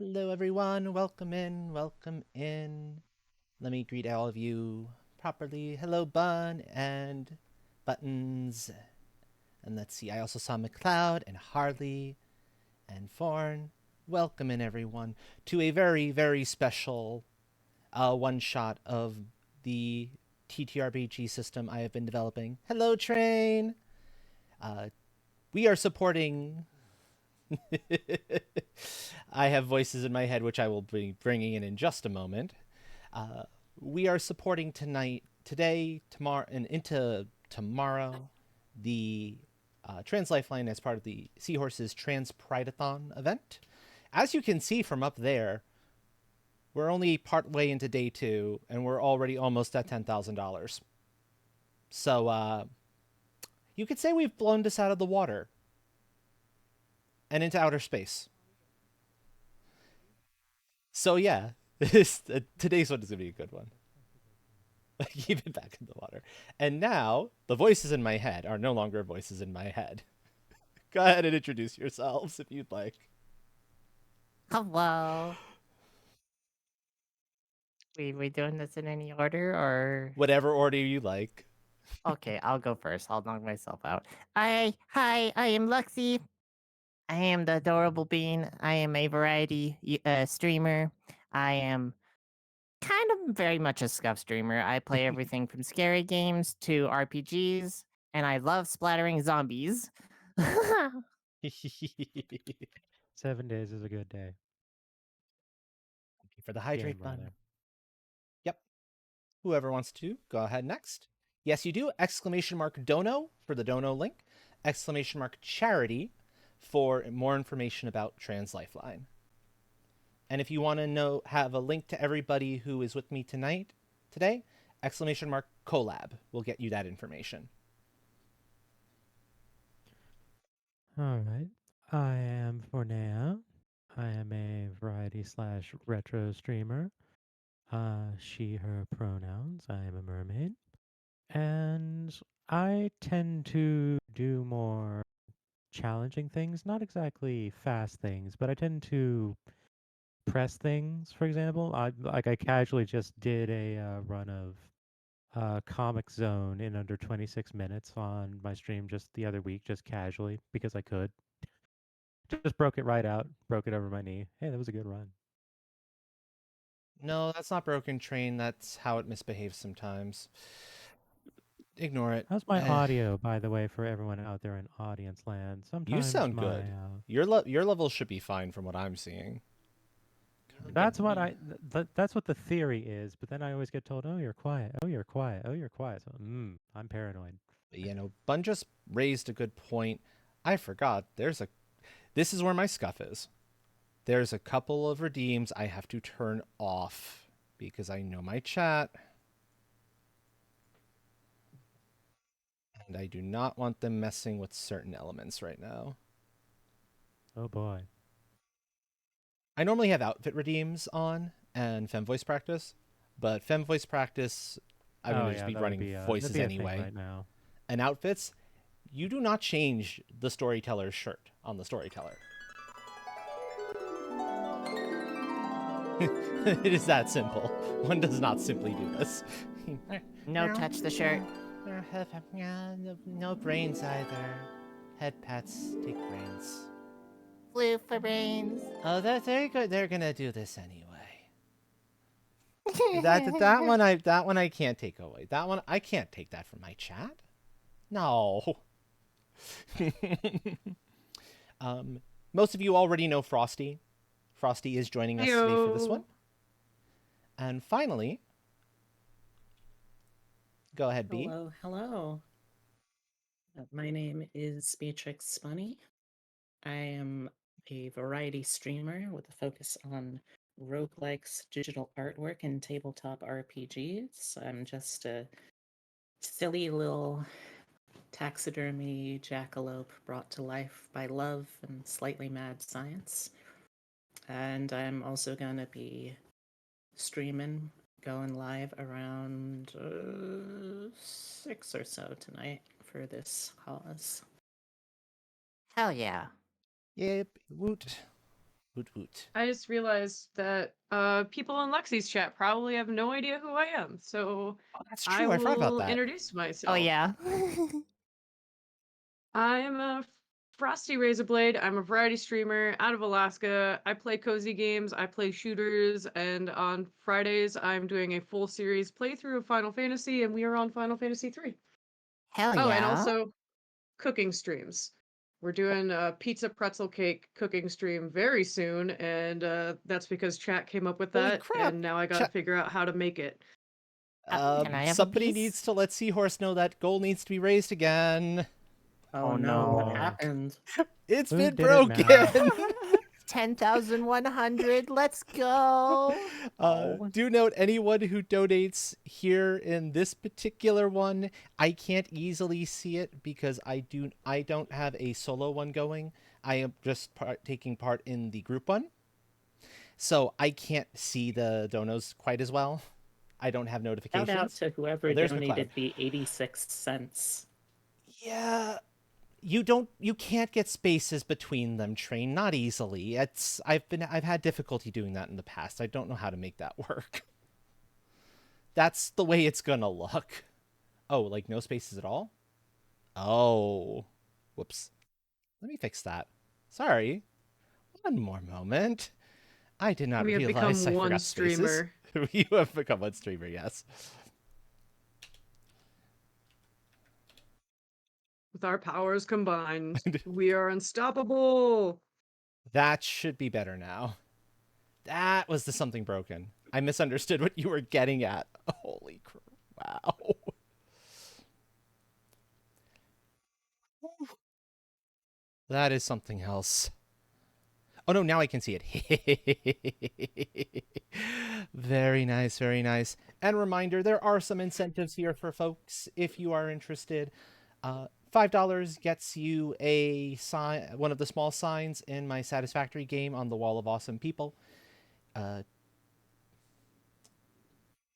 Hello, everyone. Welcome in. Welcome in. Let me greet all of you properly. Hello, Bun and Buttons. And let's see, I also saw McLeod and Harley and Forn. Welcome in, everyone, to a very, very special one shot of the TTRPG system I have been developing. Hello, Train. Uh, we are supporting I have voices in my head, which I will be bringing in just a moment. Uh, we are supporting today, tomorrow, and into tomorrow, the Trans Lifeline as part of the Seahorses Trans Pride-athon event. As you can see from up there, we're only part way into day 2, and we're already almost at $10,000. So you could say we've blown this out of the water and into outer space. So yeah, today's one is gonna be a good one. Keep it back in the water. And now the voices in my head are no longer voices in my head. Go ahead and introduce yourselves if you'd like. Hello. We doing this in any order or Whatever order you like. okay, I'll go first. I'll knock myself out. Hi, I am Lexi. I am the adorable bean. I am a variety streamer. I am kind of very much a scuff streamer. I play everything from scary games to RPGs, and I love splattering zombies. 7 days is a good day. For the hydrate Game, button. rather. Yep. Whoever wants to, go ahead next. Yes, you do. Exclamation mark dono for the dono link. Exclamation mark charity for more information about Trans Lifeline. And if you want to have a link to everybody who is with me today, exclamation mark collab will get you that information. All right. I am Fornea. I am a variety slash retro streamer. She, her pronouns. I am a mermaid. And I tend to do more challenging things, not exactly fast things, but I tend to press things, for example. I casually just did a run of Comic Zone in under 26 minutes on my stream just the other week, just casually because I could. Just broke it right out, broke it over my knee. Hey, that was a good run. No, that's not Broken Train. That's how it misbehaves sometimes. Ignore it. How's my audio, by the way, for everyone out there in audience land? You Sometimes sound my good. Your level should be fine from what I'm seeing. that's what that's what the theory is, but then I always get told, "Oh, you're quiet. Oh, you're quiet. Oh, you're quiet." So, I'm paranoid. Bun just raised a good point. I forgot. This is where my scuff is. There's a couple of redeems I have to turn off because I know my chat. And I do not want them messing with certain elements right now. Oh boy. I normally have outfit redeems on and fem voice practice, but fem voice practice, I'm Oh going to just yeah, be running that'd voices be a thing anyway. right now. And outfits, you do not change the storyteller's shirt on the storyteller. It is that simple. One does not simply do this. No touch the shirt. No brains either. Head pats take brains. Flew for brains. Oh, they're gonna do this anyway. That one I can't take away. That one I can't take that from my chat. No. Most of you already know Frosty. Frosty is joining us today for this one. And finally, go ahead, B. Hello. My name is Beatrix Spunny. I am a variety streamer with a focus on roguelikes, digital artwork, and tabletop RPGs. I'm just a silly little taxidermy jackalope brought to life by love and slightly mad science. And I'm also going to be streaming, going live around 6 or so tonight for this cause. Hell yeah. Yep, woot. Woot woot. I just realized that people in Lexi's chat probably have no idea who I am, so Oh, that's I true. I forgot about will that. introduce myself. Oh yeah. I'm a Frosty Razorblade. I'm a variety streamer out of Alaska. I play cozy games, I play shooters, and on Fridays I'm doing a full series playthrough of Final Fantasy, and we are on Final Fantasy 3. Hell Oh, yeah. and also cooking streams. We're doing a pizza pretzel cake cooking stream very soon, and that's because chat came up with Holy that, crap, and now I gotta chat- figure out how to make it. Can I have a Somebody piece? needs to let Seahorse know that goal needs to be raised again. Oh, Oh, no, what no. happened? It's Who been did it now? broken. 10,100. Let's go. Oh. Do note anyone who donates here in this particular one, I can't easily see it because I don't have a solo one going. I am just taking part in the group one. So I can't see the donos quite as well. I don't have notifications. Shout out to whoever there's donated McLeod. the 86 cents. Yeah, you can't get spaces between them, Train, not easily. I've had difficulty doing that in the past. I don't know how to make that work. That's the way it's gonna look. Oh, like no spaces at all? Oh. Whoops. Let me fix that. Sorry. One more moment. I did not We have realize become I one forgot spaces. streamer. You have become one streamer, yes. With our powers combined, we are unstoppable. That should be better now. That was the something broken. I misunderstood what you were getting at. Holy crap. Wow. That is something else. Oh no, now I can see it. Very nice, very nice. And reminder, there are some incentives here for folks if you are interested. $5 gets you a sign, one of the small signs in my Satisfactory game on the Wall of Awesome People.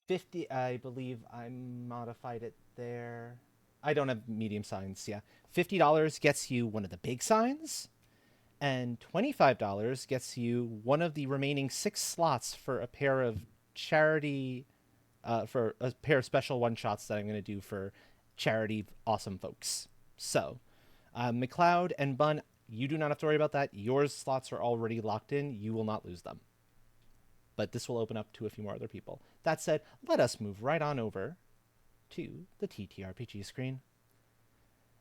50, I believe I modified it there. I don't have medium signs, yeah. $50 gets you one of the big signs, and $25 gets you one of the remaining 6 slots for a pair of charity, for a pair of special one-shots that I'm going to do for charity awesome folks. So, McLeod and Bun, you do not have to worry about that. Your slots are already locked in. You will not lose them. But this will open up to a few more other people. That said, let us move right on over to the TTRPG screen.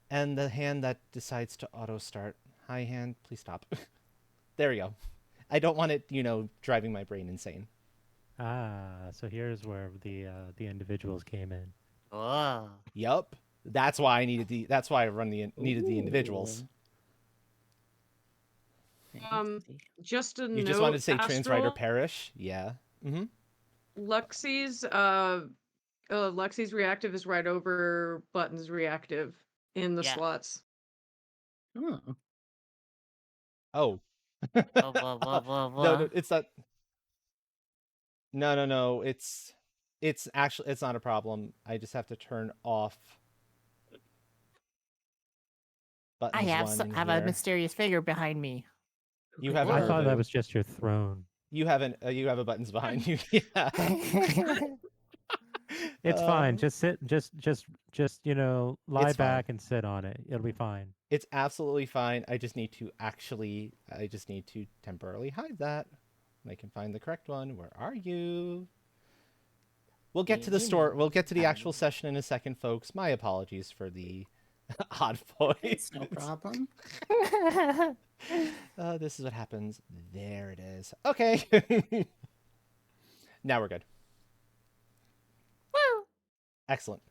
And the hand that decides to auto-start. Hi, hand, please stop. There we go. I don't want it, driving my brain insane. So here's where the individuals came in. Oh. Yup. That's why I needed that's why I needed the individuals. Fancy. Just a You note, just wanted to say Trans Astral, Rider Parish? Yeah. Mm-hmm. Lexi's reactive is right over Button's reactive in the Yeah. slots. Oh. Oh. Blah, blah, blah, blah, blah. No, it's not. No. It's actually, it's not a problem. I just have to turn off I buttons have one in have a here. mysterious figure behind me. You Good have I a word. thought that Hervu. was just your throne. You have a buttons behind you. Yeah. It's fine. Uh, Just sit. Just lie It's fine. back and sit on it. It'll be fine. It's absolutely fine. I just need to temporarily hide that. And I can find the correct one. Where are you? We'll get to the store. We'll get to the actual session in a second, folks. My apologies for the odd voice. It's no problem. This is what happens. There it is. Okay. Now we're good. Woo. Excellent.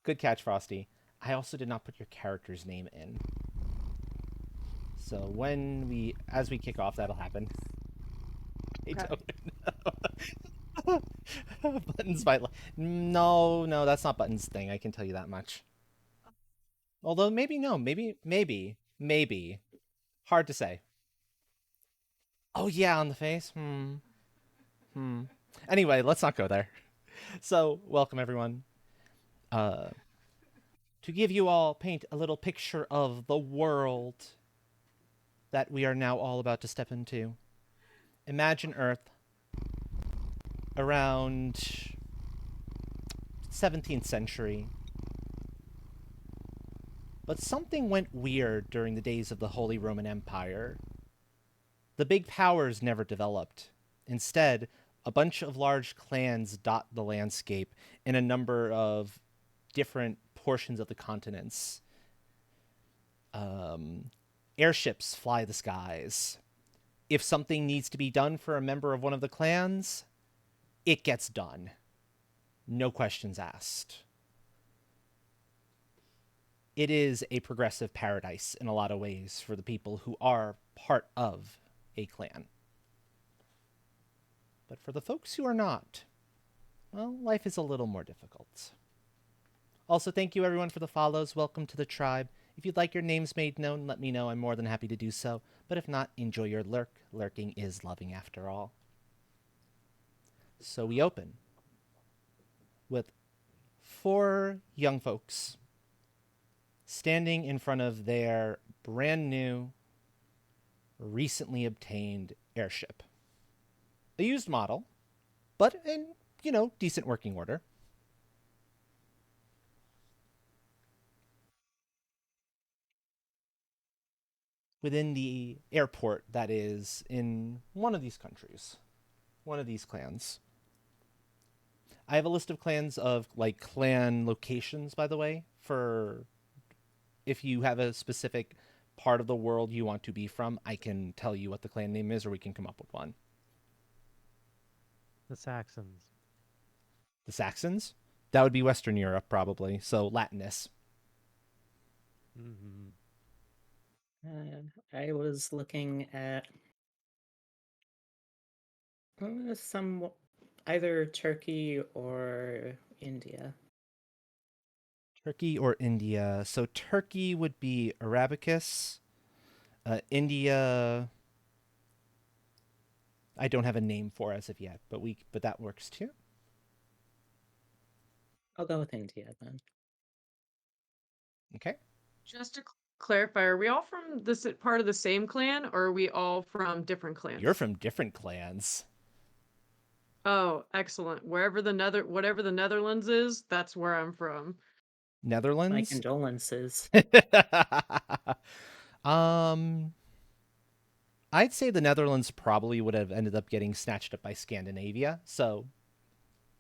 Good catch, Frosty. I also did not put your character's name in. So as we kick off, that'll happen. I don't know. Buttons might. No, that's not Buttons' thing. I can tell you that much. Although maybe. Hard to say. Oh yeah, on the face. Anyway, let's not go there. So, welcome everyone. To paint a little picture of the world that we are now all about to step into. Imagine Earth around 17th century. But something went weird during the days of the Holy Roman Empire. The big powers never developed. Instead, a bunch of large clans dot the landscape in a number of different portions of the continents. Airships fly the skies. If something needs to be done for a member of one of the clans, it gets done. No questions asked. It is a progressive paradise in a lot of ways for the people who are part of a clan. But for the folks who are not, well, life is a little more difficult. Also, thank you everyone for the follows. Welcome to the tribe. If you'd like your names made known, let me know. I'm more than happy to do so. But if not, enjoy your lurk. Lurking is loving after all. So we open with 4 young folks standing in front of their brand new, recently obtained airship. A used model, but in, decent working order. Within the airport that is in one of these countries, one of these clans. I have a list of clans of clan locations, by the way, for if you have a specific part of the world you want to be from, I can tell you what the clan name is, or we can come up with one. The Saxons. The Saxons? That would be Western Europe, probably. So Latinus. Mm-hmm. I was looking at some either Turkey or India. Turkey or India. So Turkey would be Arabicus. India, I don't have a name for as of yet, but that works too. I'll go with India then. Okay. Just to clarify, are we all from this part of the same clan, or are we all from different clans? You're from different clans. Oh, excellent. Whatever the Netherlands is, that's where I'm from. My Netherlands? condolences. I'd say the Netherlands probably would have ended up getting snatched up by Scandinavia. So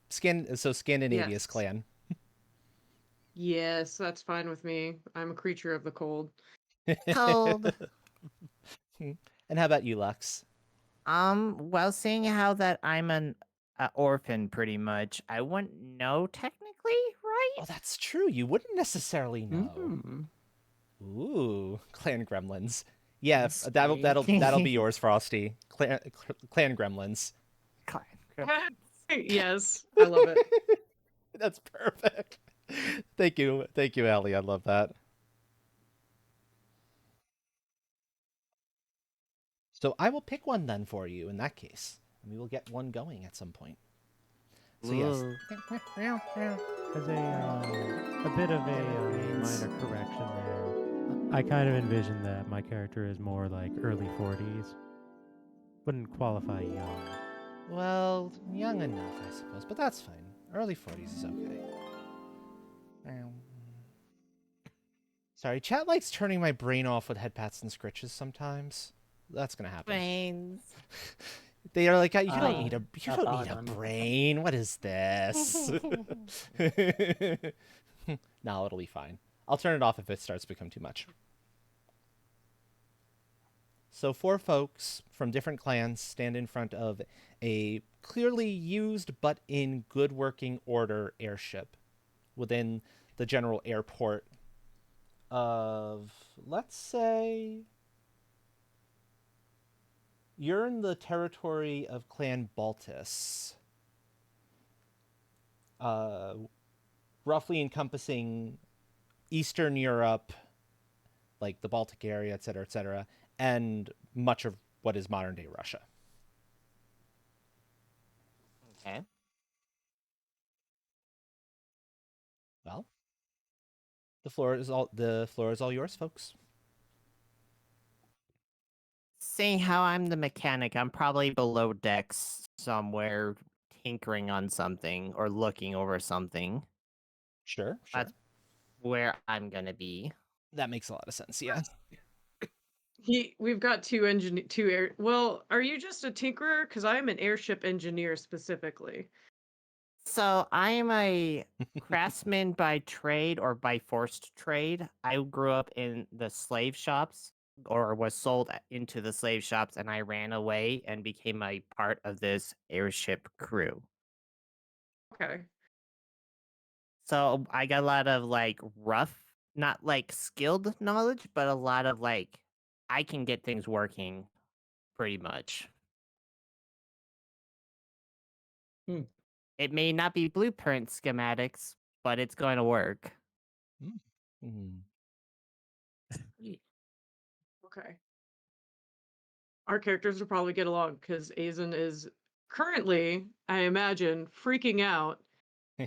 Scandinavia's Yes. clan. Yes, that's fine with me. I'm a creature of the cold. Cold. And how about you, Lux? Well, seeing how that I'm an orphan, pretty much, I wouldn't know technically, right? Oh, that's true. You wouldn't necessarily know. Mm. Ooh, clan gremlins. Yeah, That's that'll be yours, Frosty. Clan gremlins. Yes, I love it. That's perfect. Thank you, Allie. I love that. So I will pick one then for you in that case, and we will get one going at some point. So yes. Ooh. As a bit of a minor correction there, I kind of envision that my character is more like early 40s. Wouldn't qualify young. Well, young enough, I suppose, but that's fine. Early 40s is okay. Sorry, chat likes turning my brain off with head pats and scritches sometimes. That's gonna happen. Brains. They are like, you don't need about a them. brain. What is this? No, it'll be fine. I'll turn it off if it starts to become too much. So 4 folks from different clans stand in front of a clearly used but in good working order airship within the general airport of, let's say, you're in the territory of Clan Baltus, roughly encompassing Eastern Europe, like the Baltic area, etc., and much of what is modern-day Russia. Okay. Well, the floor is all yours, folks. Seeing how I'm the mechanic, I'm probably below decks somewhere tinkering on something or looking over something. Sure. That's where I'm gonna be. That makes a lot of sense. Yeah. We've got two air. Well, are you just a tinkerer? Because I am an airship engineer specifically. So I am a craftsman by trade or by forced trade. I grew up in the slave shops or was sold into the slave shops, and I ran away and became a part of this airship crew. Okay. So I got a lot of like rough, not like skilled knowledge, but a lot of like I can get things working pretty much. Hmm. It may not be blueprint schematics, but it's going to work. Mm. Okay. Our characters will probably get along because Azen is currently, I imagine, freaking out,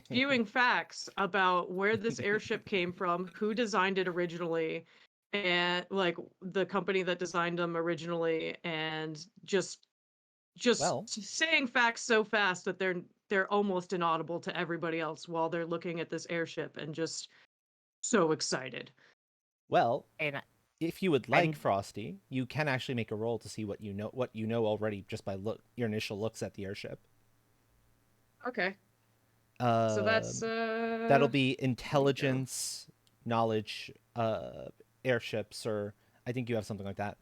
spewing facts about where this airship came from, who designed it originally, and like the company that designed them originally, and just Well, saying facts so fast that they're almost inaudible to everybody else while they're looking at this airship and just so excited. well, And if you would like, and Frosty, you can actually make a roll to see what you know already just by your initial looks at the airship. Okay. So that's That'll be there we go. intelligence, knowledge, airships, or I think you have something like that.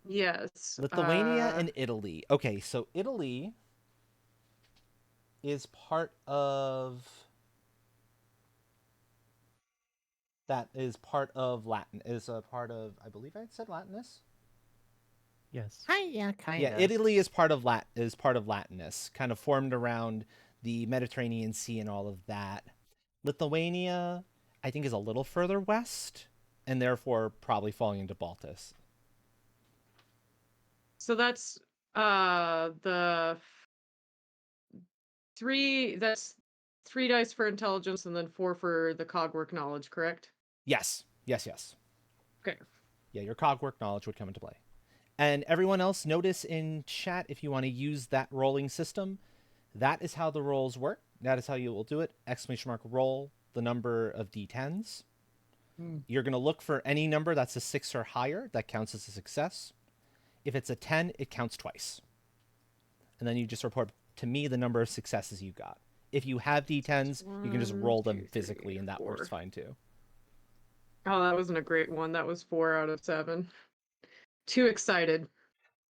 Yes. Lithuania and Italy. Okay, so Italy is part of Latin. Is a part of, I believe I said Latinus. Yes. hi, yeah, kind Yeah, of. Italy is part of Latinus, kind of formed around the Mediterranean Sea and all of that. Lithuania, I think, is a little further west, and therefore probably falling into Baltus. So that's the that's 3 dice for intelligence and then 4 for the cogwork knowledge, correct? Yes, yes. Okay. Yeah, your cogwork knowledge would come into play. And everyone else, notice in chat if you want to use that rolling system. That is how the rolls work. That is how you will do it. ! Roll the number of d10s. You're going to look for any number that's a 6 or higher. That counts as a success. If it's a 10, it counts twice. And then you just report to me the number of successes you got. If you have d10s, you can just roll them physically, and that works fine too. Oh, that wasn't a great one. That was 4 out of 7. Too excited.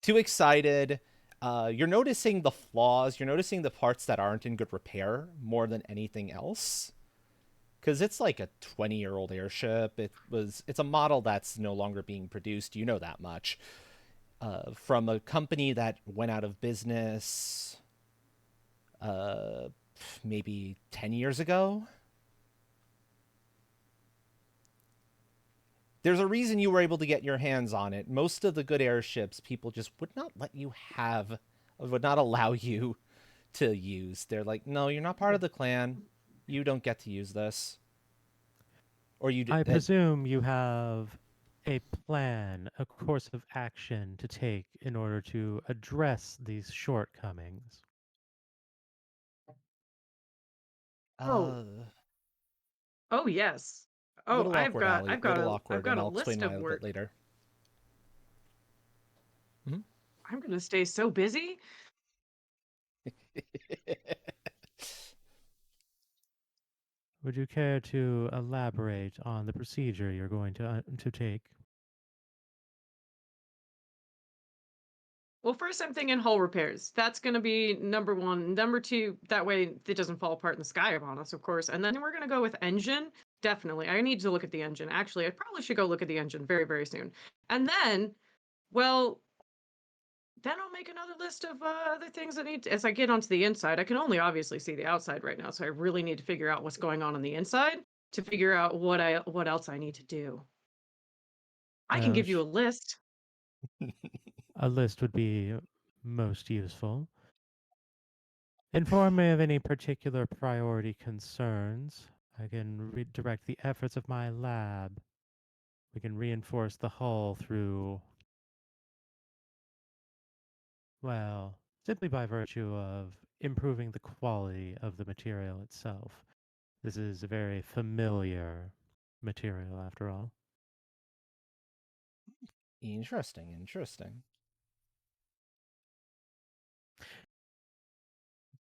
Too excited. You're noticing the flaws. You're noticing the parts that aren't in good repair more than anything else. Because it's like a 20-year-old airship. It's a model that's no longer being produced. You know that much. From a company that went out of business maybe 10 years ago. There's a reason you were able to get your hands on it. Most of the good airships, people just would not let you have, would not allow you to use. They're like, no, you're not part of the clan. You don't get to use this. Or you. I presume you have a plan, a course of action to take in order to address these shortcomings. Oh. Oh yes. Oh, Little awkward, Allie. I've got Little a awkward, got and a I'll explain list why of a bit work. later. I'm gonna stay so busy. Would you care to elaborate on the procedure you're going to take? Well, first I'm thinking hull repairs. That's gonna be number one. Number two, that way it doesn't fall apart in the sky upon us, of course. And then we're gonna go with engine. Definitely. I need to look at the engine. Actually, I probably should go look at the engine very, very soon. And then, well, then I'll make another list of other things that need to, as I get onto the inside. I can only obviously see the outside right now, so I really need to figure out what's going on the inside to figure out what else I need to do. I can give you a list. A list would be most useful. Inform me of any particular priority concerns. I can redirect the efforts of my lab We can reinforce the hull through, well, simply by virtue of improving the quality of the material itself. This is a very familiar material, after all. Interesting, interesting.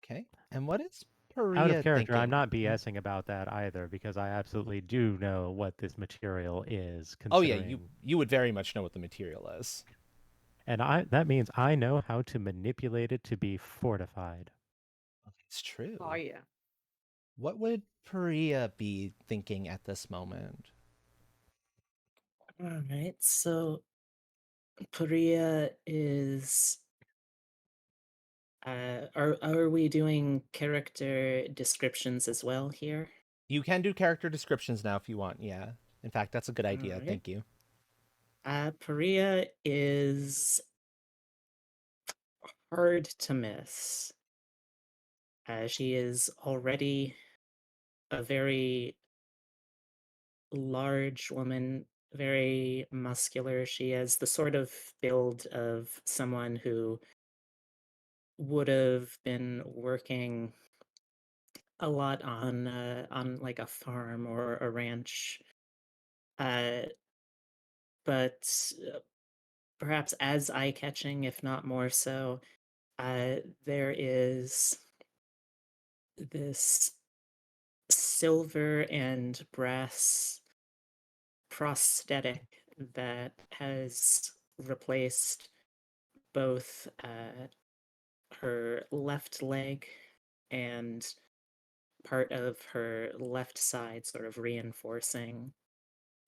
Okay. And what is Out of Perea character, I'm thinking? not BSing about that either, because I absolutely do know what this material is, Oh yeah, considering. you would very much know what the material is. And that means I know how to manipulate it to be fortified. It's true. Oh yeah. What would Perea be thinking at this moment? All right, so Korea is. Are we doing character descriptions as well here? You can do character descriptions now if you want, yeah. In fact, that's a good idea. Alright. Thank you. Perea is hard to miss. She is already a very large woman, very muscular. She has the sort of build of someone who would have been working a lot on like a farm or a ranch. Uh, but perhaps as eye-catching, if not more so, there is this silver and brass prosthetic that has replaced both her left leg and part of her left side, sort of reinforcing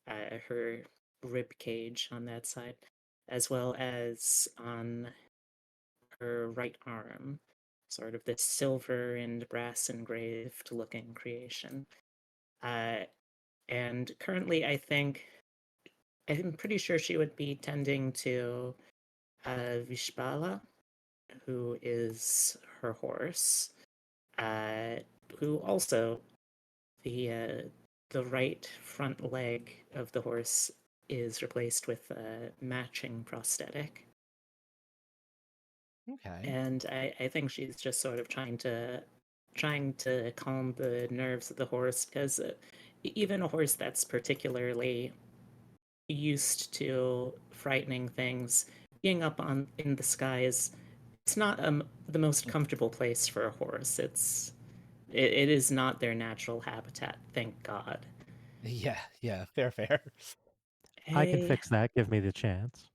her rib cage on that side, as well as on her right arm, sort of this silver and brass engraved looking creation. Uh, and currently, I'm pretty sure she would be tending to Vishpala, who is her horse, uh, who also the right front leg of the horse is replaced with a matching prosthetic. Okay. And I think she's just sort of trying to calm the nerves of the horse, because even a horse that's particularly used to frightening things, being up on in the skies, it's not the most comfortable place for a horse. It is not their natural habitat, thank God. Yeah, yeah, fair, fair. I can Hey, fix that. Give me the chance.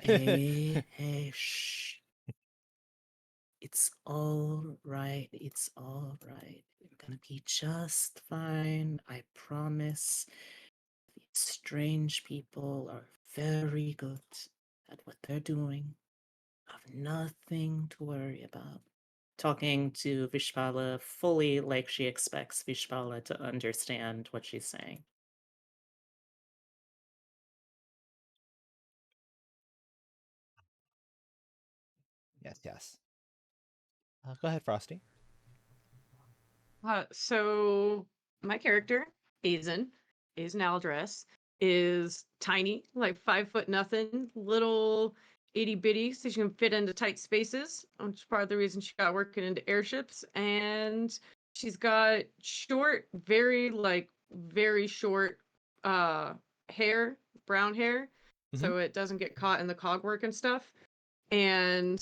hey, shh. It's all right. It's all right. You're gonna be just fine. I promise. These strange people are very good at what they're doing. Have nothing to worry about. Talking to Vishpala fully like she expects Vishpala to understand what she's saying. Yes, yes. Go ahead, Frosty. So my character, Azen, is an Aldress, is tiny, like 5 foot nothing, little itty bitty, so she can fit into tight spaces, which is part of the reason she got working into airships. And she's got short, very short hair, brown hair, Mhm. so it doesn't get caught in the cog work and stuff. And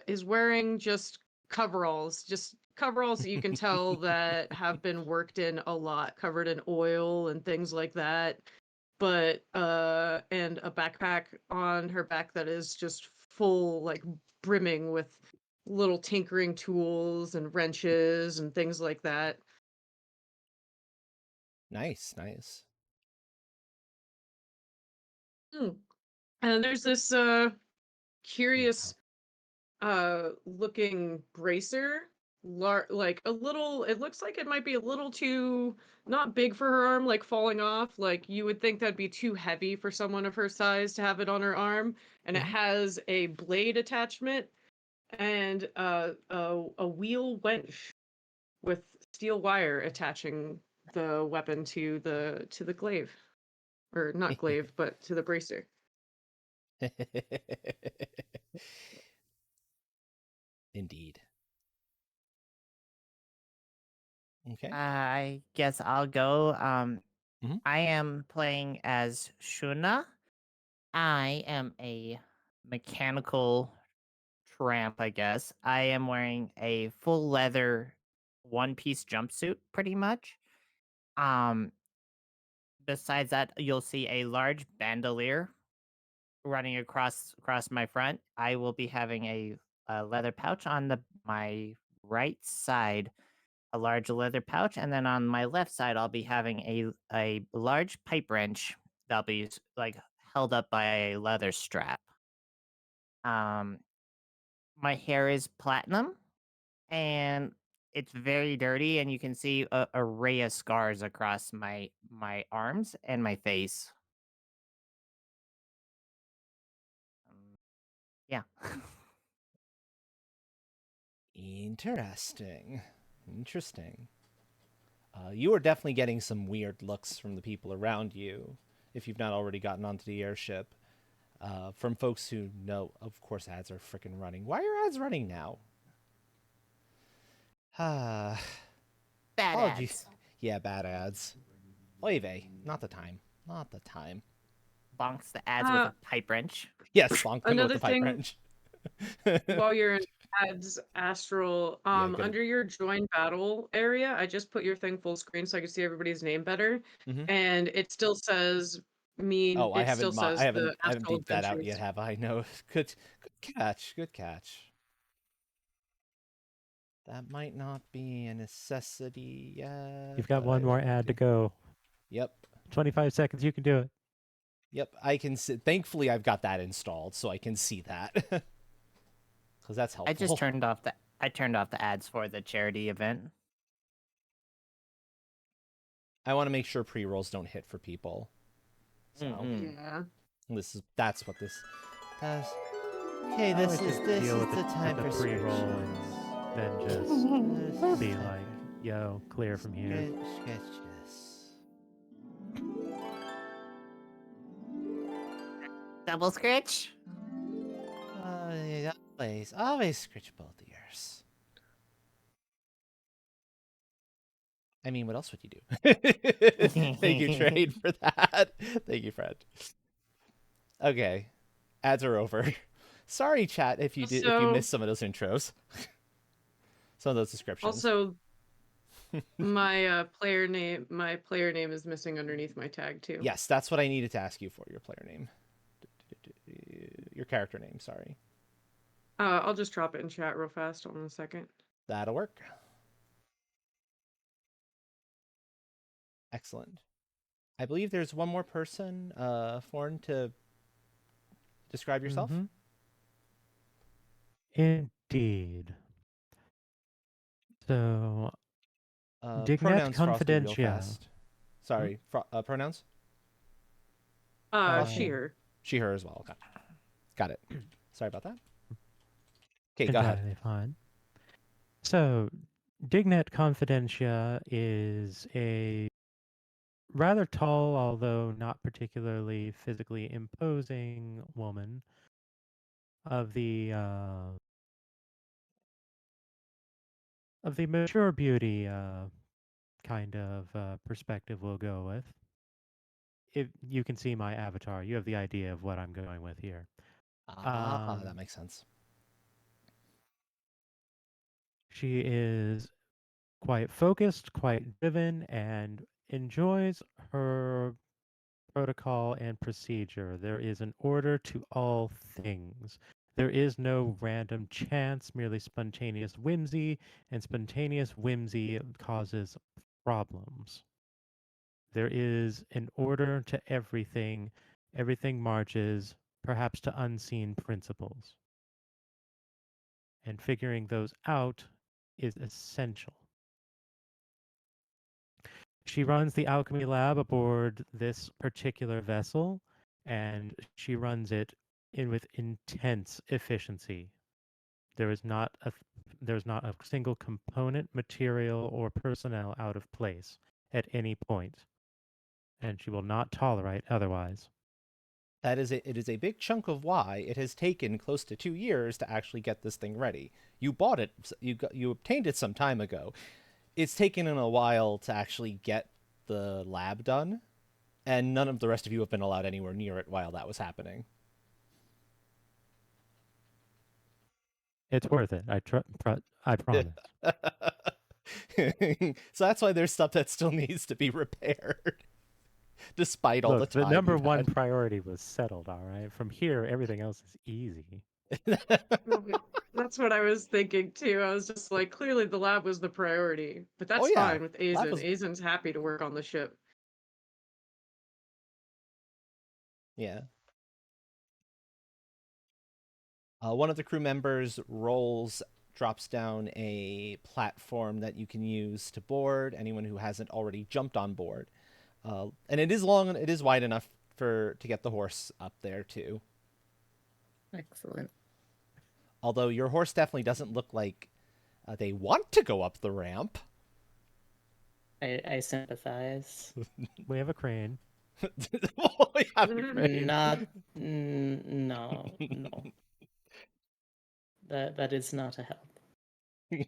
is wearing just coveralls that you can tell that have been worked in a lot, covered in oil and things like that. But and a backpack on her back that is just full, like brimming with little tinkering tools and wrenches and things like that. Nice, nice. Hmm. And then there's this curious looking bracer, like a little, it looks like it might be a little too not big for her arm, like falling off, like you would think that'd be too heavy for someone of her size to have it on her arm. And it Mhm. has a blade attachment and a wheel wench with steel wire attaching the weapon to the glaive. or not glaive, but to the bracer. Indeed. Okay. I guess I'll go. Mhm. I am playing as Shuna. I am a mechanical tramp, I guess. I am wearing a full leather one-piece jumpsuit, pretty much. Um, Besides that, you'll see a large bandolier running across my front. I will be having a leather pouch on my right side, a large leather pouch, and then on my left side, I'll be having a large pipe wrench that'll be like held up by a leather strap. Um, my hair is platinum, and it's very dirty, and you can see a array of scars across my arms and my face. Yeah. Interesting. Interesting. You are definitely getting some weird looks from the people around you, if you've not already gotten onto the airship. From folks who know, of course, ads are freaking running. Why are ads running now? Bad Apologies. ads. Yeah, bad ads. Oy vey. Not the time. Not the time. Bonks the ads with a pipe wrench. Yes, bonk them with Another the pipe thing, wrench. while you're in ads astral, Yeah, good. under your join battle area, I just put your thing full screen so I can see everybody's name better, Mhm. and it still says Oh, I it still haven't. says I the haven't astral beeped that out adventures. yet, have I? No. Good. Good catch. Good catch. That might not be a necessity yet. You've got but I one more will ad to do- go. Yep. 25 seconds, you can do it. Yep. I can see. Thankfully, I've got that installed, so I can see that. Because that's helpful. I turned off the ads for the charity event. I want to make sure pre-rolls don't hit for people. So Yeah. that's what this does. Okay, I this always is just deal with the time the for pre-roll scratches. and then just be like, yo, clear from here. Scratches. Double scritch? Always scratch both ears. I mean, what else would you do? Thank you, Trade, for that. Thank you, Fred. Okay, ads are over. Sorry, chat, if you missed some of those intros, some of those descriptions. Also, my player name is missing underneath my tag too. Yes, that's what I needed to ask you for. Your player name, your character name. Sorry. I'll just drop it in chat real fast. Hold on a second. That'll work. Excellent. I believe there's one more person, Forn, to describe yourself. Mhm. Indeed. So, Dignet Pronouns, Frosty, real Confidentia. fast. Sorry, pronouns? She, Uh, her. She, her as well. Okay. Got it. Sorry about that. Okay, go ahead. entirely fine. So, Dignet Confidentia is a rather tall, although not particularly physically imposing woman of the mature beauty kind of perspective we'll go with. If you can see my avatar, you have the idea of what I'm going with here. That makes sense. She is quite focused, quite driven, and enjoys her protocol and procedure. There is an order to all things. There is no random chance, merely spontaneous whimsy, and spontaneous whimsy causes problems. There is an order to everything. Everything marches, perhaps to unseen principles. And figuring those out is essential. She runs the alchemy lab aboard this particular vessel, and she runs it with intense efficiency. There's not a single component, material, or personnel out of place at any point. and she will not tolerate otherwise. It is a big chunk of why it has taken close to 2 years to actually get this thing ready. You bought it, you obtained it some time ago. It's taken a while to actually get the lab done, and none of the rest of you have been allowed anywhere near it while that was happening. It's worth it. I promise. So that's why there's stuff that still needs to be repaired, despite all Look, the time. number you've one had. priority was settled, all right? From here, everything else is easy. That's what I was thinking too. I was just like, clearly the lab was the priority, but that's Oh, yeah. fine with Lab Azen. was- Azen's happy to work on the ship. Yeah. One of the crew members drops down a platform that you can use to board anyone who hasn't already jumped on board. And it is long and it is wide enough to get the horse up there too. Excellent. Although your horse definitely doesn't look like they want to go up the ramp. I sympathize. We have a crane. Oh, yeah, great. Not no. That is not a help.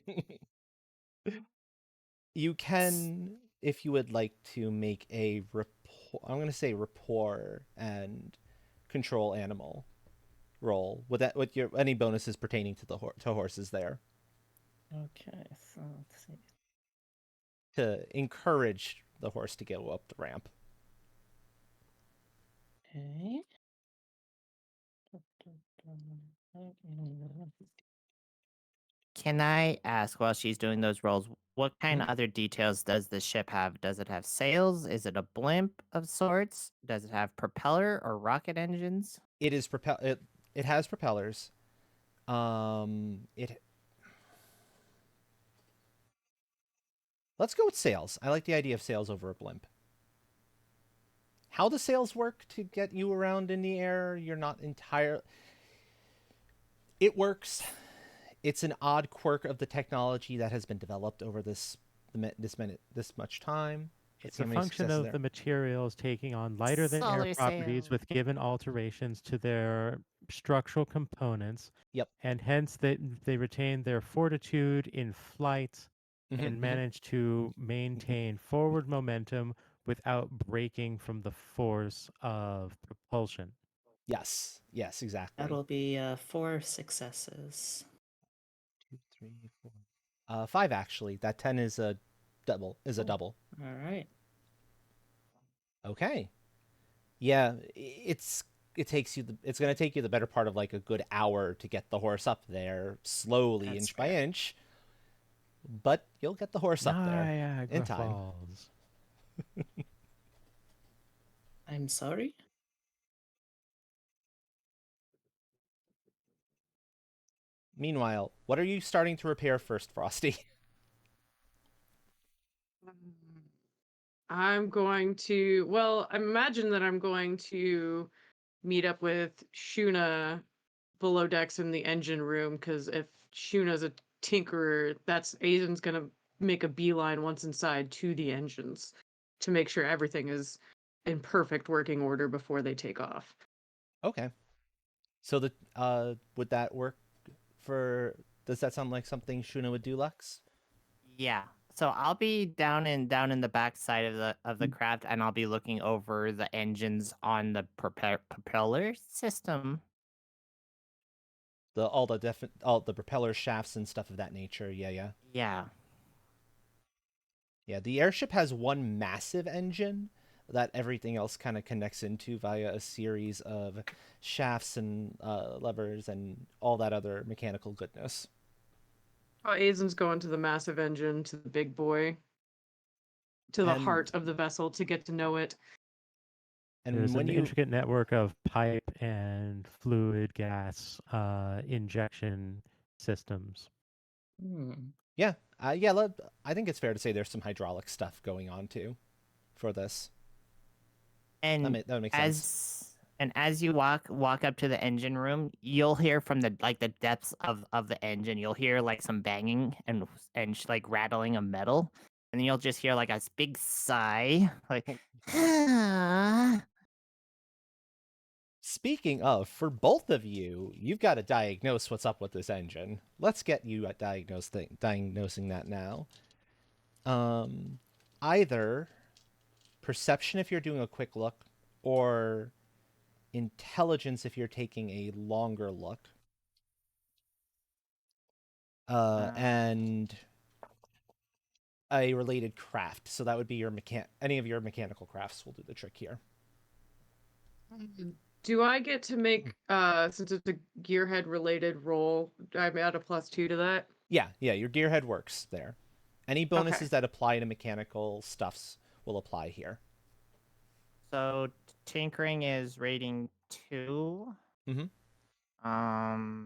You can, if you would like to make a rapport, I'm going to say rapport and control animal roll with any bonuses pertaining to to horses there Okay, so let's see. to encourage the horse to go up the ramp. Okay. Can I ask while she's doing those rolls, what kind Mhm. of other details does the ship have? Does it have sails? Is it a blimp of sorts? Does it have propeller or rocket engines? It is it has propellers. It Let's go with sails. I like the idea of sails over a blimp. How the sails work to get you around in the air, you're not entirely. It works. It's an odd quirk of the technology that has been developed over this much time. It's So a many function successes of there. the materials taking on lighter than air Solar properties sail. with given alterations to their structural components. Yep. And hence they retain their fortitude in flight Mhm, and mhm. manage to maintain forward momentum without breaking from the force of propulsion. Yes, exactly. That'll be 4 successes. 2, 3, 4. 5 actually. That 10 is a double. Oh. Double. All right. Okay. Yeah, it's going to take you the better part of like a good hour to get the horse up there slowly, That's inch by fair. inch. But you'll get the horse up there Niagara in time. Falls. I'm sorry. Meanwhile, what are you starting to repair first, Frosty? I'm going to, well, I imagine that I'm going to meet up with Shuna below decks in the engine room, because if Shuna's a tinkerer, that's Aiden's gonna make a beeline once inside to the engines to make sure everything is in perfect working order before they take off. Okay. So would that work does that sound like something Shuna would do, Lux? Yeah. So I'll be down in the back side of the craft, and I'll be looking over the engines on the propeller system. All the propeller shafts and stuff of that nature. Yeah. Yeah. Yeah, the airship has one massive engine that everything else kind of connects into via a series of shafts and levers and all that other mechanical goodness. Oh, Aiden's going to the massive engine, to the big boy, to the And- heart of the vessel to get to know it. And There's when an you intricate network of pipe and fluid gas injection systems. yeah, I think it's fair to say there's some hydraulic stuff going on too for this. And That would make sense. as you walk up to the engine room, you'll hear from the depths of the engine, you'll hear like some banging and like rattling of metal. And you'll just hear like a big sigh, like, Speaking of, for both of you, you've got to diagnose what's up with this engine. Let's get you at diagnosing that now. Either perception if you're doing a quick look, or intelligence if you're taking a longer look. And a related craft. So that would be your any of your mechanical crafts will do the trick here. Do I get to make, since it's a gearhead related roll, I'm at a +2 to that? Yeah, your gearhead works there. Any bonuses that apply to mechanical stuffs will apply here. So tinkering is rating 2. Mm-hmm.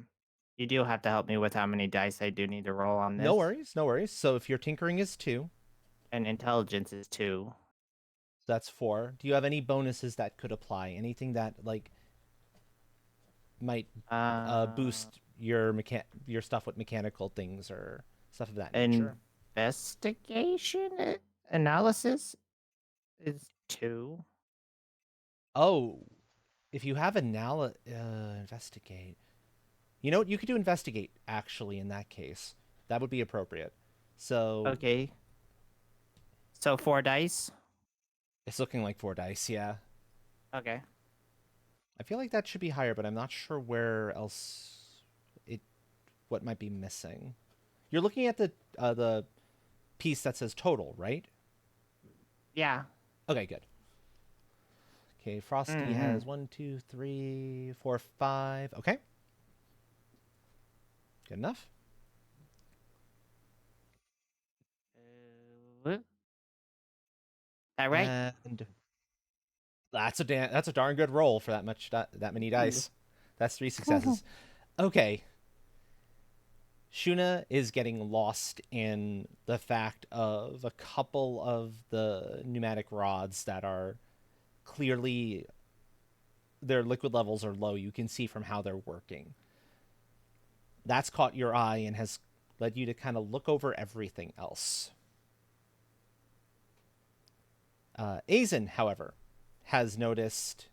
You do have to help me with how many dice I do need to roll on this. No worries. So if your tinkering is 2, and intelligence is 2. that's 4. Do you have any bonuses that could apply? Anything that like might boost your stuff with mechanical things or stuff of that nature? Investigation analysis is 2. Oh, if you have investigate. You know what? You could do investigate, actually, in that case. That would be appropriate. So... Okay. So 4 dice? It's looking like 4 dice, yeah. Okay. I feel like that should be higher, but I'm not sure where else what might be missing. You're looking at the piece that says total, right? Yeah. Okay, good. Okay, Frosty has 1, 2, 3, 4, 5. Okay. Good enough. That right? And that's a darn good roll for that many dice. That's 3 successes. Okay. Shuna is getting lost in the fact of a couple of the pneumatic rods that are clearly, their liquid levels are low. You can see from how they're working. That's caught your eye and has led you to kind of look over everything else. Aizen, however, has noticed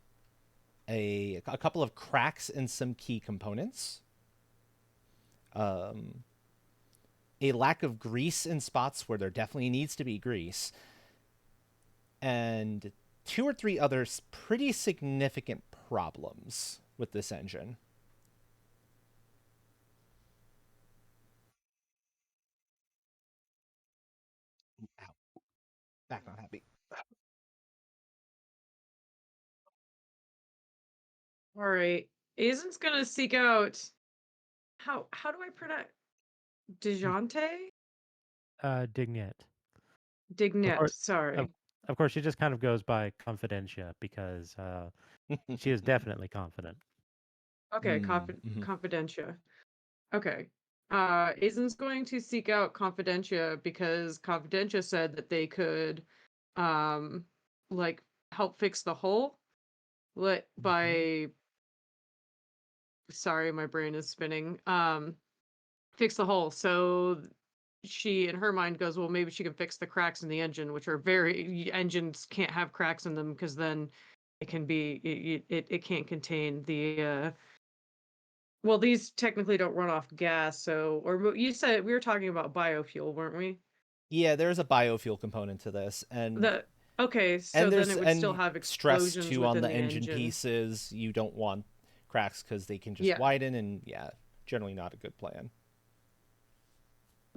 a couple of cracks in some key components. A lack of grease in spots where there definitely needs to be grease. And 2 or 3 other pretty significant problems with this engine. Ow. Back not happy. All right. Aizen's gonna seek out. How do I pronounce Dejante? Dignet. Dignet. Of, Sorry. of course, she just kind of goes by Confidentia because she is definitely confident. Okay, Mm-hmm. Confidentia. Okay. Aizen's going to seek out Confidentia because Confidentia said that they could, like help fix the hole, by. Sorry, my brain is spinning. Fix the hole. So she, in her mind, goes, well, maybe she can fix the cracks in the engine, which are engines can't have cracks in them because then it can be it can't contain the. Well, these technically don't run off gas, so or you said we were talking about biofuel, weren't we? Yeah, there's a biofuel component to this, and okay, so then it would still have stress explosions too on within the the engine pieces. You don't want cracks because they can just widen, and generally not a good plan.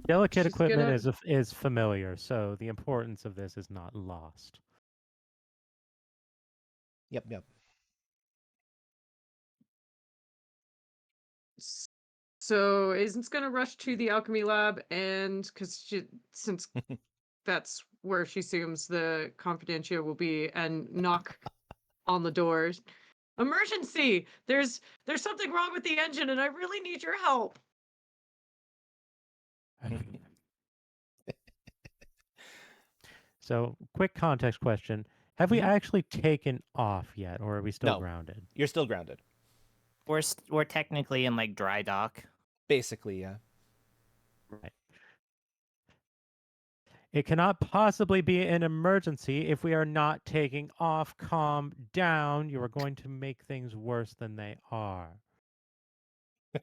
Delicate equipment is familiar, so the importance of this is not lost. Yep. So Aizen's gonna rush to the alchemy lab, and since that's where she assumes the Confidentia will be, and knock on the doors. Emergency! There's something wrong with the engine, and I really need your help. So, quick context question. Have we actually taken off yet, or are we still No, grounded? You're still grounded. We're technically in like dry dock. Basically, yeah. Right. It cannot possibly be an emergency if we are not taking off. Calm down. You are going to make things worse than they are. I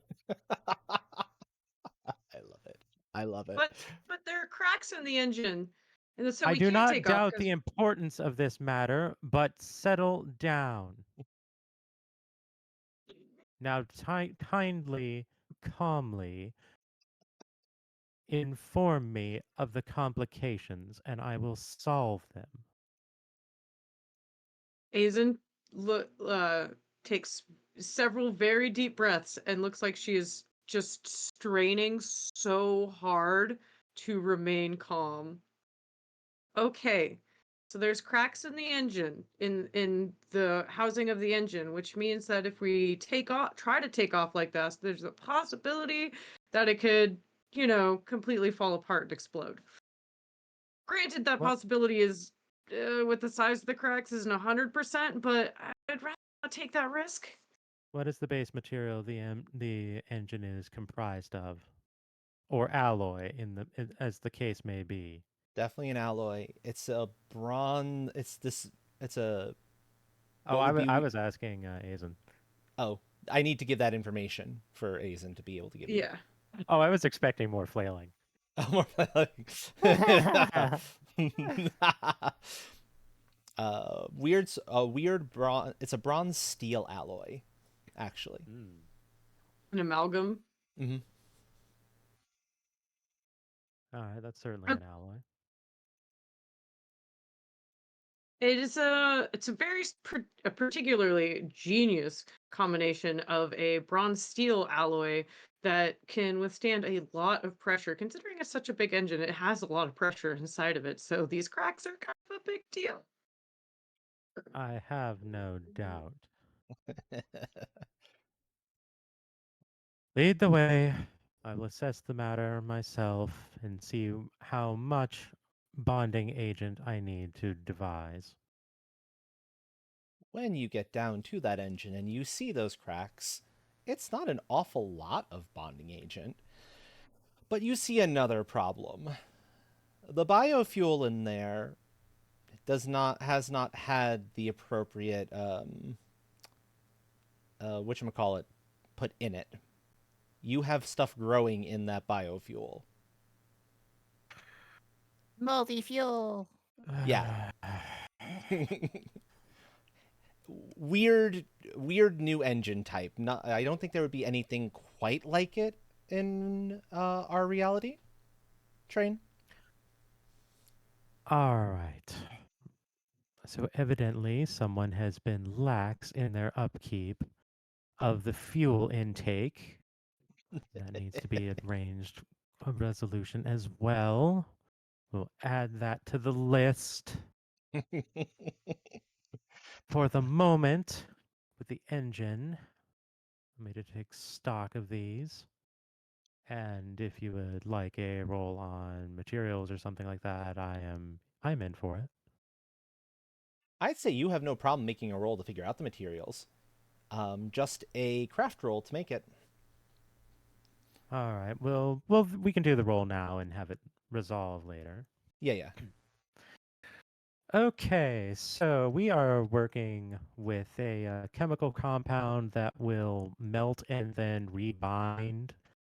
love it. I love it. But there are cracks in the engine, and so I we do can't not take off doubt 'cause the importance of this matter, but settle down. Now, kindly, calmly inform me of the complications, and I will solve them. Aizen takes several very deep breaths and looks like she is just straining so hard to remain calm. Okay. So there's cracks in the engine, in the housing of the engine, which means that if we try to take off like this, there's a possibility that it could, completely fall apart and explode. Granted, that What? possibility is, with the size of the cracks, isn't 100%, but I'd rather not take that risk. What is the base material the engine is comprised of, or alloy as the case may be? Definitely an alloy. It's a bronze. It's a. Oh, What would be? I was asking Aizen. Oh, I need to give that information for Aizen to be able to give you. Yeah. Oh, I was expecting more flailing. More weird bronze. It's a bronze steel alloy, actually. An amalgam. Mm-hmm. All right, that's certainly an alloy. It's a very a particularly genius combination of a bronze steel alloy that can withstand a lot of pressure. Considering it's such a big engine, it has a lot of pressure inside of it, so these cracks are kind of a big deal. I have no doubt. Lead the way. I will assess the matter myself and see how much bonding agent I need to devise. When you get down to that engine and you see those cracks, it's not an awful lot of bonding agent. But you see another problem. The biofuel in there has not had the appropriate whatchamacallit put in it. You have stuff growing in that biofuel. Multi-fuel. Yeah. weird new engine type. I don't think there would be anything quite like it in our reality train. All right. So evidently someone has been lax in their upkeep of the fuel intake. That needs to be arranged a resolution as well. We'll add that to the list. For the moment, with the engine, I made to take stock of these. And if you would like a roll on materials or something like that, I'm in for it. I'd say you have no problem making a roll to figure out the materials. Just a craft roll to make it. All right. Well, we can do the roll now and have it resolve later. Yeah. Okay, so we are working with a chemical compound that will melt and then rebind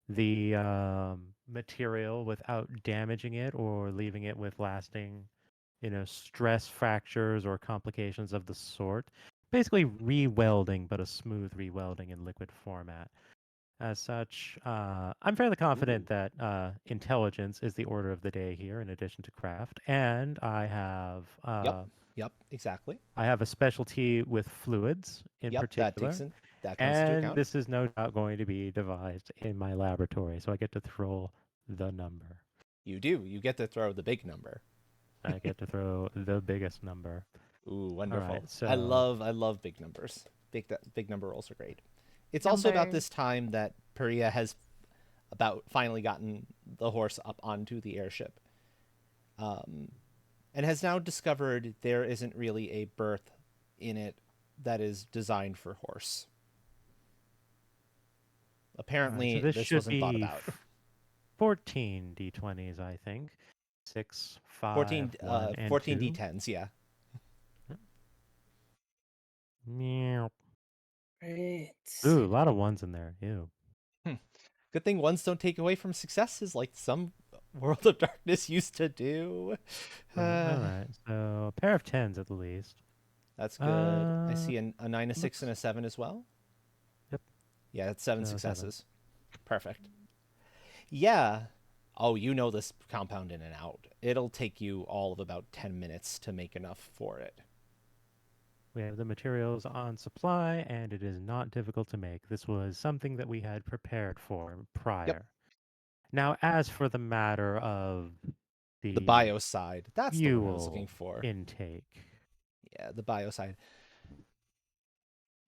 the material without damaging it or leaving it with lasting, stress fractures or complications of the sort. Basically re-welding, but a smooth re-welding in liquid format. As such, I'm fairly confident that intelligence is the order of the day here, in addition to craft. And I have Yep, exactly. I have a specialty with fluids in particular. That comes into And account. this is no doubt going to be devised in my laboratory, so I get to throw the number. You do. You get to throw the big number. I get to throw the biggest number. Ooh, wonderful. Right, so I love big numbers. Big number rolls are great. It's also about this time that Peria has about finally gotten the horse up onto the airship. And has now discovered there isn't really a berth in it that is designed for horse. Apparently, so this this should wasn't thought be about. 14 d20s, I think. 6, 5, 14, 1, and 14 2. d10s, yeah. Meow. Right. Ooh, a lot of ones in there. Ew. Good thing ones don't take away from successes like some World of Darkness used to do. All right. So a pair of 10s at the least. That's good. I Uh, see a 9, a 6, looks- and a 7 as well. Yep. Yeah, it's 7 So 7. successes. Perfect. Yeah. Oh, you know this compound in and out. It'll take you all of about 10 minutes to make enough for it. We have the materials on supply, and it is not difficult to make. This was something that we had prepared for prior. Now, as for the matter of The the bio side. That's the word I was looking fuel for. intake, Yeah, the bio side.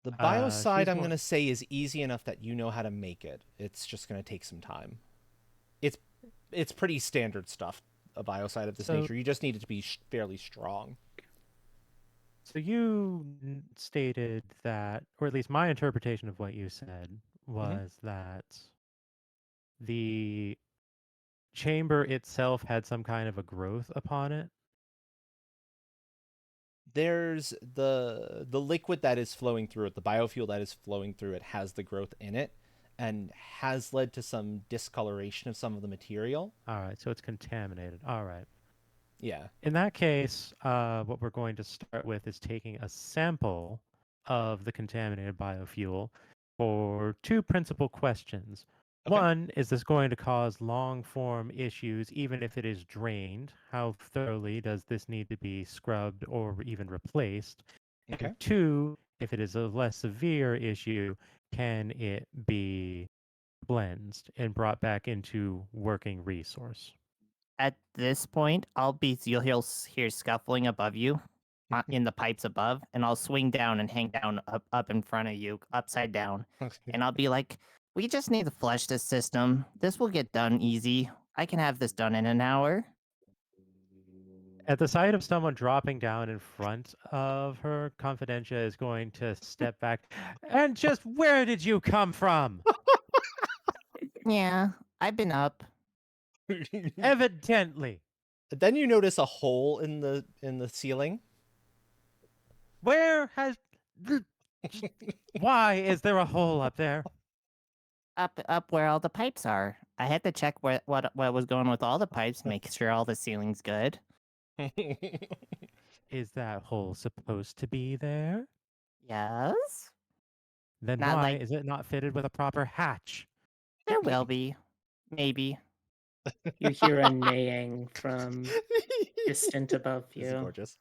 The bio side, she's I'm more- going to say, is easy enough that you know how to make it. It's just going to take some time. It's pretty standard stuff, a bio side of this So- nature. You just need it to be fairly strong. So you stated that, or at least my interpretation of what you said was that the chamber itself had some kind of a growth upon it. There's the liquid that is flowing through it, the biofuel that is flowing through it has the growth in it and has led to some discoloration of some of the material. All right, so it's contaminated. All right. Yeah. In that case, what we're going to start with is taking a sample of the contaminated biofuel for two principal questions. Okay. One, is this going to cause long-form issues even if it is drained? How thoroughly does this need to be scrubbed or even replaced? Okay. And two, if it is a less severe issue, can it be cleansed and brought back into working resource? At this point, you'll hear scuffling above you, in the pipes above, and I'll swing down and hang down up in front of you, upside down, and I'll be like, "We just need to flush this system. This will get done easy. I can have this done in an hour." At the sight of someone dropping down in front of her, Confidentia is going to step back. And just where did you come from? Yeah, I've been up. Evidently. Then you notice a hole in the ceiling. Where has... Why is there a hole up there? Up where all the pipes are. I had to check what was going with all the pipes, make sure all the ceiling's good. Is that hole supposed to be there? Yes, Then Not why like- is it not fitted with a proper hatch? there will be, maybe. You hear a neighing from distant above This is you. gorgeous.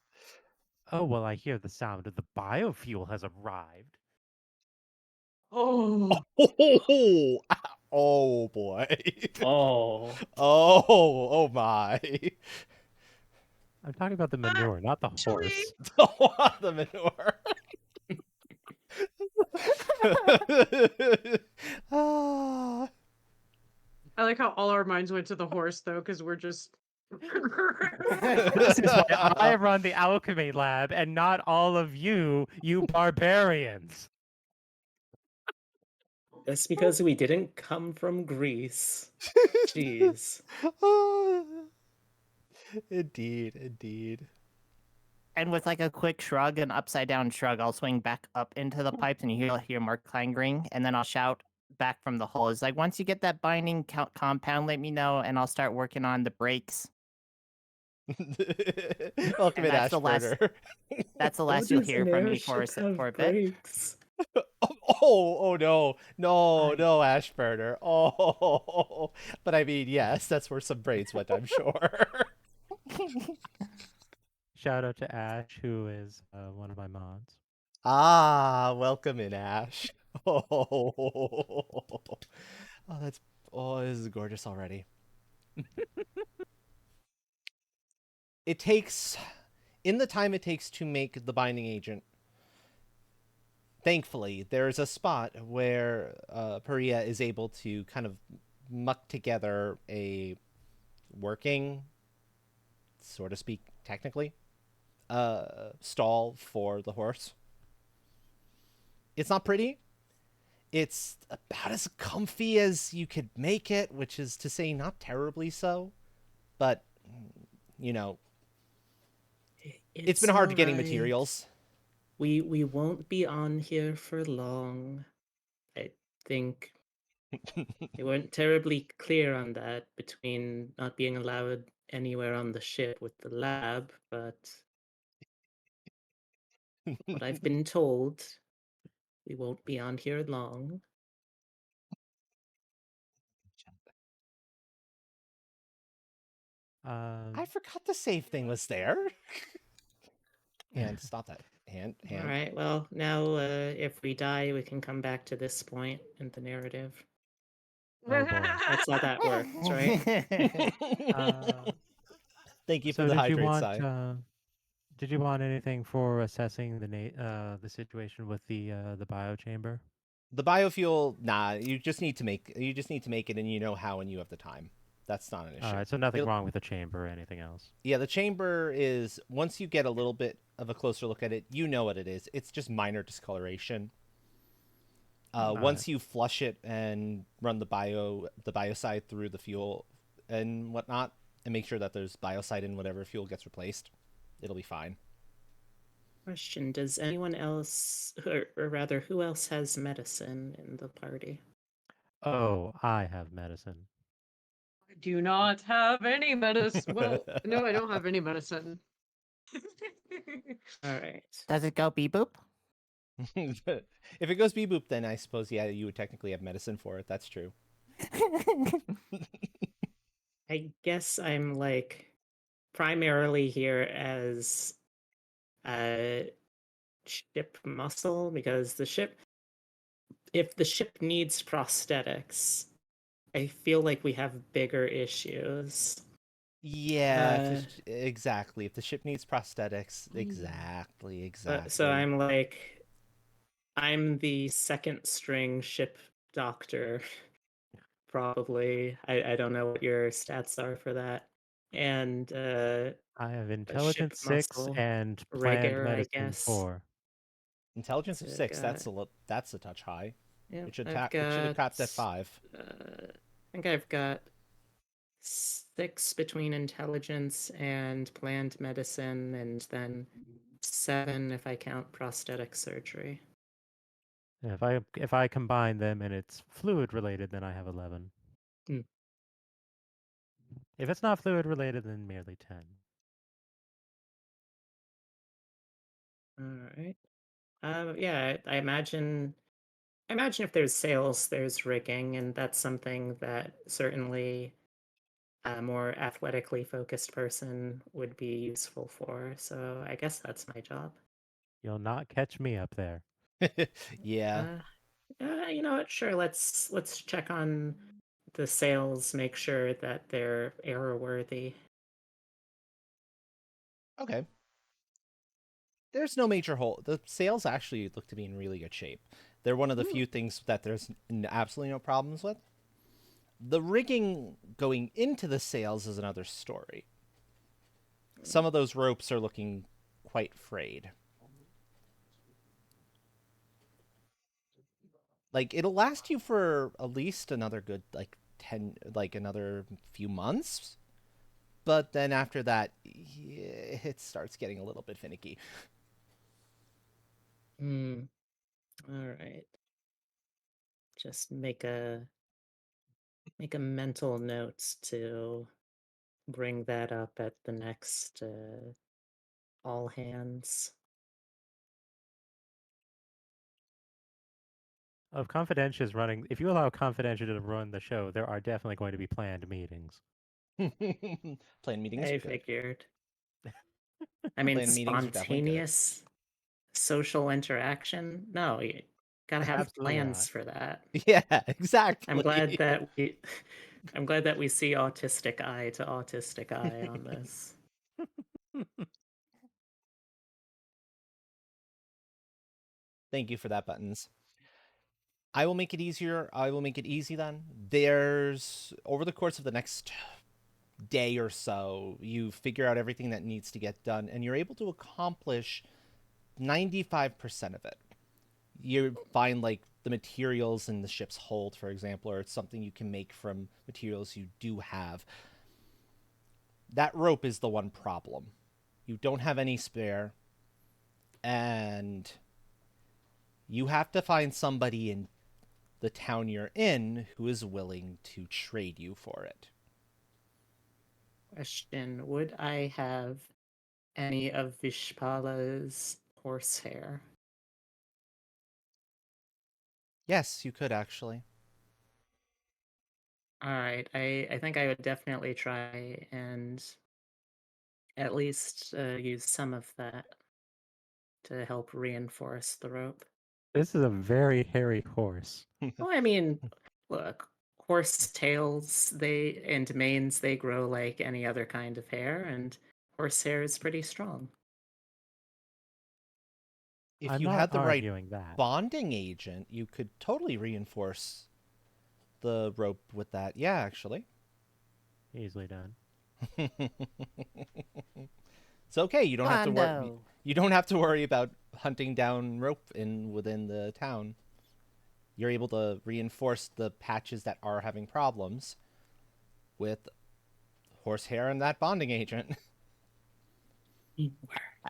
Oh, well, I hear the sound of the biofuel has arrived. Oh, Oh, oh boy. Oh, Oh my. I'm talking about the manure, not the actually- horse. Don't want the manure. Ah. I like how all our minds went to the horse though, because we're just. This is why I run the alchemy lab and not all of you, you barbarians. that's because we didn't come from Greece. Jeez. Indeed, indeed. And with like a quick shrug, an upside down shrug, I'll swing back up into the pipes and you'll hear more clanging. And then I'll shout back from the hole. It's like, once you get that binding compound, let me know and I'll start working on the brakes. Welcome in, that's the last- Ashburner. That's the How last you'll does hear an from me airship have for a bit. brakes? Oh no, no, I- no, Ashburner. Oh, but I mean, yes, that's where some brains went, I'm sure. Shout out to Ash, who is one of my mods. Ah, welcome in, Ash. Oh, that's this is gorgeous already. It takes, in the time it takes to make the binding agent. Thankfully, there's a spot where Paria is able to kind of muck together a working, so to speak, technically, stall for the horse. It's not pretty. It's about as comfy as you could make it, which is to say not terribly so, but you know, it's been hard getting alright. materials. We won't be on here for long. I think they weren't terribly clear on that between not being allowed anywhere on the ship with the lab, but what I've been told, we won't be on here long. I forgot the save thing was there. And stop that. Hand. All right, well, now if we die, we can come back to this point in the narrative. Oh boy. That's how that works, right? Thank you for So the did you hydrate, want Sai. did you want anything for assessing the situation with the biochamber? The biofuel, nah. You just need to make it, and you know how, and you have the time. That's not an issue. All right, so nothing It'll- wrong with the chamber or anything else. Yeah, the chamber is, once you get a little bit of a closer look at it, you know what it is. It's just minor discoloration. Once you flush it and run the biocide through the fuel and whatnot, and make sure that there's biocide in whatever fuel gets replaced, it'll be fine. Question: does anyone else, or rather, who else has medicine in the party? Oh, I have medicine. I do not have any medicine. Well, no, I don't have any medicine. All right. Does it go beep boop? If it goes beep boop, then I suppose, yeah, you would technically have medicine for it. That's true. I guess I'm like primarily here as a ship muscle because if the ship needs prosthetics, I feel like we have bigger issues. Yeah, exactly. If the ship needs prosthetics, exactly. So I'm like, I'm the second string ship doctor, probably. I don't know what your stats are for that. And I have a ship intelligence 6 muscle and planned rigger, I medicine guess. 4. Intelligence of So 6. got- That's a touch high. Yeah, It should I've it should have got, capped at 5. I think I've got 6 between intelligence and planned medicine, and then 7 if I count prosthetic surgery. And if I combine them and it's fluid related, then I have 11. Hmm. If it's not fluid related, then merely 10. All right. Yeah, I imagine if there's sails, there's rigging, and that's something that certainly a more athletically focused person would be useful for. So I guess that's my job. You'll not catch me up there. Yeah. You know what? Sure, let's check on the sails, make sure that they're airworthy. Okay. There's no major hole. The sails actually look to be in really good shape. They're one of the few things that there's absolutely no problems with. The rigging going into the sails is another story. Some of those ropes are looking quite frayed. Like, it'll last you for at least another good, like, 10, like, another few months. But then after that, yeah, it starts getting a little bit finicky. Hmm. All right. Just make a mental note to bring that up at the next all hands. If Confidential is running, if you allow Confidential to run the show, there are definitely going to be planned meetings. Planned meetings I are good. figured. I mean, Planned meetings are definitely good. spontaneous social interaction. No, you gotta have Absolutely plans not. for that. Yeah, exactly. I'm glad that we, I'm glad that we see autistic eye to autistic eye on this. Thank you for that, Buttons. I will make it easier. I will make it easy then. There's, over the course of the next day or so, you figure out everything that needs to get done, and you're able to accomplish 95% of it. You find, like, the materials in the ship's hold, for example, or it's something you can make from materials you do have. that rope is the one problem. You don't have any spare, and you have to find somebody in the town you're in who is willing to trade you for it. Question: would I have any of Vishpala's horsehair? Yes, you could actually. All right, I think I would definitely try and at least use some of that to help reinforce the rope. This is a very hairy horse. Well, I mean, look, horse tails they and manes they grow like any other kind of hair, and horsehair is pretty strong. If I'm you not had the right arguing that. bonding agent, you could totally reinforce the rope with that. Yeah, actually. Easily done. It's okay. You don't have to worry. Bondo. You don't have to worry about hunting down rope within the town. You're able to reinforce the patches that are having problems with horsehair and that bonding agent.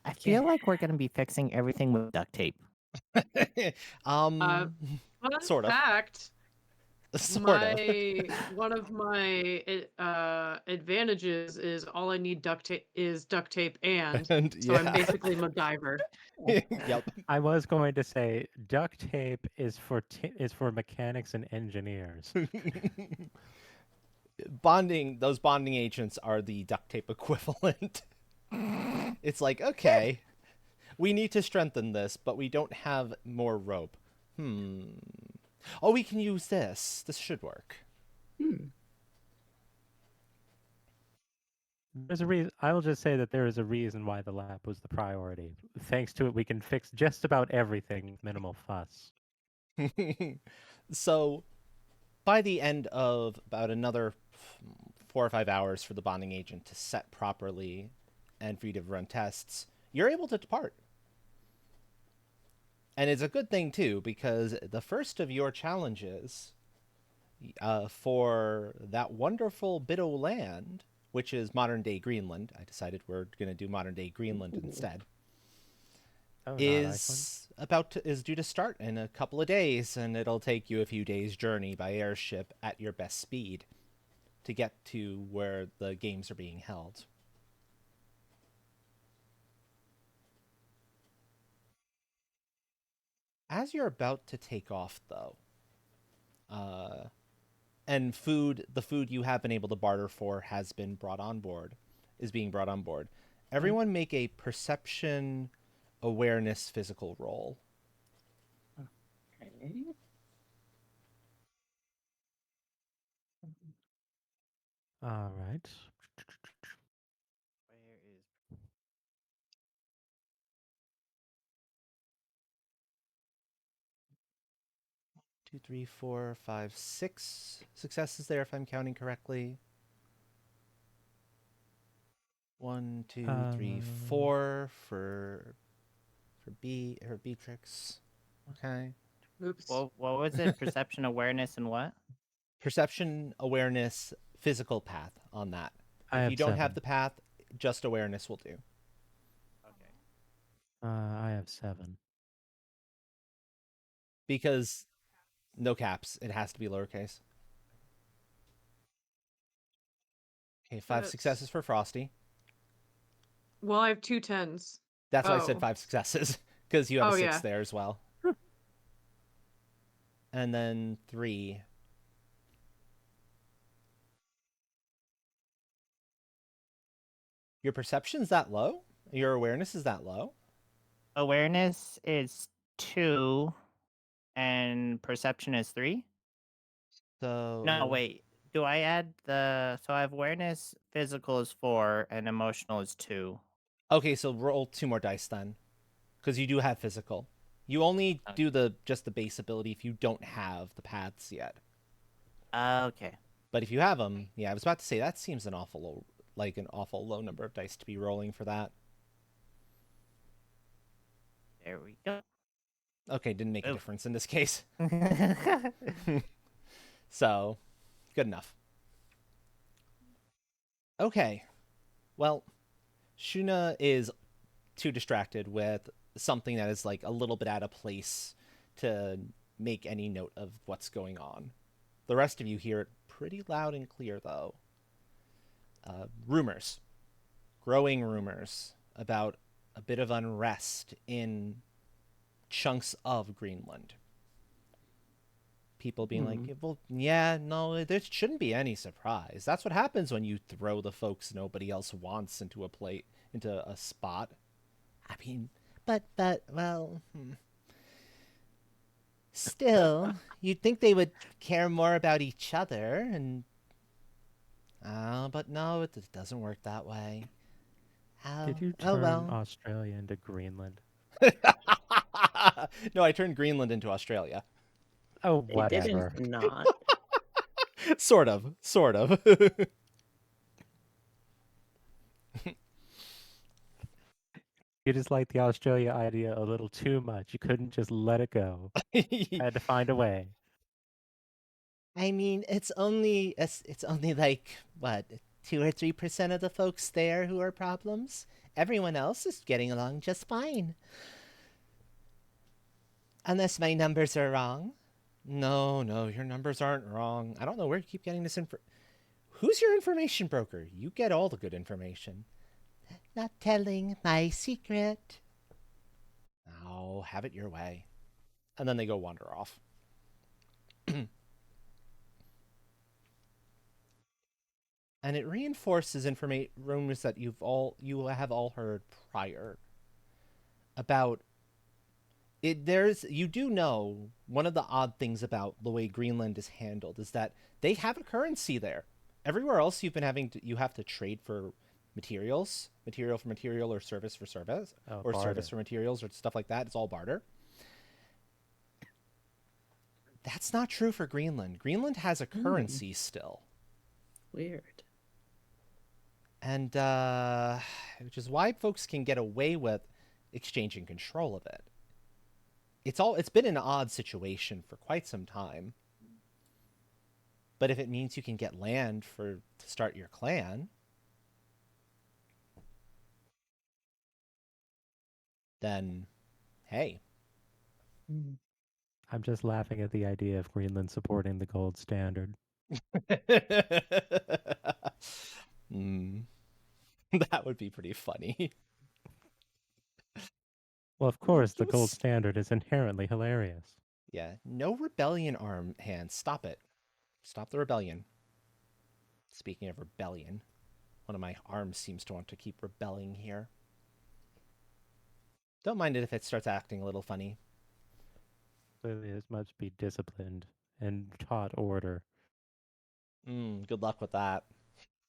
I feel like we're gonna be fixing everything with duct tape. Fun Sort of. fact. Sort of. One of my advantages is all I need duct tape and And so I'm yeah. basically MacGyver. Yep. I was going to say duct tape is for mechanics and engineers. Those bonding agents are the duct tape equivalent. It's like, okay, we need to strengthen this, but we don't have more rope. Oh, we can use this. This should work. There's a reason. I will just say that there is a reason why the lab was the priority. Thanks to it, we can fix just about everything with minimal fuss. So, by the end of about another 4 or 5 hours for the bonding agent to set properly and for you to run tests, you're able to depart. And it's a good thing, too, because the first of your challenges for that wonderful bit of land, which is modern-day Greenland — I decided we're going to do modern-day Greenland instead — Oh, not is due to start in a couple of days, and it'll take you a few days' journey by airship at your best speed to get to where the games are being held. As you're about to take off, though, and the food you have been able to barter for is being brought on board. Everyone make a perception, awareness, physical roll. Okay. All right. Where is 2, 3, 4, 5, 6 successes there, if I'm counting correctly. 1, 2, 3, 4 for Beatrix. Okay. Oops. what was it? Perception, awareness, and what? Perception, awareness, physical path on that. I If have you don't 7. have the path, just awareness will do. Okay. I have 7. Because no caps. It has to be lowercase. Okay, 5 That's- successes for Frosty. Well, I have 2 10s. That's why I said Oh. 5 successes, because you have a 6 yeah. there as well. And then 3. Your perception's that low? Your awareness is that low? Awareness is 2, and perception is 3. So No, wait. Do I add the? So I have awareness, physical is 4, and emotional is 2. Okay, so roll 2 more dice then, because you do have physical. You only do just the base ability if you don't have the paths yet. Okay. But if you have them, yeah, I was about to say that seems an awful low number of dice to be rolling for that. There we go. Okay, didn't make a Oof. difference in this case. So, good enough. Okay. Well, Shuna is too distracted with something that is like a little bit out of place to make any note of what's going on. The rest of you hear it pretty loud and clear, though. Rumors, growing rumors about a bit of unrest in chunks of Greenland. People being like, well, yeah, no, there shouldn't be any surprise. That's what happens when you throw the folks nobody else wants into a plate, into a spot. I mean, well, still, you'd think they would care more about each other, and but no, it doesn't work that way. Did you Oh turn well. Australia into Greenland? No, I turned Greenland into Australia. Oh, They whatever. didn't not. Sort of. You just like the Australia idea a little too much. You couldn't just let it go. Had to find a way. I mean, it's only like what 2 or 3% of the folks there who are problems. Everyone else is getting along just fine. Unless my numbers are wrong. No, your numbers aren't wrong. I don't know where you keep getting this info. Who's your information broker? You get all the good information. Not telling my secret. Oh, have it your way. And then they go wander off. And it reinforces rumors that you have all heard prior about it. You do know one of the odd things about the way Greenland is handled is that they have a currency there. Everywhere else you have to trade for material for material, or service for service, or barter. service for materials, or stuff like that. It's all barter. That's not true for Greenland. Greenland has a currency still. Weird. And which is why folks can get away with exchanging control of it. It's been an odd situation for quite some time. But if it means you can get land to start your clan, then hey. I'm just laughing at the idea of Greenland supporting the gold standard. That would be pretty funny. Well, of course, the gold standard is inherently hilarious. Yeah, no rebellion arm hands. Stop it. Stop the rebellion. Speaking of rebellion, one of my arms seems to want to keep rebelling here. Don't mind it if it starts acting a little funny. Clearly, this must be disciplined and taught order. Good luck with that.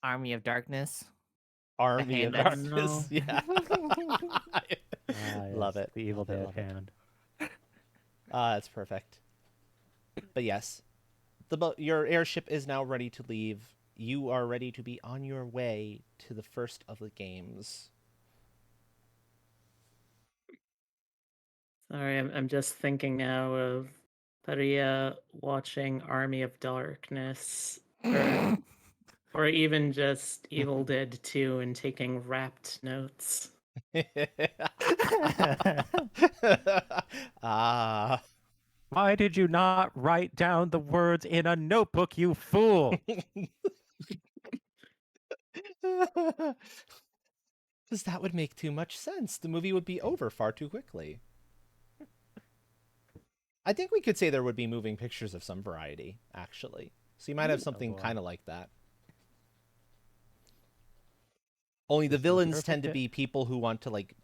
Army of Darkness. Army of hand Darkness. Yeah. Yes, Love it. The Evil Love it, Dead love it. hand. That's perfect. But yes, your airship is now ready to leave. You are ready to be on your way to the first of the games. Sorry, I'm just thinking now of Paria watching Army of Darkness, or even just Evil Dead 2 and taking rapt notes. Ah. Why did you not write down the words in a notebook, you fool? Because that would make too much sense. The movie would be over far too quickly. I think we could say there would be moving pictures of some variety, actually. So you might have something boy. kind of like that. Only the This is villains tend perfect to be people who want to, like,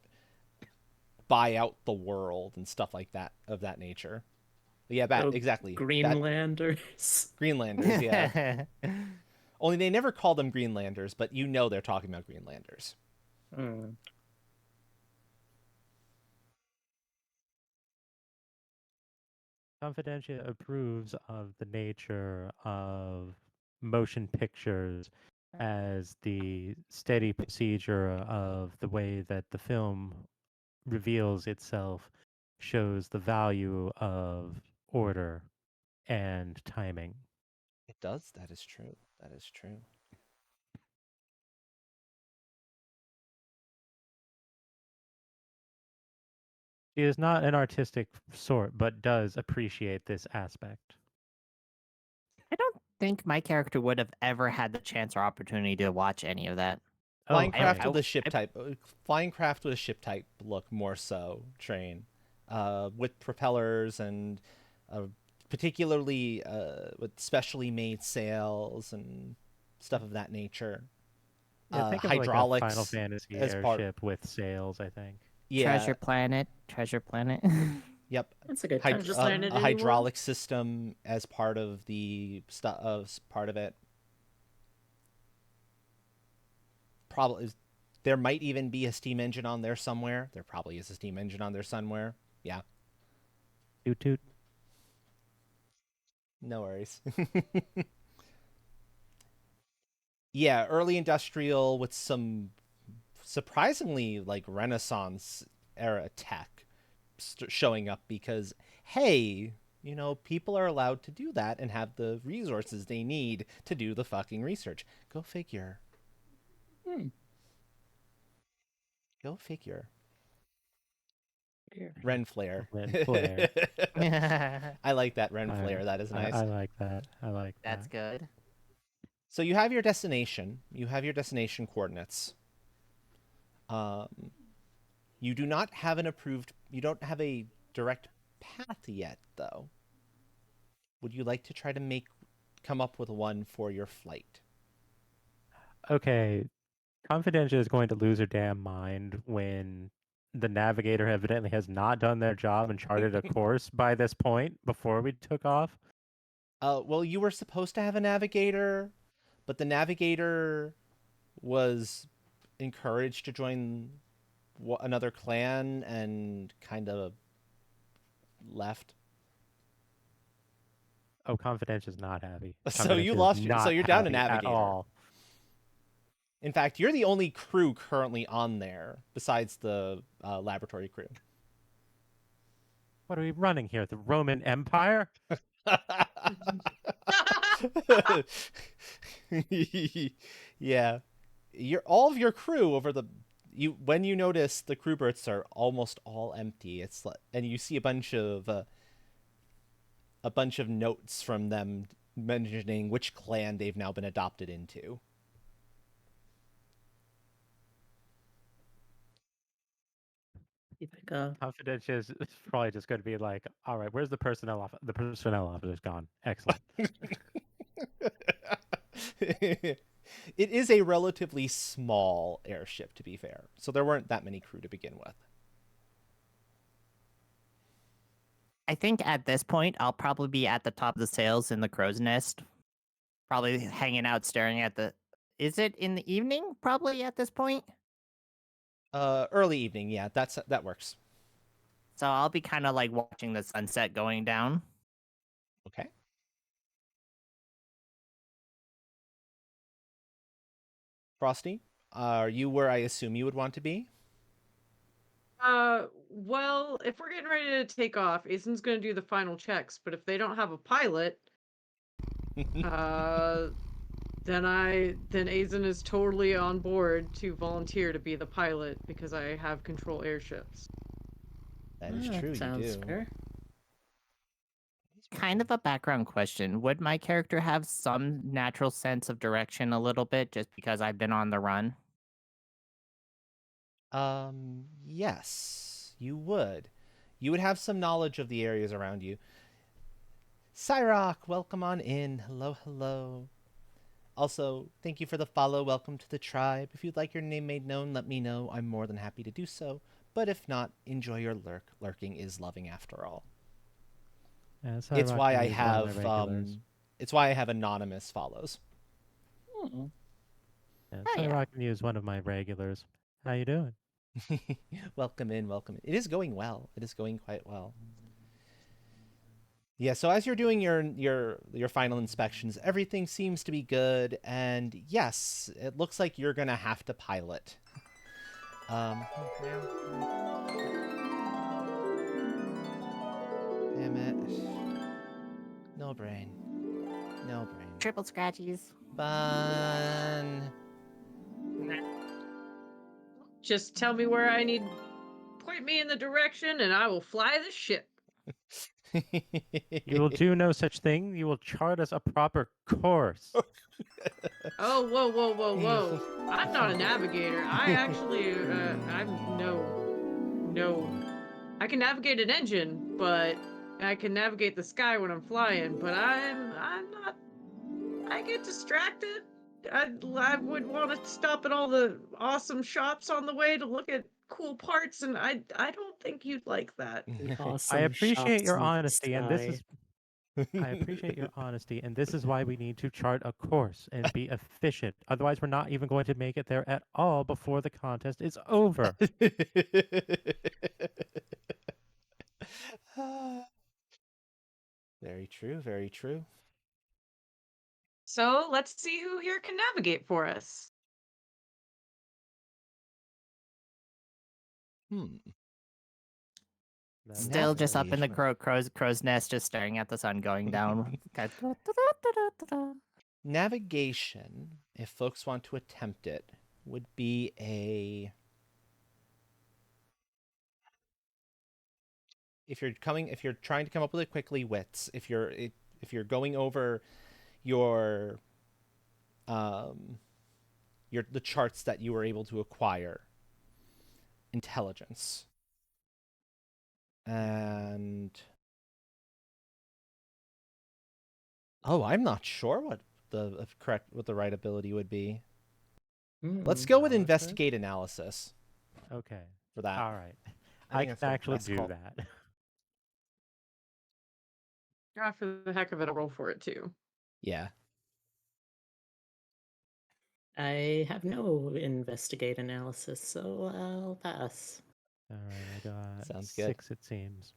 buy out the world and stuff like that, of that nature. But yeah, Oh, exactly. Greenlanders. Greenlanders, yeah. Only they never call them Greenlanders, but you know they're talking about Greenlanders. Confidentia approves of the nature of motion pictures as the steady procedure of the way that the film reveals itself shows the value of order and timing. It does. That is true. That is true. She is not an artistic sort, but does appreciate this aspect. I don't think my character would have ever had the chance or opportunity to watch any of that. Flying Okay. craft I- with a ship I- type. Flying craft with a ship type look more so, Train. With propellers and particularly with specially made sails and stuff of that nature. Yeah, think of like a Final Hydraulics Fantasy as part. airship with sails, I think. Yeah. Treasure Planet. Yep. That's a good Hyd- Treasure touch. Planet, a anyone? hydraulic system as part of the part of it. Probably there might even be a steam engine on there somewhere. There probably is a steam engine on there somewhere. Yeah. Toot toot. No worries. Yeah, early industrial with some surprisingly like Renaissance era tech showing up because, hey, you know, people are allowed to do that and have the resources they need to do the fucking research. Go figure. Go figure. Here. Ren flare. Ren flare. I like that Ren I- flare. That is nice. I like that. I like That's that. good. So you have your destination. You have your destination coordinates. You do not have an approved. You don't have a direct path yet, though. Would you like to try to come up with one for your flight? Okay, Confidential is going to lose her damn mind when the navigator evidently has not done their job and charted a course by this point before we took off. Well, you were supposed to have a navigator, but the navigator was encouraged to join another clan and kind of left. Oh, Confidential is not happy. So you Confidential is lost so not you're down a happy at navigator. all. In fact, you're the only crew currently on there besides the laboratory crew. What are we running here? The Roman Empire? Yeah, all of your crew over the when you notice the crew berths are almost all empty. It's and you see a bunch of notes from them mentioning which clan they've now been adopted into. You think, Confidential is probably just going to be like, all right, where's the personnel officer? The personnel officer's gone. Excellent. It is a relatively small airship, to be fair, so there weren't that many crew to begin with. I think at this point, I'll probably be at the top of the sails in the crow's nest. Probably hanging out, staring at the... Is it in the evening, probably, at this point? Early evening, yeah, that works. So I'll be kind of like watching the sunset going down. Okay. Frosty, are you where I assume you would want to be? Well, if we're getting ready to take off, Aizen's gonna do the final checks, but if they don't have a pilot, then Aizen is totally on board to volunteer to be the pilot because I have control airships. That is true, you sounds do. fair. Kind of a background question. Would my character have some natural sense of direction a little bit just because I've been on the run? Yes, you would. You would have some knowledge of the areas around you. Cyrock, welcome on in. Hello, hello. Also, thank you for the follow. Welcome to the tribe. If you'd like your name made known, let me know. I'm more than happy to do so. But if not, enjoy your lurk. Lurking is loving after all. Yeah, It's why I Cyrock is one of have my regulars. it's why I have anonymous follows. Hmm. Yeah, Oh, yeah. Cyrock is one of my regulars. How you doing? Welcome in, welcome in. It is going well. It is going quite well. Yeah, so as you're doing your final inspections, everything seems to be good, and yes, it looks like you're gonna have to pilot. Damn it. No brain. No brain. Triple scratchies. Bun. Just tell me where I need point me in the direction, and I will fly the ship. You will do no such thing. You will chart us a proper course. Oh, whoa, whoa, whoa, whoa! I'm not a navigator. I actually, no. I can navigate an engine, but I can navigate the sky when I'm flying. But I'm not. I get distracted. I would want to stop at all the awesome shops on the way to look at cool parts, and I don't think you'd like that. The I awesome appreciate shops your in the honesty, and this sky. is I appreciate your honesty, and this is why we need to chart a course and be efficient. Otherwise, we're not even going to make it there at all before the contest is over. Very true, very true. So let's see who here can navigate for us. Hmm. Still just up in the Navigation. crow's nest, just staring at the sun going down. Navigation, if folks want to attempt it, would be if you're trying to come up with it quickly, wits. If you're going over your the charts that you were able to acquire, intelligence. And I'm not sure what the right ability would be. Let's go with Analysis? investigate analysis Okay. for that. All right. I I think can that's the actually best do call. that. For the heck of it, I'll roll for it too. Yeah. I have no investigate analysis, so I'll pass. All right, I got Sounds good. 6, it seems.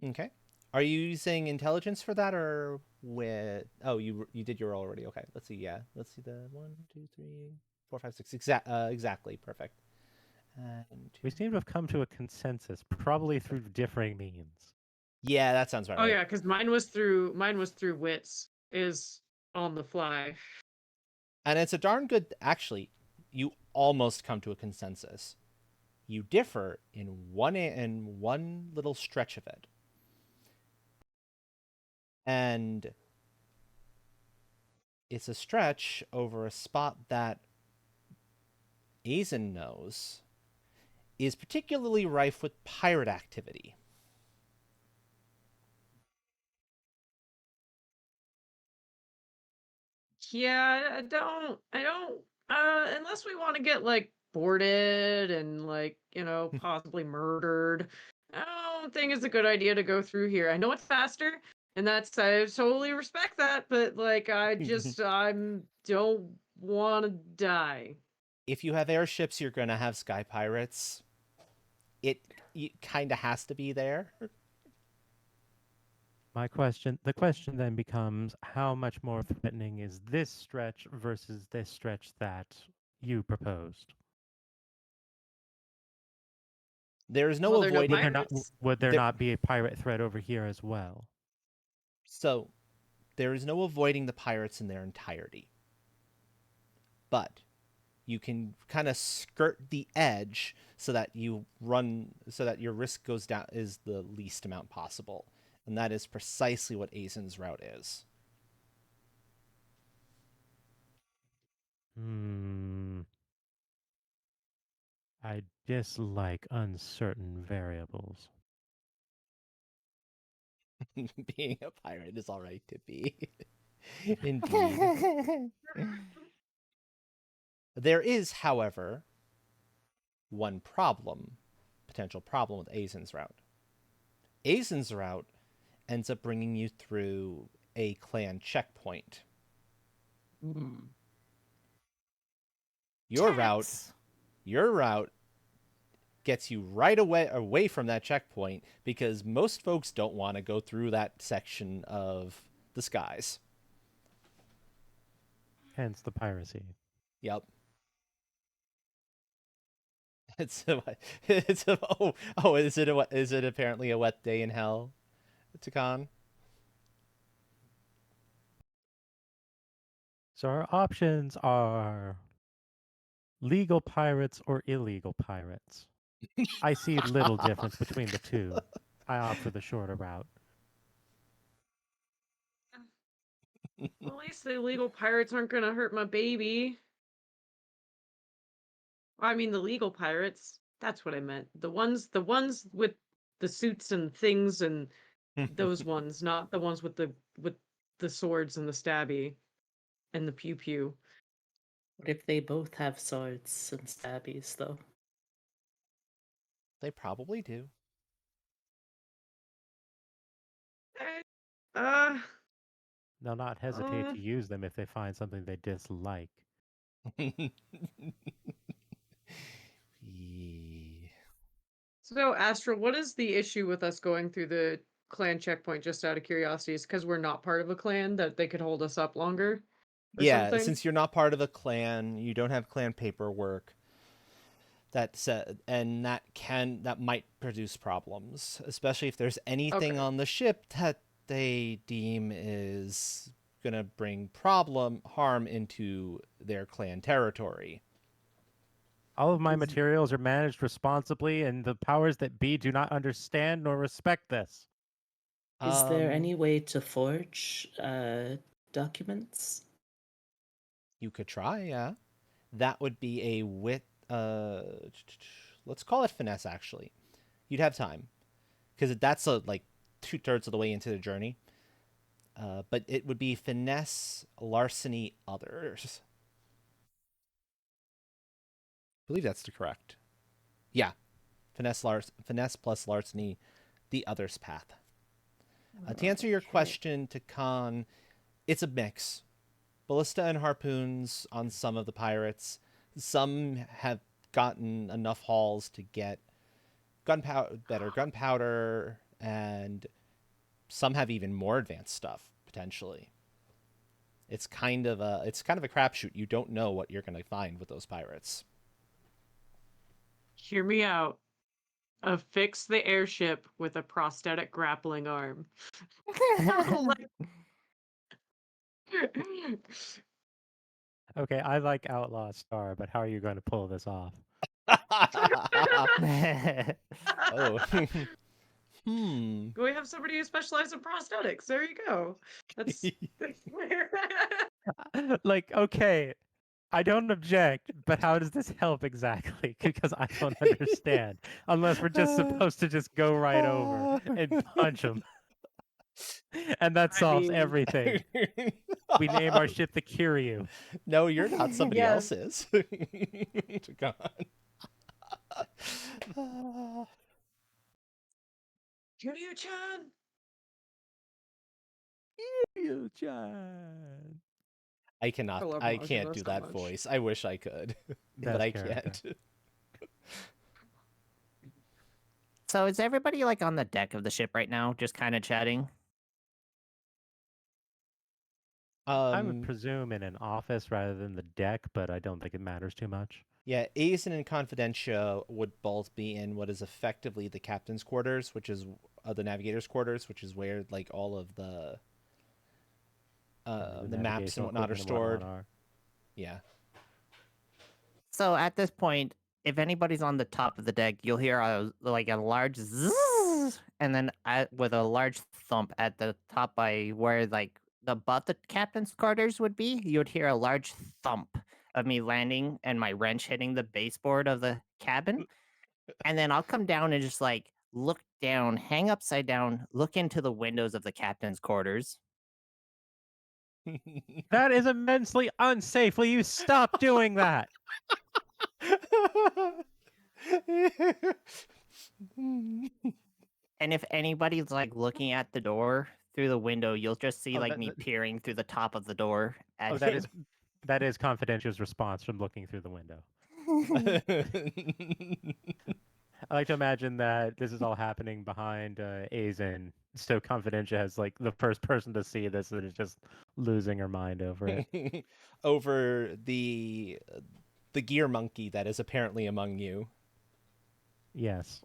Okay. Are you using intelligence for that, or with? Oh, you did your roll already. Okay. Let's see. Yeah. Let's see the 1, 2, 3, 4, 5, 6. Exactly. Perfect. And We seem to have come to a consensus, probably through differing means. yeah, that sounds about Oh right. yeah, because mine was through wits. Is on the fly. And it's a darn good. Actually, you almost come to a consensus. You differ in one little stretch of it, and it's a stretch over a spot that Azen knows is particularly rife with pirate activity. Yeah, I don't, unless we want to get, like, boarded and, like, possibly murdered. I don't think it's a good idea to go through here. I know it's faster, and I totally respect that, but, like, I don't want to die. If you have airships, you're going to have sky pirates. It kind of has to be there. The question then becomes, how much more threatening is this stretch versus this stretch that you proposed? There is no Well, there are no avoiding. pirates. Would there There- not be a pirate threat over here as well? So, there is no avoiding the pirates in their entirety. But you can kind of skirt the edge so that your risk goes down is the least amount possible. And that is precisely what Azen's route is. I dislike uncertain variables. Being a pirate is all right to be. Indeed. There is, however, one potential problem with Azen's route. Azen's route ends up bringing you through a clan checkpoint. Your route gets you right away from that checkpoint because most folks don't want to go through that section of the skies. Hence the piracy. Yep. Is it apparently a wet day in hell, Takan? So our options are legal pirates or illegal pirates? I see little difference between the two. I opt for the shorter route. Well, at least the illegal pirates aren't gonna hurt my baby. I mean, the legal pirates. That's what I meant. The ones with the suits and things, and those ones, not the ones with the swords and the stabby and the pew pew. What if they both have swords and stabbies, though? They probably do. Uh, They'll not hesitate uh, to use them if they find something they dislike. Yeah. So, Astral, what is the issue with us going through the clan checkpoint just out of curiosity? Is because we're not part of a clan that they could hold us up longer? Or Yeah, something? since you're not part of a clan, you don't have clan paperwork. And that might produce problems, especially if there's anything Okay. on the ship that they deem is gonna bring harm into their clan territory. All of my Is- materials are managed responsibly, and the powers that be do not understand nor respect this. Is there Um, any way to forge documents? You could try, yeah. That would be a let's call it finesse. Actually, you'd have time because that's like 2/3 of the way into the journey. But it would be finesse, larceny, others. I believe that's the correct. Yeah, finesse plus larceny, the others path. To answer your Okay. question, to Khan, it's a mix. Ballista and harpoons on some of the pirates. Some have gotten enough hauls to get better gunpowder, and some have even more advanced stuff potentially. It's kind of a crapshoot. You don't know what you're going to find with those pirates. Hear me out. Affix the airship with a prosthetic grappling arm. Like- Okay, I like Outlaw Star, but how are you going to pull this off? Oh. Hmm. We have somebody who specializes in prosthetics. There you go. That's fair. Like, okay, I don't object, but how does this help exactly? Because I don't understand. Unless we're just supposed to just go right over and punch them. And that I solves mean- everything. We name our ship the Kiryu. No, you're not. Somebody Yeah. else is. God. Kiryu-chan! Kiryu-chan. I cannot. love I Majima can't do so that much. voice. I wish I could, but Best I character. can't. So is everybody like on the deck of the ship right now, just kind of chatting? I would presume in an office rather than the deck, but I don't think it matters too much. Yeah, Aizen and Confidential would both be in what is effectively the captain's quarters, which is the navigator's quarters, which is where like all of the maps and navigational whatnot are equipment and stored. whatnot are. Yeah. So at this point, if anybody's on the top of the deck, you'll hear a large zzz, and then with a large thump at the top by where like above the captain's quarters would be, you would hear a large thump of me landing and my wrench hitting the baseboard of the cabin. And then I'll come down and just like look down, hang upside down, look into the windows of the captain's quarters. That is immensely unsafe. Will you stop doing that? And if anybody's like looking at the door through the window, you'll just see Oh, like me peering through the top of the door at Oh, that is Confidential's response from looking through the window. I like to imagine that this is all happening behind Aizen. So Confidential has like the first person to see this and is just losing her mind over it. Over the gear monkey that is apparently among you. Yes.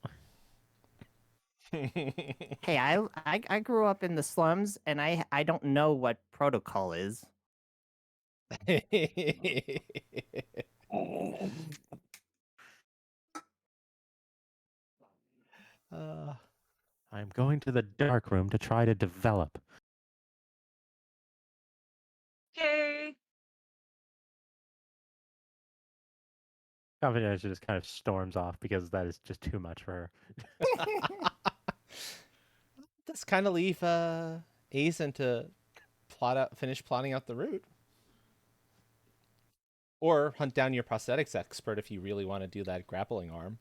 Hey, I grew up in the slums and I don't know what protocol is. I'm going to the dark room to try to develop. Okay. Confidential just kind of storms off because that is just too much for her. Let's kind of leave Azen to finish plotting out the route. Or hunt down your prosthetics expert if you really want to do that grappling arm.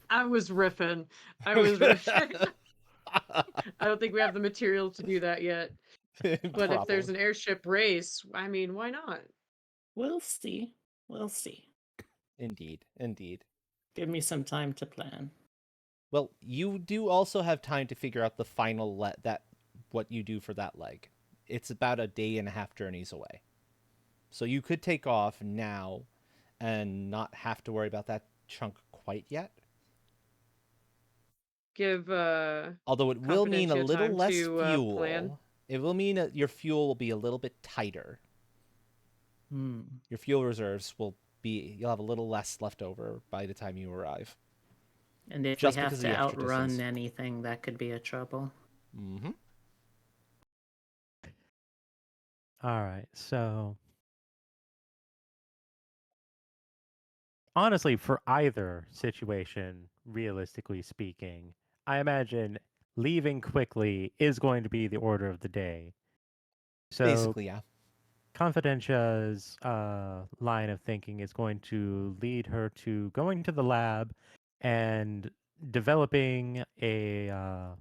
I was riffing. I don't think we have the material to do that yet. But if there's an airship race, I mean, why not? We'll see. We'll see. Indeed. Give me some time to plan. Well, you do also have time to figure out the final what you do for that leg. It's about a day and a half journeys away. So you could take off now and not have to worry about that chunk quite yet. Give Although it will mean a Confidential little time less to, fuel. plan. It will mean that your fuel will be a little bit tighter. Your fuel reserves you'll have a little less left over by the time you arrive. And if Just we have because of to the extra outrun distance. anything, that could be a trouble. Mm-hmm. All right, so honestly, for either situation, realistically speaking, I imagine leaving quickly is going to be the order of the day. So Basically, yeah. Confidentia's line of thinking is going to lead her to going to the lab and developing a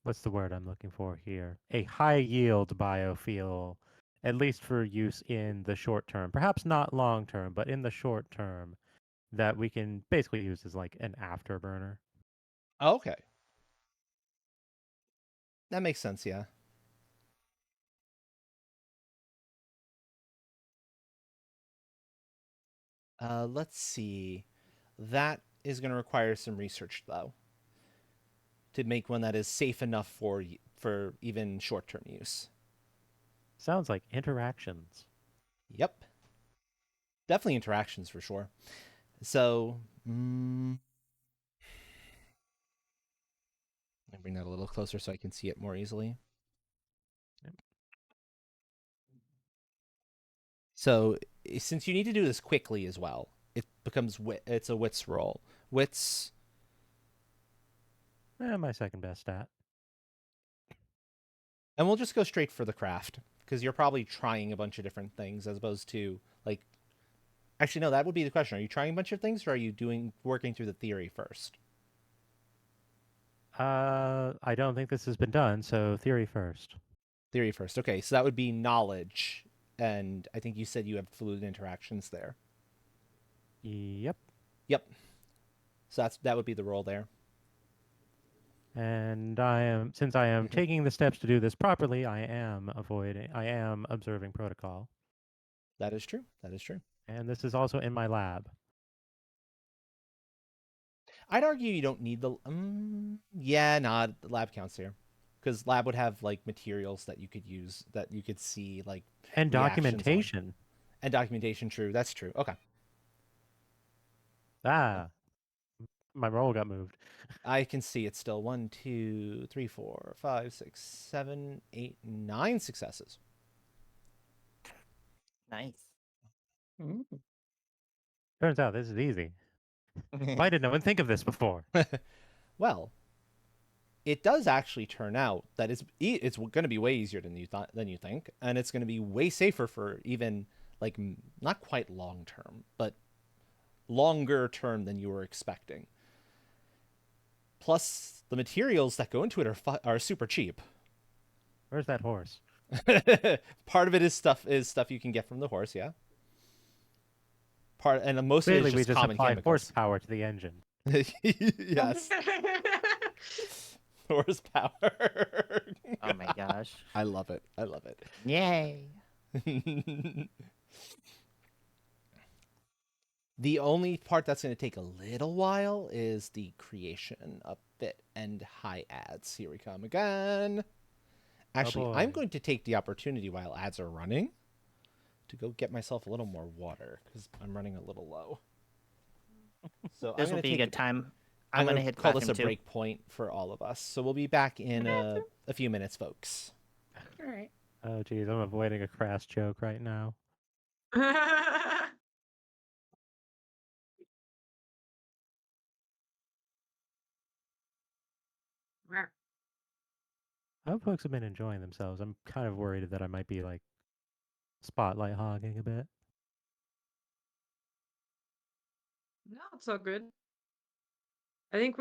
what's the word I'm looking for here? A high yield biofuel, at least for use in the short term. Perhaps not long term, but in the short term, that we can basically use as like an afterburner. Okay. That makes sense, yeah. Let's see. That is going to require some research, though, to make one that is safe enough for even short-term use. Sounds like interactions. Yep. Definitely interactions for sure. So, let me bring that a little closer so I can see it more easily. Yep. So, since you need to do this quickly as well, it's a wits roll. Wits. My second best stat. And we'll just go straight for the craft, because you're probably trying a bunch of different things as opposed to, like... Actually, no, that would be the question. Are you trying a bunch of things, or are you working through the theory first? I don't think this has been done, so theory first. Theory first. Okay, so that would be knowledge, and I think you said you have fluid interactions there. Yep. Yep. So that would be the roll there. And since I am taking the steps to do this properly, I am observing protocol. That is true. That is true. And this is also in my lab. I'd argue you don't need the... yeah, nah, the lab counts here. Because lab would have, like, materials that you could use, that you could see, like... And documentation. And documentation, true. That's true. Okay. Ah. My roll got moved. I can see it's still 1, 2, 3, 4, 5, 6, 7, 8, 9 successes. Nice. Turns out this is easy. Why did no one think of this before? Well, it does actually turn out that it's going to be way easier than you think, and it's going to be way safer for even, like, not quite long term, but longer term than you were expecting. Plus, the materials that go into it are super cheap. Where's that horse? Part of it is stuff you can get from the horse, yeah. And most of it is Clearly, we just common apply chemicals. horsepower to the engine. Yes. Horsepower. Oh my gosh. I love it. I love it. Yay. The only part that's going to take a little while is the creation of bit and high ads. Here we come again. Actually, I'm going to take the opportunity while ads are running to go get myself a little more water because I'm running a little low. So This I'm will going to be a take good time. I'm gonna going to hit the call this a bathroom too. break point for all of us. So we'll be back in a few minutes, folks. All right. Oh, geez, I'm avoiding a crass joke right now. I hope folks have been enjoying themselves. I'm kind of worried that I might be like spotlight hogging a bit. No, it's all good. I think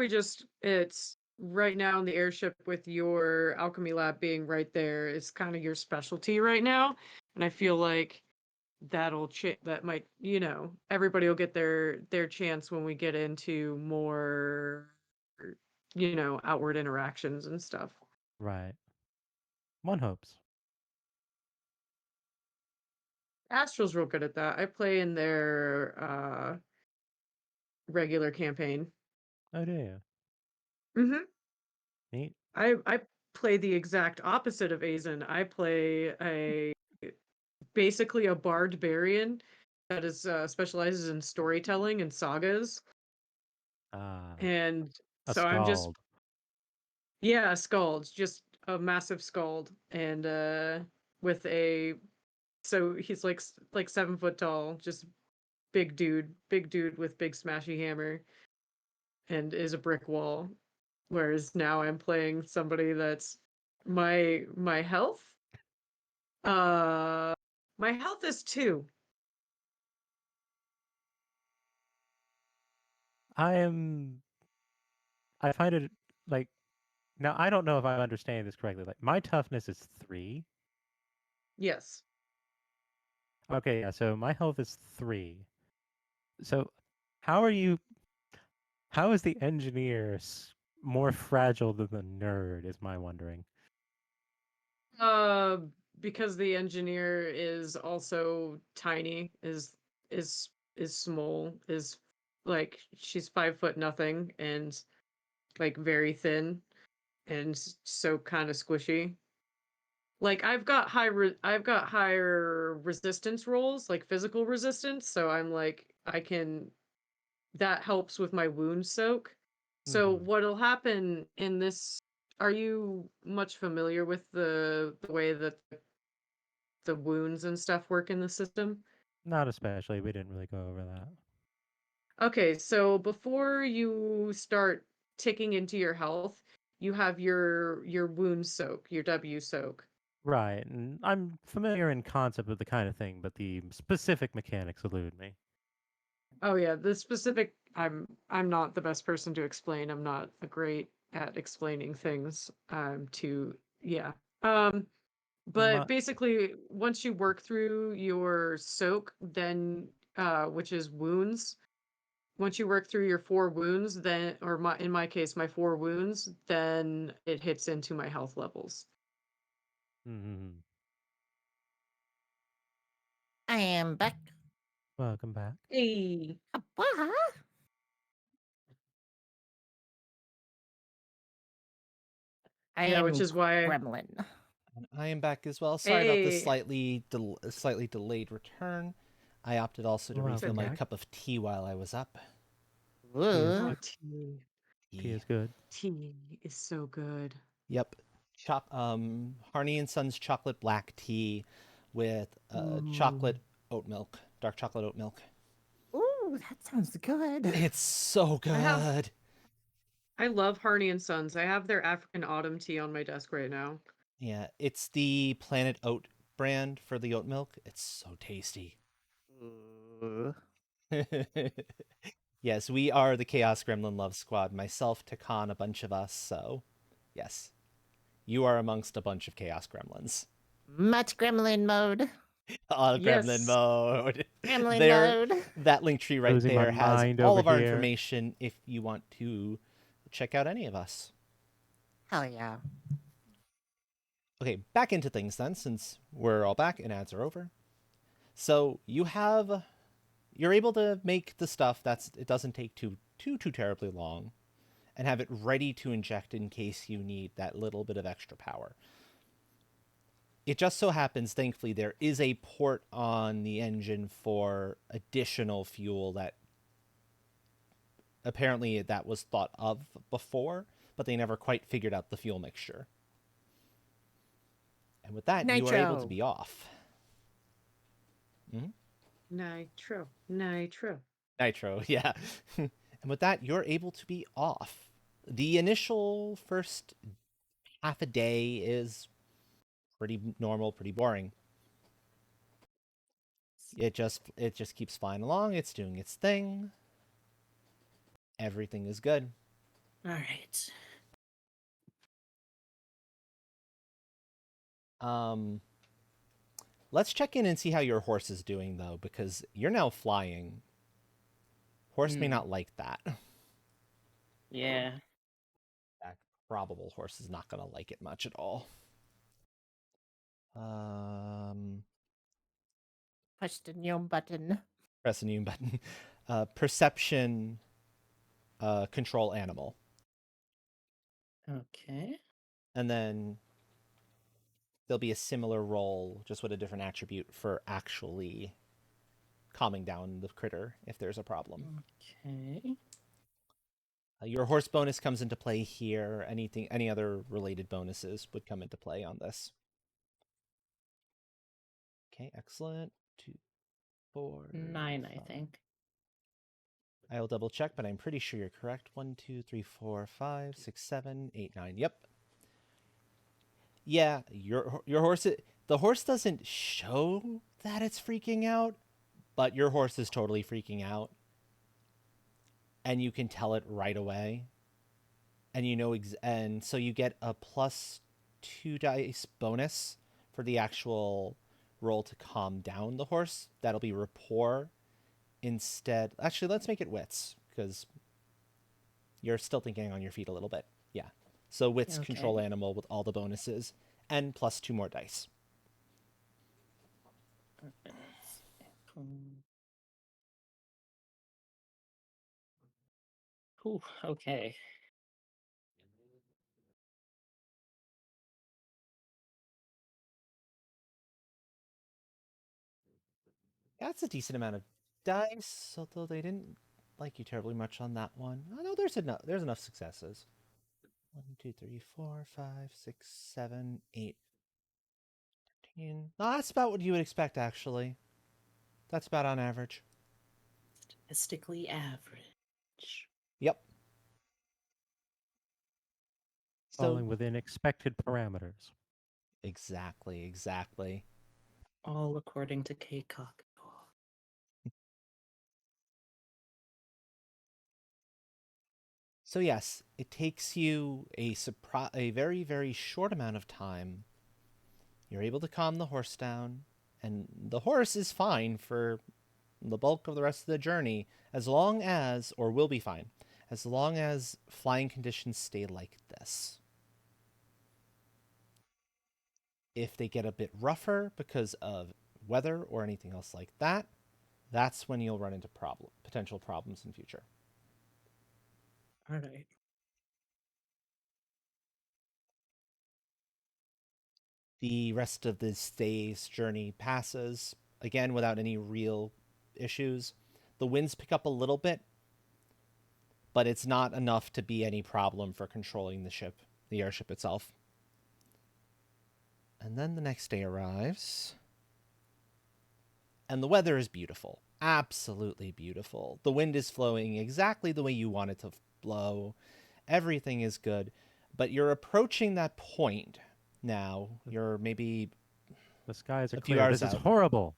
it's right now in the airship with your alchemy lab being right there is kind of your specialty right now. And I feel like that might, everybody will get their chance when we get into more, outward interactions and stuff. Right. One hopes. Astral's real good at that. I play in their regular campaign. Oh, do you? Mm-hmm. Neat. I play the exact opposite of Azen. I play basically a barbarian that is specializes in storytelling and sagas, Ah, and a so I'm just scald. a skald, just a massive skald, and with a so he's like 7 foot tall, just big dude with big smashy hammer, and is a brick wall. Whereas now I'm playing somebody that's my health. Uh, my health is 2. I find it like, now I don't know if I'm understanding this correctly. Like, my toughness is 3. Yes. Okay, yeah, so my health is 3. So how are you, how is the engineer more fragile than the nerd, is my wondering. Uh, because the engineer is also tiny, is is small, is like she's 5 foot nothing and like very thin and so kind of squishy. Like I've got higher resistance rolls, like physical resistance, so I'm like I can that helps with my wound soak. So Mhm. what'll happen in this, are you much familiar with the way that the wounds and stuff work in the system? Not especially. We didn't really go over that. Okay, so before you start ticking into your health, you have your wound soak, your W soak. Right, and I'm familiar in concept with the kind of thing, but the specific mechanics elude me. Oh yeah, the specific I'm not the best person to explain. I'm not a great at explaining things to yeah. Um My, but basically once you work through your soak, then which is wounds, once you work through your 4 wounds, then in my case my 4 wounds, then it hits into my health levels. mm, I am back. welcome back. Hey. What? I Yeah, am which is why gremlin. And I am back as well. Sorry about this hey slightly delayed return. I opted also to Welcome refill my back. cup of tea while I was up. Tea is Ooh. oh good. tea. Tea Tea. is good. Tea is so good. Yep. Harney and Sons chocolate black tea with Ooh. chocolate oat milk, dark chocolate oat milk. Ooh, that sounds good. It's so good. I love Harney and Sons. I have their African Autumn tea on my desk right now. Yeah, it's the Planet Oat brand for the oat milk. It's so tasty. Ooh. Yes, we are the Chaos Gremlin Love Squad. Myself, Takan, a bunch of us. So, yes, you are amongst a bunch of Chaos Gremlins. Much gremlin mode. All Gremlin Yes. mode. Gremlin There, mode. that link tree right Losing my there has mind all over of our here. information if you want to check out any of us. Hell yeah. Okay, back into things then, since we're all back and ads are over. So you're able to make the stuff it doesn't take too terribly long, and have it ready to inject in case you need that little bit of extra power. It just so happens, thankfully, there is a port on the engine for additional fuel that apparently that was thought of before, but they never quite figured out the fuel mixture. And with that, you are able to Nitro. be off. Nitro. Nitro, yeah. And with that, you're able to be off. The initial first half a day is pretty normal, pretty boring. It just keeps flying along. It's doing its thing. Everything is good. All right. Let's check in and see how your horse is doing though, because you're now flying. Horse may not like that. Yeah. That probable horse is not gonna like it much at all. Push the new button. Press a new button. Perception, control animal. Okay. And then there'll be a similar roll, just with a different attribute for actually calming down the critter if there's a problem. Okay. Your horse bonus comes into play here. Any other related bonuses would come into play on this. Okay, excellent. 2, 4, 9, I 5. think. I'll double check, but I'm pretty sure you're correct. 1, 2, 3, 4, 5, 6, 7, 8, 9. Yep. Yeah, your horse. The horse doesn't show that it's freaking out, but your horse is totally freaking out, and you can tell it right away. And you know, and so you get a +2 dice bonus for the actual roll to calm down the horse. That'll be rapport instead. Actually, let's make it wits, because you're still thinking on your feet a little bit. Yeah. So wits Okay. control animal with all the bonuses and +2 more dice. Ooh, okay. That's a decent amount of dice, although they didn't like you terribly much on that one. Oh no, there's enough successes. 1, 2, 3, 4, 5, 6, 7, 8, 13. No, that's about what you would expect, actually. That's about on average. Statistically average. Yep. Falling So within expected parameters. exactly. All according to K. Cock. So yes, it takes you a very, very short amount of time. You're able to calm the horse down, and the horse is fine for the bulk of the rest of the journey, as long as, or will be fine, as long as flying conditions stay like this. If they get a bit rougher because of weather or anything else like that, that's when you'll run into potential problems in future. All right. The rest of this day's journey passes, again, without any real issues. The winds pick up a little bit, but it's not enough to be any problem for controlling the airship itself. And then the next day arrives, and the weather is beautiful. Absolutely beautiful. The wind is flowing exactly the way you want it to blow. Everything is good, but you're approaching that point now. You're maybe The skies are a few clear. hours This is out. horrible.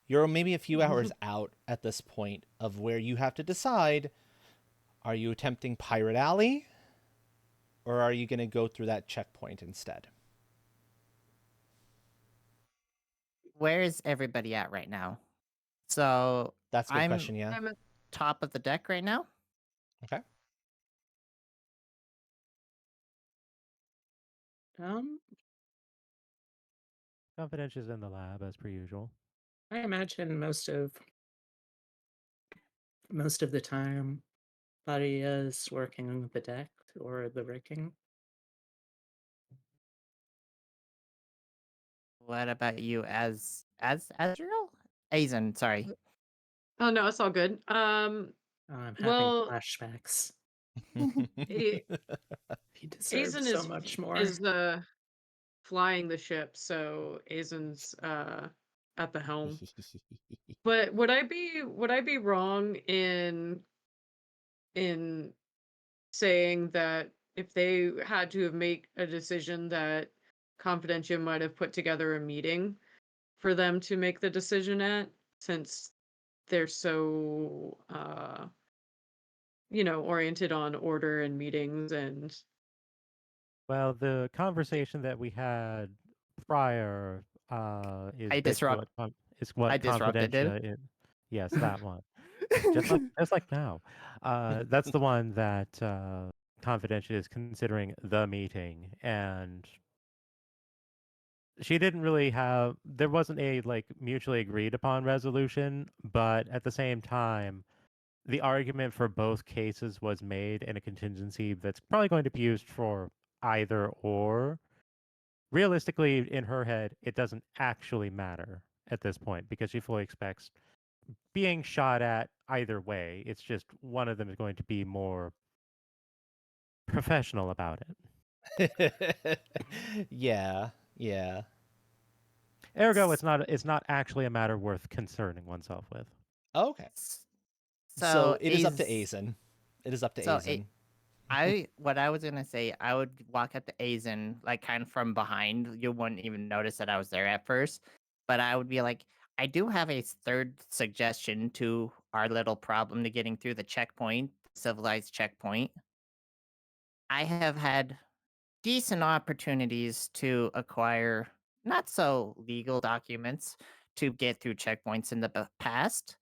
You're maybe a few hours out at this point of where you have to decide, are you attempting Pirate Alley, or are you going to go through that checkpoint instead? Where is everybody at right now? So That's a good I'm question, yeah. I'm at top of the deck right now. Okay. Confidential is in the lab as per usual. I imagine most of the time, Claudia is working on the deck or the rigging. What about you, Azrael? Azen, sorry. Oh no, it's all good. Oh, I'm having Well, flashbacks. A- He deserved Azen so much more. is flying the ship, so Azen's at the helm. But would I be wrong in saying that if they had to have made a decision that Confidential might have put together a meeting for them to make the decision at, since they're so oriented on order and meetings and Well, the conversation that we had prior is I basically disrupt. is what I disrupted confidential it. is. Yes, that one. Just like now. That's the one that confidential is considering the meeting, and she didn't really have. There wasn't a like mutually agreed upon resolution, but at the same time, the argument for both cases was made in a contingency that's probably going to be used for either or. Realistically, in her head, it doesn't actually matter at this point because she fully expects being shot at either way. It's just one of them is going to be more professional about it. Yeah, yeah. Ergo, it's not actually a matter worth concerning oneself with. Okay. So So it is up to Azen. It is up to So Azen. what I was gonna say, I would walk up to Azen like kind of from behind. You wouldn't even notice that I was there at first, but I would be like, I do have a third suggestion to our little problem to getting through the checkpoint, civilized checkpoint. I have had decent opportunities to acquire not so legal documents to get through checkpoints in the past.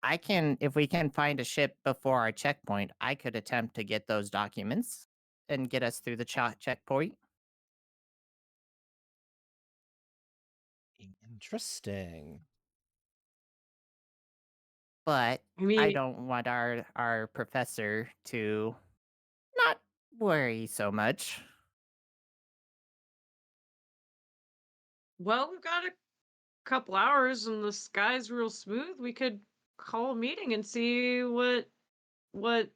If we can find a ship before our checkpoint, I could attempt to get those documents and get us through the checkpoint. Interesting. But I I mean, don't want our professor to not worry so much. well, we've got a couple hours and the sky's real smooth. We could call a meeting and see what what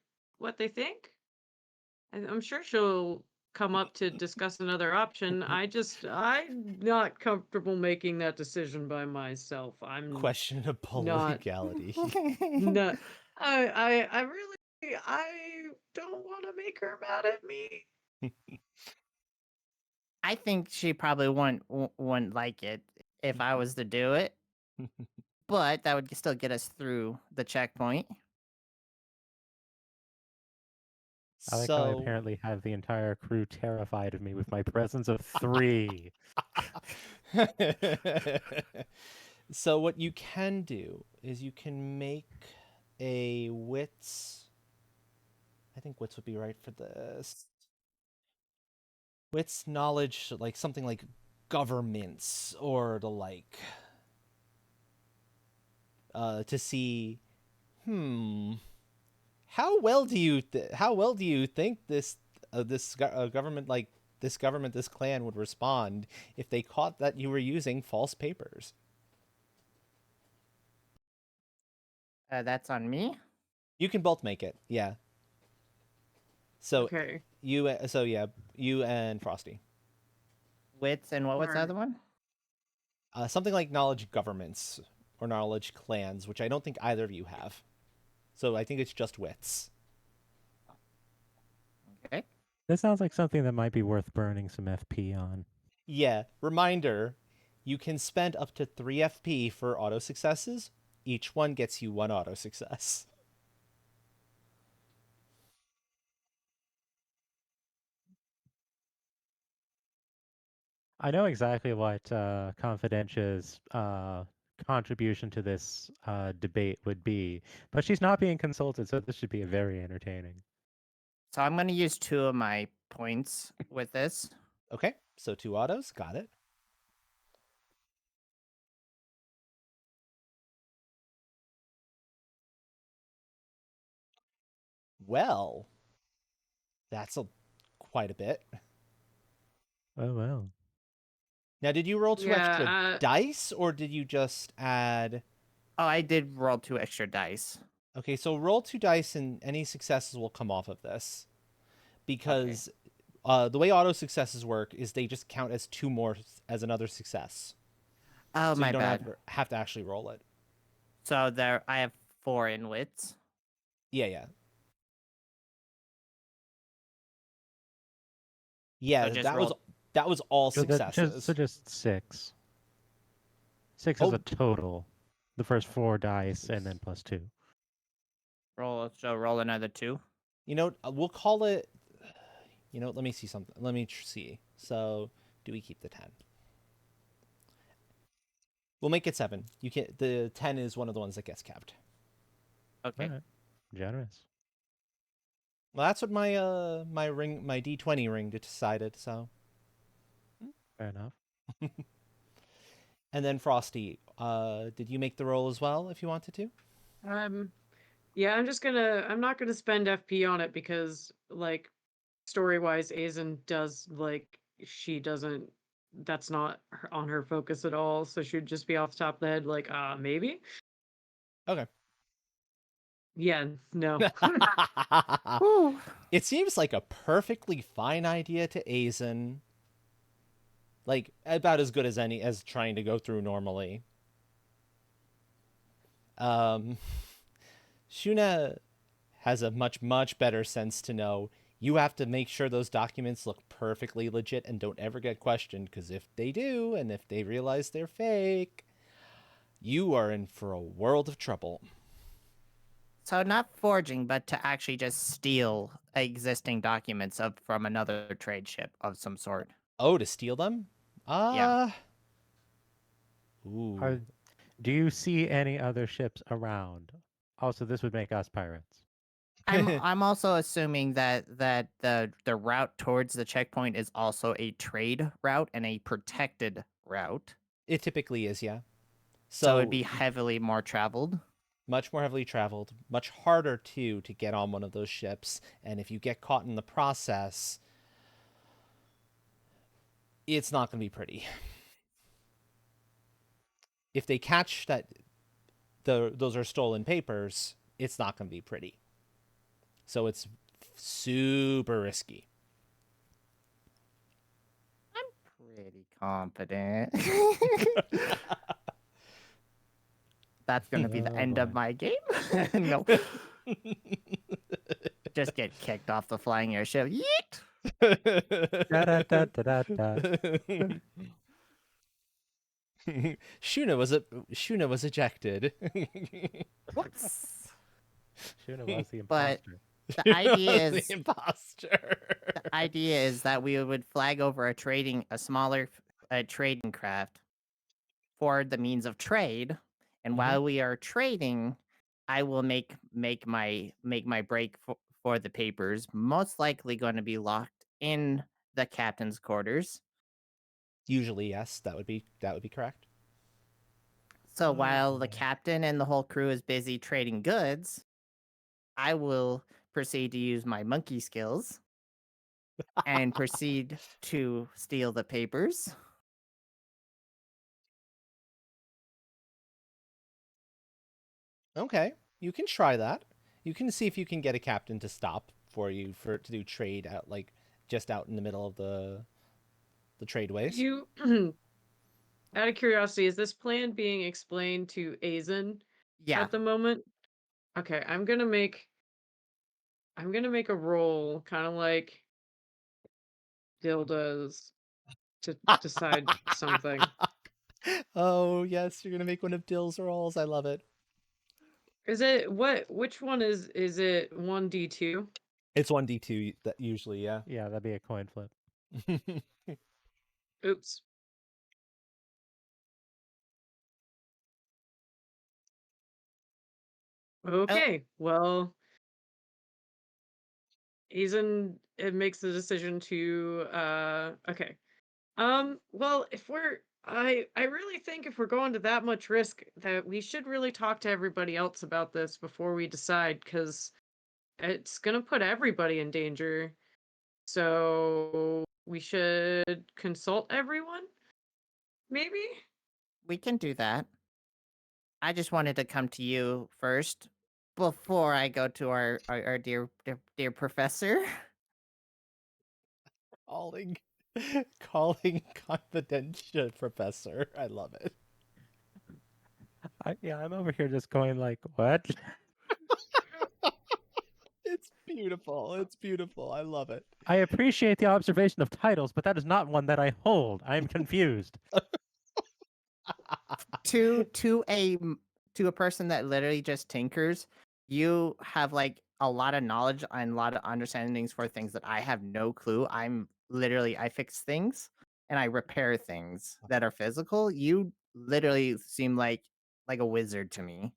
they think. I'm sure she'll come up to discuss another option. I'm not comfortable making that decision by myself. I'm Questionable not legality. not I really I don't want to make her mad at me. I think she probably wouldn't like it if I was to do it, but that would still get us through the checkpoint. I like how I So apparently have the entire crew terrified of me with my presence of 3. so what you can do is you can make a wits. I think wits would be right for this. Wits knowledge, like something like governments or the like, to see, how well do you think government, like this clan would respond if they caught that you were using false papers? That's on me. You can both make it, yeah. So Okay. you and Frosty. Wits and what was the Alright. other one? Something like knowledge governments or knowledge clans, which I don't think either of you have. So I think it's just wits. Okay. This sounds like something that might be worth burning some FP on. Yeah, reminder, you can spend up to 3 FP for auto successes. Each one gets you 1 auto success. I know exactly what Confidentia's contribution to this debate would be, but she's not being consulted, so this should be very entertaining. So I'm going to use 2 of my points with this. Okay, so 2 autos, got it. Well, that's quite a bit. Oh well. Now, did you roll 2 extra Yeah, dice, or did you just add? Oh, I did roll 2 extra dice. Okay, so roll 2 dice, and any successes will come off of this. Because the way auto successes work is they just count as 2 more as another success. Oh, So my you don't bad. have to actually roll it. So there, I have 4 in wits. Yeah. Yeah, just that roll- was all So successes. just 6. 6 is Oh. a total. The first 4 dice and then plus 2. Roll another 2. You know, we'll call it. You know, let me see something. Let me see. So, do we keep the 10? We'll make it 7. You can. The 10 is one of the ones that gets kept. Okay. All right. Generous. Well, that's what my my D20 ring decided. So, Fair enough. and then Frosty, did you make the roll as well if you wanted to? yeah, I'm not gonna spend FP on it because, like, story-wise, Aizen does, like, she doesn't, that's not on her focus at all, so she'd just be off the top of the head, like, maybe? Okay. Yeah, no. Whew. It seems like a perfectly fine idea to Aizen. Like, about as good as trying to go through normally. Shuna has a much better sense to know you have to make sure those documents look perfectly legit and don't ever get questioned, because if they do, and if they realize they're fake, you are in for a world of trouble. So not forging, but to actually just steal existing documents from another trade ship of some sort. Oh, to steal them? Yeah. Ooh. Do you see any other ships around? Also, this would make us pirates. I'm also assuming that the route towards the checkpoint is also a trade route and a protected route. It typically is, yeah. So it'd be heavily more traveled. Much more heavily traveled, much harder too to get on one of those ships, and if you get caught in the process, it's not going to be pretty. If they catch that those are stolen papers, it's not going to be pretty. So it's super risky. I'm pretty confident. That's going to be the Oh, end of boy. my game. No. Just get kicked off the flying airship. Yeet! Da-da-da-da-da-da. Shuna was ejected. Whoops. Shuna was the But imposter. the idea Was is the imposter. the idea is that we would flag over a smaller trading craft for the means of trade, and while we are trading, I will make my break for the papers. Most likely going to be locked in the captain's quarters. Usually, yes, that would be correct. So Oh, while the boy. captain and the whole crew is busy trading goods, I will proceed to use my monkey skills and proceed to steal the papers. Okay, you can try that. You can see if you can get a captain to stop for you to do trade out, like just out in the middle of the tradeways. You, out of curiosity, is this plan being explained to Aizen Yeah. at the moment? Okay, I'm gonna make a roll, kind of like Dill does, to decide something. Oh yes, you're gonna make one of Dill's rolls. I love it. Is it what? Which one is it? 1d2? It's 1d2 that usually, yeah. Yeah, that'd be a coin flip. Oops. Okay, well, Aizen, it makes the decision to okay. Well, if we're I really think if we're going to that much risk that we should really talk to everybody else about this before we decide, because it's gonna put everybody in danger. So we should consult everyone. maybe? We can do that. I just wanted to come to you first before I go to our dear professor. Calling, calling confidential professor. I love it. I'm over here just going like, what? It's beautiful. It's beautiful. I love it. I appreciate the observation of titles, but that is not one that I hold. I am confused. To a person that literally just tinkers, you have like a lot of knowledge and a lot of understandings for things that I have no clue. I fix things and I repair things that are physical. You literally seem like a wizard to me.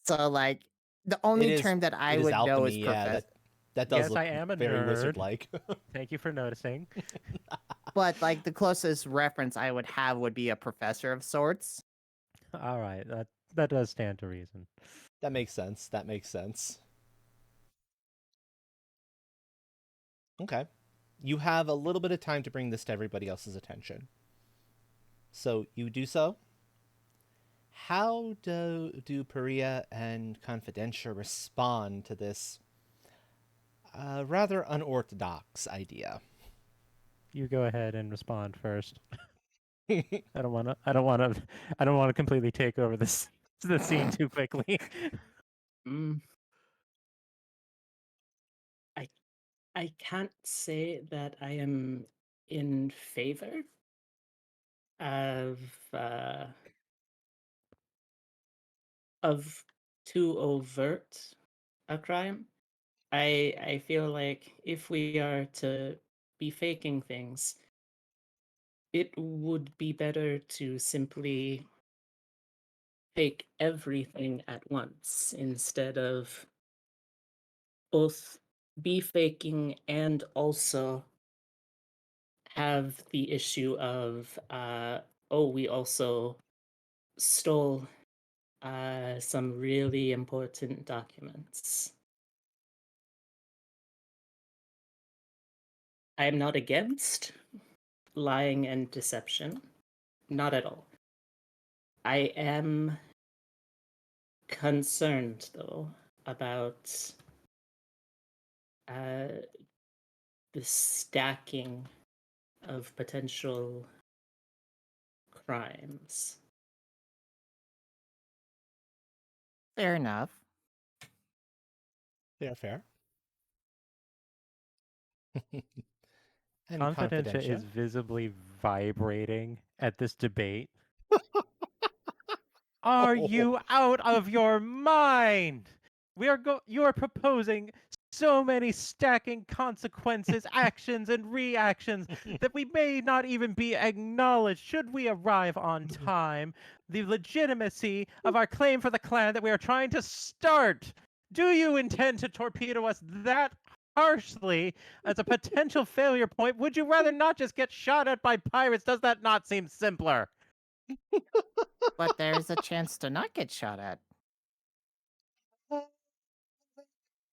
So like the only term that I It is would know is alchemy. Yeah, professor. that does Yes, look I am a very nerd. wizard-like. Thank you for noticing. But like the closest reference I would have would be a professor of sorts. All right, that does stand to reason. That makes sense. That makes sense. Okay. You have a little bit of time to bring this to everybody else's attention. So you do so. How do Paria and Confidentia respond to this rather unorthodox idea? You go ahead and respond first. I don't want to. I don't want to. I don't want to completely take over the scene too quickly. Mm. I can't say that I am in favor of uh, of too overt a crime. I feel like if we are to be faking things, it would be better to simply fake everything at once instead of both be faking and also have the issue of oh, we also stole some really important documents. I am not against lying and deception, not at all. I am concerned though about the stacking of potential crimes. Fair enough. Fair. And Confidentia Confidentia. is visibly vibrating at this debate. Are you out of your mind? You are proposing so many stacking consequences, actions, and reactions that we may not even be acknowledged should we arrive on time. The legitimacy of our claim for the clan that we are trying to start. Do you intend to torpedo us that harshly as a potential failure point? Would you rather not just get shot at by pirates? Does that not seem simpler? But there's a chance to not get shot at.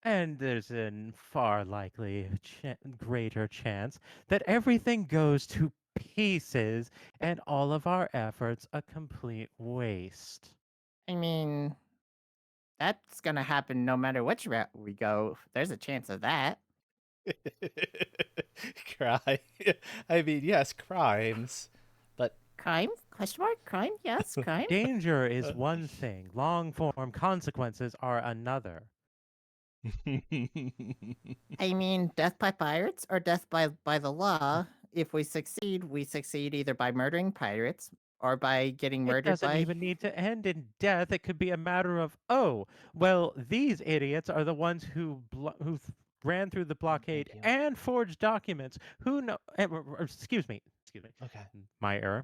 And there's a far likely greater chance that everything goes to pieces and all of our efforts a complete waste. I mean, that's gonna happen no matter which route we go. There's a chance of that. Cry. I mean, yes, crimes. But Crime? Question mark? Crime? Yes, crime. Danger is one thing, long form consequences are another. I mean, death by pirates or death by the law. If we succeed either by murdering pirates or by getting It murdered doesn't by. even need to end in death. It could be a matter of, oh, well, these idiots are the ones who ran through the blockade you. and forged documents. Who know? Excuse me. Okay. My error.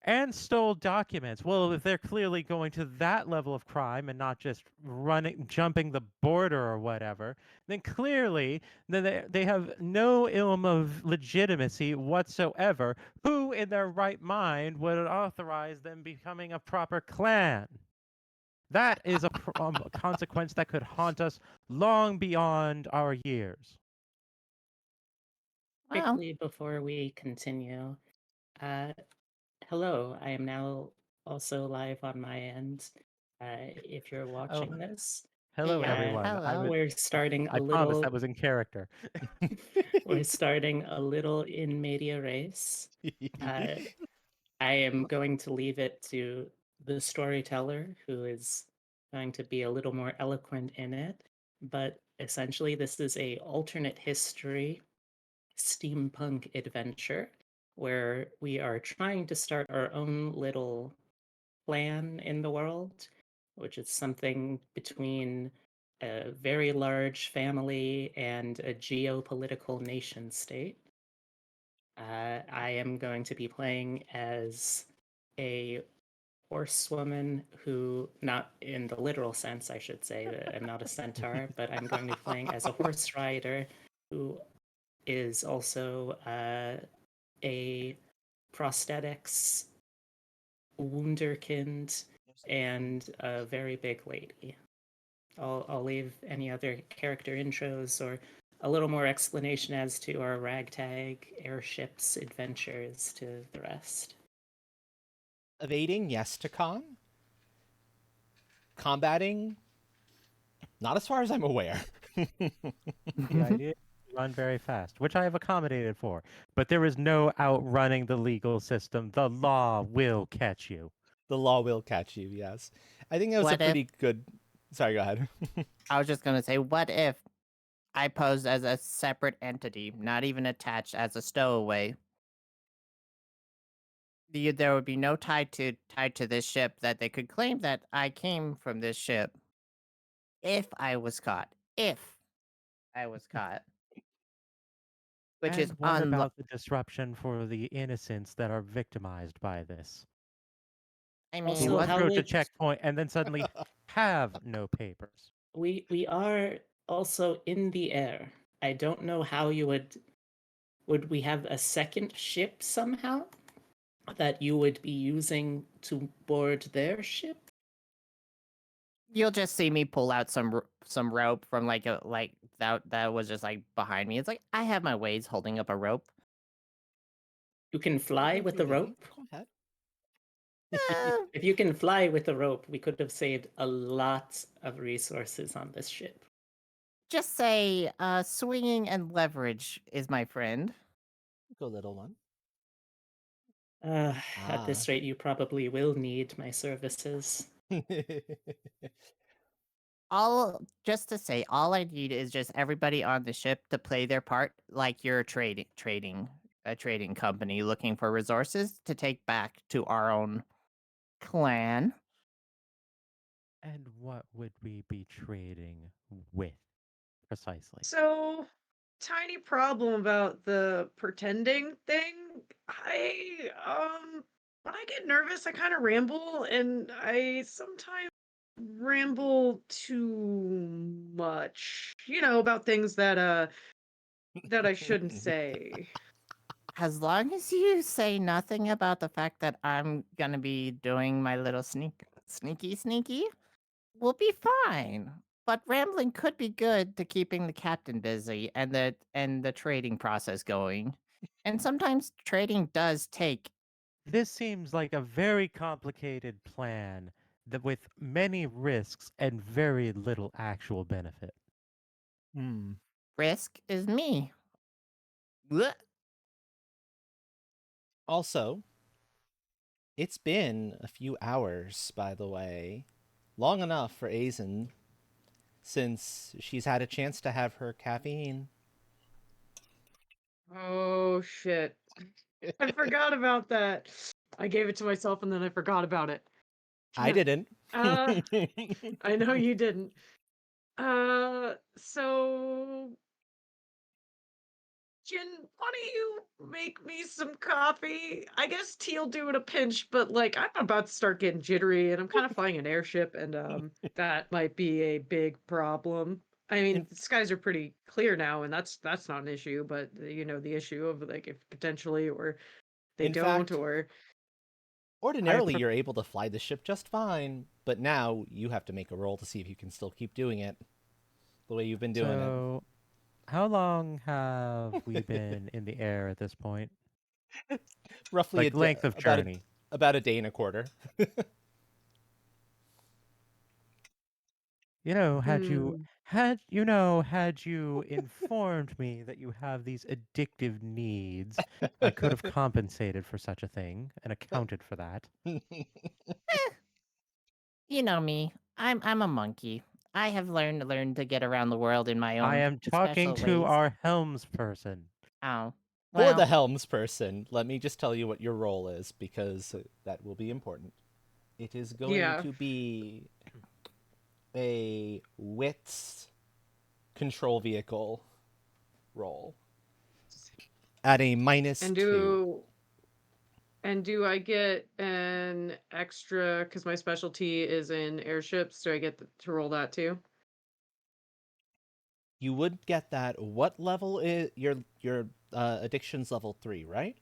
And stole documents. Well, if they're clearly going to that level of crime and not just jumping the border or whatever, then clearly they have no ilm of legitimacy whatsoever. Who in their right mind would authorize them becoming a proper clan? That is a consequence that could haunt us long beyond our years. Well, Quickly before we continue, hello. I am now also live on my end. If you're watching this, Hello, Yeah, everyone. hello. we're starting I a promise little. that was in character. We're starting a little in media res. Uh, I am going to leave it to the storyteller, who is going to be a little more eloquent in it. But essentially, this is a alternate history steampunk adventure where we are trying to start our own little plan in the world, which is something between a very large family and a geopolitical nation state. I am going to be playing as a horsewoman who, not in the literal sense, I should say, I'm not a centaur, but I'm going to be playing as a horse rider who is also a prosthetics wunderkind and a very big lady. I'll leave any other character intros or a little more explanation as to our ragtag airships adventures to the rest. Evading, yes to con. Combating, not as far as I'm aware. The idea is to run very fast, which I have accommodated for. But there is no outrunning the legal system. The law will catch you. The law will catch you, yes. I think that was a What if- pretty good. Sorry, go ahead. I was just gonna say, what if I posed as a separate entity, not even attached as a stowaway? There would be no tied to this ship that they could claim that I came from this ship if I was caught. If I was caught. Which is And what about the disruption for the innocents that are victimized by this? I Who mean, Also, will how approach a would checkpoint and then suddenly have no papers? we are also in the air? I don't know how you would we have a second ship somehow that you would be using to board their ship? you'll just see me pull out some rope from that was just like behind me. It's like I have my ways holding up a rope. You can fly with the rope? Go ahead. Uh, If you can fly with the rope, we could have saved a lot of resources on this ship. just say swinging and leverage is my friend. Go, little one. At Ah. this rate, you probably will need my services. All just to say, all I need is just everybody on the ship to play their part, like you're a trading company looking for resources to take back to our own clan. And what would we be trading with precisely? So, tiny problem about the pretending thing. When I get nervous, I kind of ramble, and I sometimes ramble too much. About things that I shouldn't say. As long as you say nothing about the fact that I'm gonna be doing my little sneaky, we'll be fine. But rambling could be good to keeping the captain busy and the trading process going. And sometimes trading does take This seems like a very complicated plan that with many risks and very little actual benefit. Hmm. risk is me. Blech. Also, it's been a few hours, by the way. Long enough for Aizen, since she's had a chance to have her caffeine. Oh shit. I forgot about that. I gave it to myself and then I forgot about it. I didn't. Uh, I know you didn't. So Jin, why don't you make me some coffee? I guess tea'll do in a pinch, but like I'm about to start getting jittery and I'm kind of flying an airship and that might be a big problem. I mean, In- the skies are pretty clear now and that's not an issue, but the issue of like if potentially or they In don't fact, or Ordinarily, you're able to fly the ship just fine, but now you have to make a roll to see if you can still keep doing it the way you've been doing So, how long have we been in the air at this point? it. Roughly Like length of about journey. About a day and a quarter. Had you informed me that you have these addictive needs, I could have compensated for such a thing and accounted for that. You know me. I'm a monkey. I have learned to get around the world in my own I am talking special to ways. our helms person. Oh. For the Well, helms person, let me just tell you what your role is, because that will be important. It is going Yeah. to be a wits control vehicle roll at a -2. And do I get an extra, because my specialty is in airships, do I get to roll that too? You would get that. What level is your addiction's level 3, right?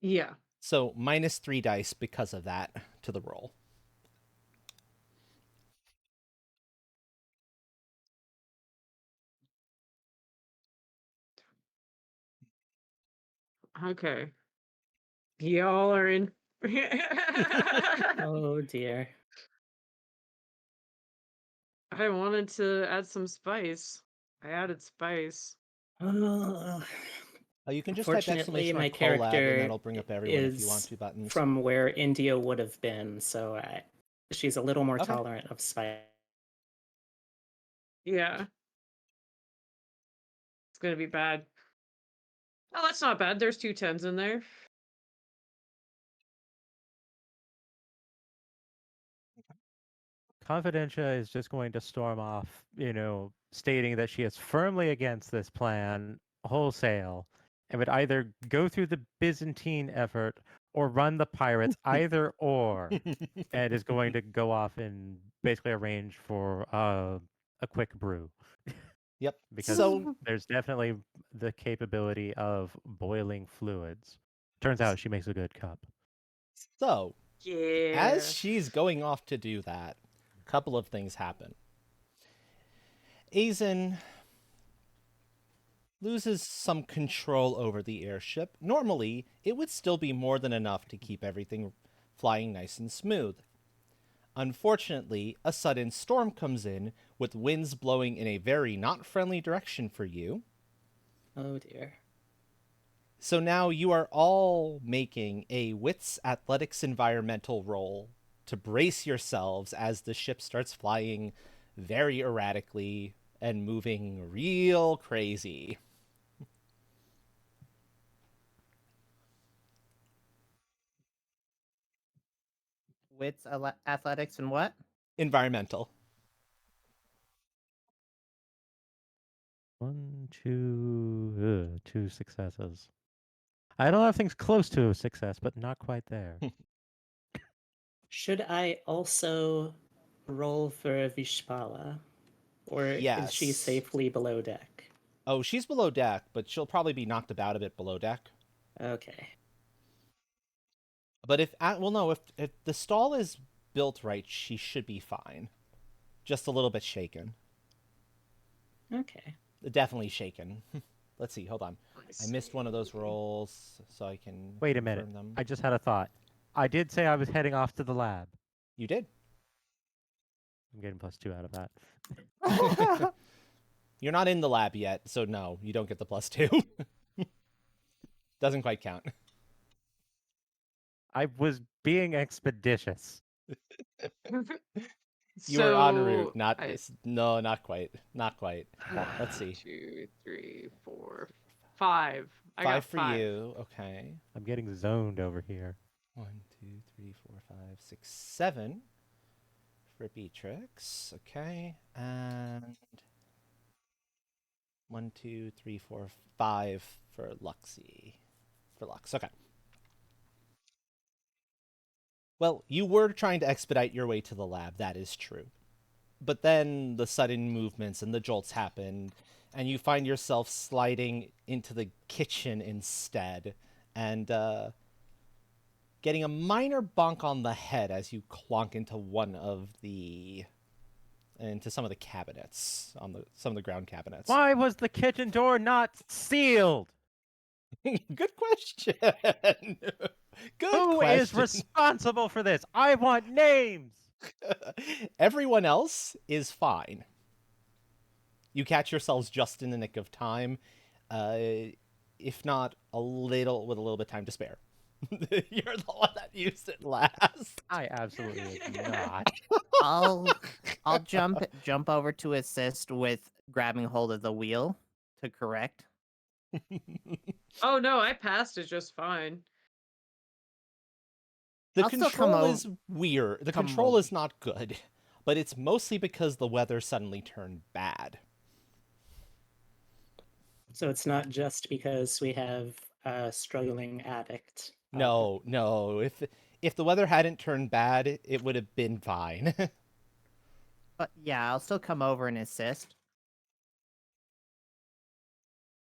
Yeah. So -3 dice because of that to the roll. Okay. Y'all are in. Oh dear. I wanted to add some spice. I added spice. Oh, You can just type unfortunately, my !collab and character that'll bring up everyone if you want is to buttons. from where India would have been, so she's a little more Okay. tolerant of spice. Yeah. It's gonna be bad. Oh, that's not bad. There's 2 10s in there. Confidentia is just going to storm off, stating that she is firmly against this plan wholesale and would either go through the Byzantine effort or run the pirates, either or, and is going to go off and basically arrange for a quick brew. Yep. Because So there's definitely the capability of boiling fluids. Turns out she makes a good cup. So, Yeah. as she's going off to do that, a couple of things happen. Aizen loses some control over the airship. Normally, it would still be more than enough to keep everything flying nice and smooth. Unfortunately, a sudden storm comes in, with winds blowing in a very not friendly direction for you. Oh dear. So now you are all making a wits athletics environmental roll to brace yourselves as the ship starts flying very erratically and moving real crazy. wits, athletics, and what? Environmental. 1, 2, 2 successes. I had a lot of things close to a success, but not quite there. Should I also roll for Vishpala? Or is she Yes. safely below deck? Oh, she's below deck, but she'll probably be knocked about a bit below deck. Okay. But if the stall is built right, she should be fine. Just a little bit shaken. Okay. Definitely shaken. Let's see, hold on. I missed one of those rolls, so I can Wait a minute. confirm them. I just had a thought. I did say I was heading off to the lab. You did. I'm getting +2 out of that. You're not in the lab yet, so no, you don't get the +2. Doesn't quite count. I was being expeditious. You are en route. I, Not quite. Not quite. Let's see. 2, 3, 4, 5. I 5 got for 5. you. Okay. I'm getting zoned over here. 1, 2, 3, 4, 5, 6, 7 for Beatrix. Okay. And 1, 2, 3, 4, 5 for Luxie. For Lux. Okay. Well, you were trying to expedite your way to the lab. That is true. But then the sudden movements and the jolts happened, and you find yourself sliding into the kitchen instead, and getting a minor bonk on the head as you clonk into some of the cabinets some of the ground cabinets. Why was the kitchen door not sealed? Good question. Good Who is question. responsible for this? I want names. Everyone else is fine. You catch yourselves just in the nick of time, if not with a little bit of time to spare. You're the one that used it last. I absolutely did not. I'll jump over to assist with grabbing hold of the wheel to correct. Oh no, I passed it just fine. The I'll still come control over- is weird. The come control over. is not good, but it's mostly because the weather suddenly turned bad. So it's not just because we have a struggling addict. No. If the weather hadn't turned bad, it would have been fine. But yeah, I'll still come over and assist.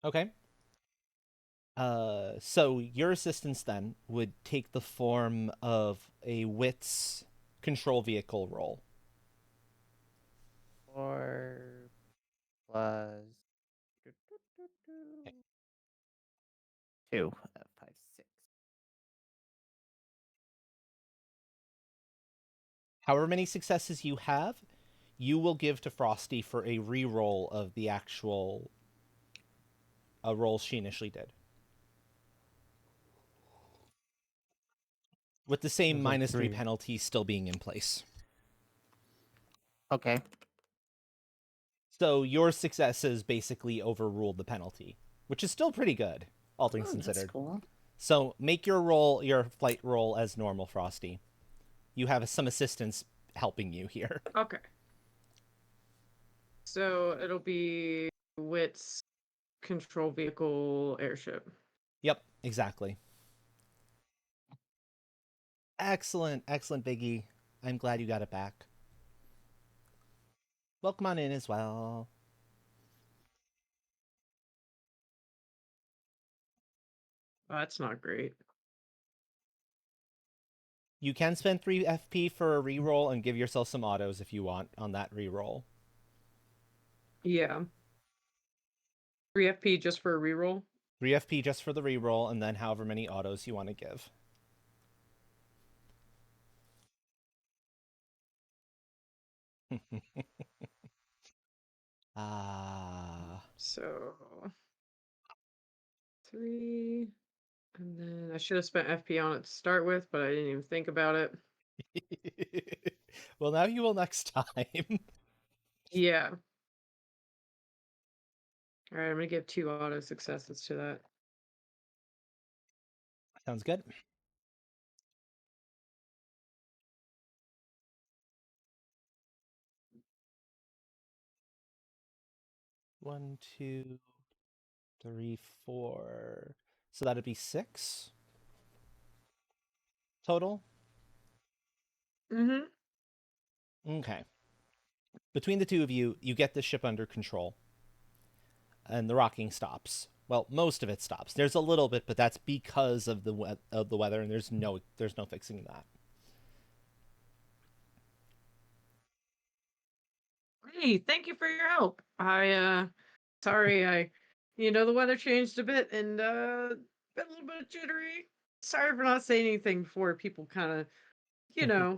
Okay. So your assistance then would take the form of a wits control vehicle roll. 4 plus 2, 5, 6. However many successes you have, you will give to Frosty for a re-roll of the actual roll she initially did. With the same It was like -3 3. penalty still being in place. Okay. So your successes basically overruled the penalty, which is still pretty good, all things Oh, that's considered. cool. So make your flight roll as normal, Frosty. You have some assistance helping you here. Okay. So it'll be Wits control vehicle airship. Yep, exactly. Excellent, Biggie. I'm glad you got it back. Welcome on in as well. Oh, that's not great. You can spend 3 FP for a reroll and give yourself some autos if you want on that reroll. Yeah. 3 FP just for a reroll. 3 FP just for the reroll, and then however many autos you want to give. So 3. And then I should have spent FP on it to start with, but I didn't even think about it. Well, now you will next time. Yeah. All right, I'm going to give 2 auto successes to that. Sounds good. One, 2, 3, 4. So that'd be 6 total. Mm-hmm. Okay. Between the two of you, you get the ship under control, and the rocking stops. Well, most of it stops. There's a little bit, but that's because of the weather, and there's no fixing that. Hey, thank you for your help. Sorry, the weather changed a bit and been a little bit jittery. Sorry for not saying anything before people kind of,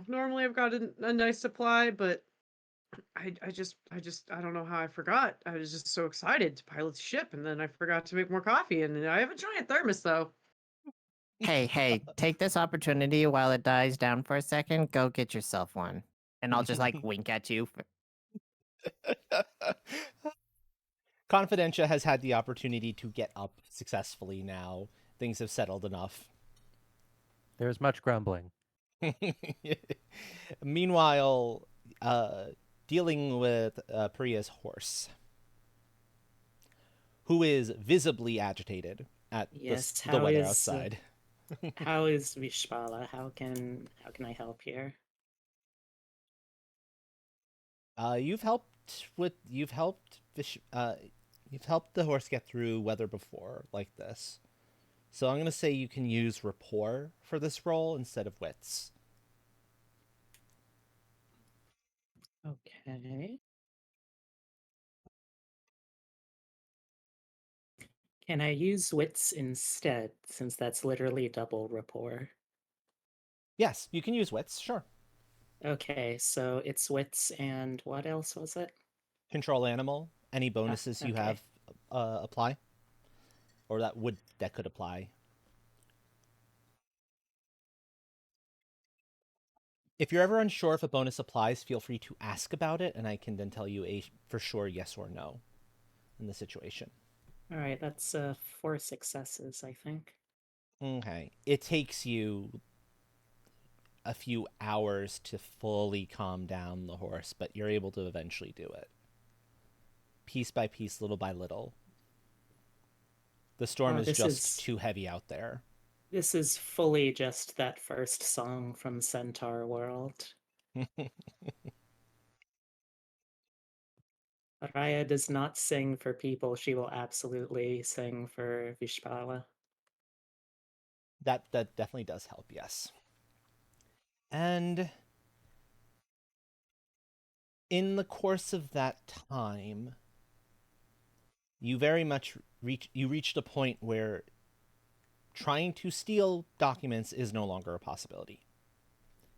normally I've got a nice supply, but I don't know how I forgot. I was just so excited to pilot the ship, and then I forgot to make more coffee, and I have a giant thermos though. Hey, take this opportunity while it dies down for a second. Go get yourself one. And I'll just wink at you. Confidentia has had the opportunity to get up successfully now. Things have settled enough. There's much grumbling. Meanwhile, dealing with Priya's horse, who is visibly agitated at Yes, the how weather is, outside. How is Vishpala? How can I help here? You've helped the horse get through weather before like this. So I'm going to say you can use rapport for this role instead of wits. Okay. Can I use wits instead, since that's literally double rapport? Yes, you can use wits, sure. Okay, so it's wits and what else was it? Control animal. Any bonuses you okay. have apply, or that could apply. If you're ever unsure if a bonus applies, feel free to ask about it, and I can then tell you a for sure yes or no in the situation. All right, that's 4 successes, I think. Okay. It takes you a few hours to fully calm down the horse, but you're able to eventually do it. Piece by piece, little by little. The storm is just too heavy out there. This is fully just that first song from Centaur World. Raya does not sing for people. She will absolutely sing for Vishpala. That definitely does help, yes. And in the course of that time, you very much reached a point where trying to steal documents is no longer a possibility.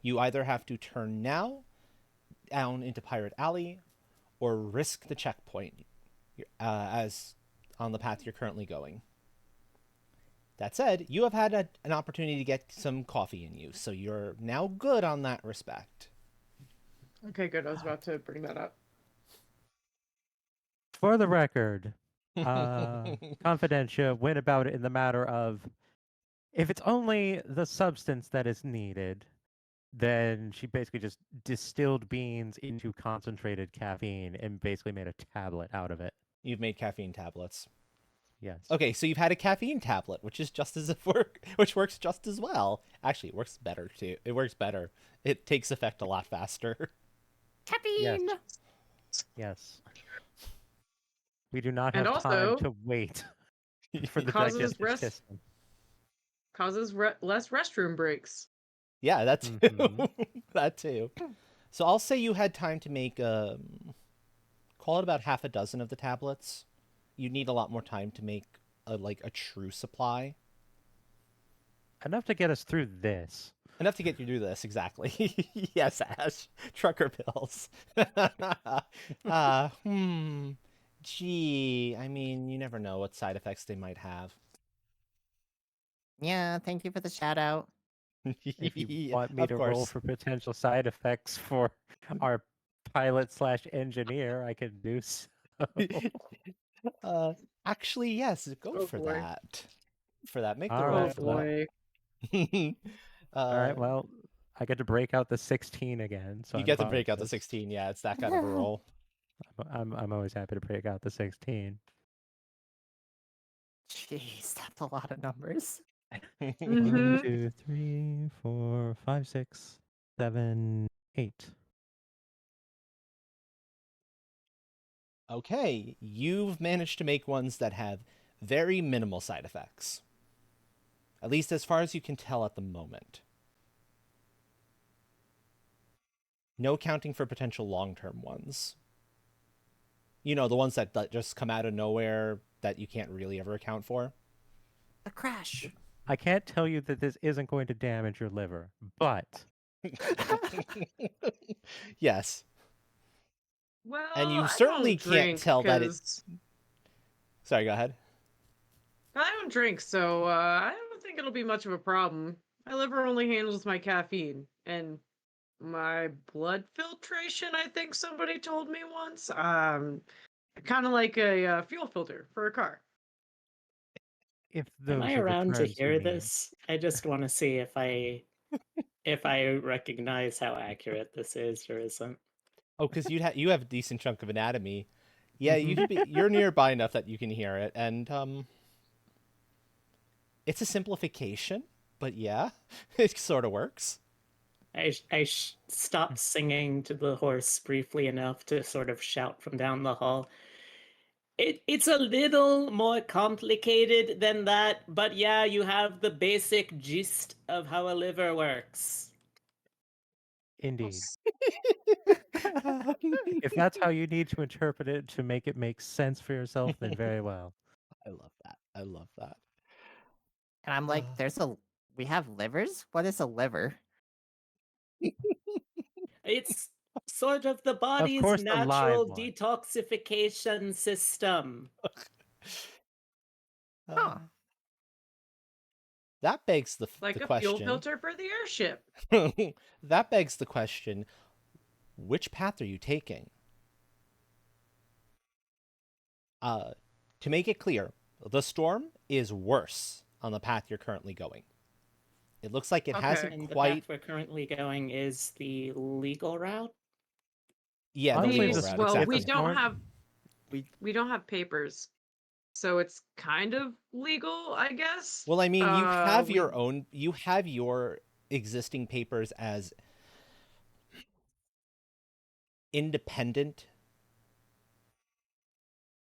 You either have to turn now down into Pirate Alley or risk the checkpoint as on the path you're currently going. That said, you have had an opportunity to get some coffee in you, so you're now good on that respect. Okay, good. I was about to bring that up. For the record, Confidential went about it in the matter of if it's only the substance that is needed, then she basically just distilled beans into concentrated caffeine and basically made a tablet out of it. You've made caffeine tablets. Yes. Okay, so you've had a caffeine tablet, which is just as which works just as well. Actually, it works better too. It works better. It takes effect a lot faster. Caffeine. Yes. We do not And have time also, to wait for the causes digestive system. less restroom breaks. Yeah, that too. Mhm. That too. So I'll say you had time to make call it about half a dozen of the tablets. You need a lot more time to make a true supply. Enough to get us through this. Enough to get you through this, exactly. Yes, Ash. Trucker pills. Gee, I mean, you never know what side effects they might have. Yeah, thank you for the shout out. If you want me Of to roll course. for potential side effects for our pilot/engineer, I can do so. Actually, yes, go Oh for boy. that. For that, make the All roll Oh right, for boy. that. All right, well, I get to break out the 16 again, so you I'm get to fine break with out the this. 16. Yeah, it's that kind of a roll. I'm always happy to break out the 16. Jeez, that's a lot of numbers. 1, Mhm. 2, 3, 4, 5, 6, 7, 8. Okay, you've managed to make ones that have very minimal side effects. At least as far as you can tell at the moment. No counting for potential long-term ones. You know, the ones that just come out of nowhere that you can't really ever account for. A crash. I can't tell you that this isn't going to damage your liver, but Yes. Well, And you I certainly don't can't drink tell that it... because Sorry, go ahead. I don't drink, so I don't think it'll be much of a problem. My liver only handles my caffeine and my blood filtration. I think somebody told me once. Kind of like a fuel filter for a car. if Am those I are the around to terms you hear mean. this? I just want to see if I recognize how accurate this is or isn't. Oh, because you have a decent chunk of anatomy. Yeah, Mhm. you're nearby enough that you can hear it, and it's a simplification, but yeah, it sort of works. I stopped singing to the horse briefly enough to sort of shout from down the hall. It's a little more complicated than that, but yeah, you have the basic gist of how a liver works. Indeed. Um, If that's how you need to interpret it to make it make sense for yourself, then very well. I love that. I love that. And I'm like, we have livers? What is a liver? It's sort of the Of body's course, the live natural one. detoxification system. Huh. That begs the Like a fuel question. filter for the airship. That begs the question: which path are you taking? To make it clear, the storm is worse on the path you're currently going. It looks like it Okay. hasn't And the quite. path we're currently going is the legal route. Yeah, the Honestly, legal the route. Well, Exactly. we don't storm- have We we don't have papers, so it's kind of legal, I guess. Well, I mean, you have we- your own. You have your existing papers as independent.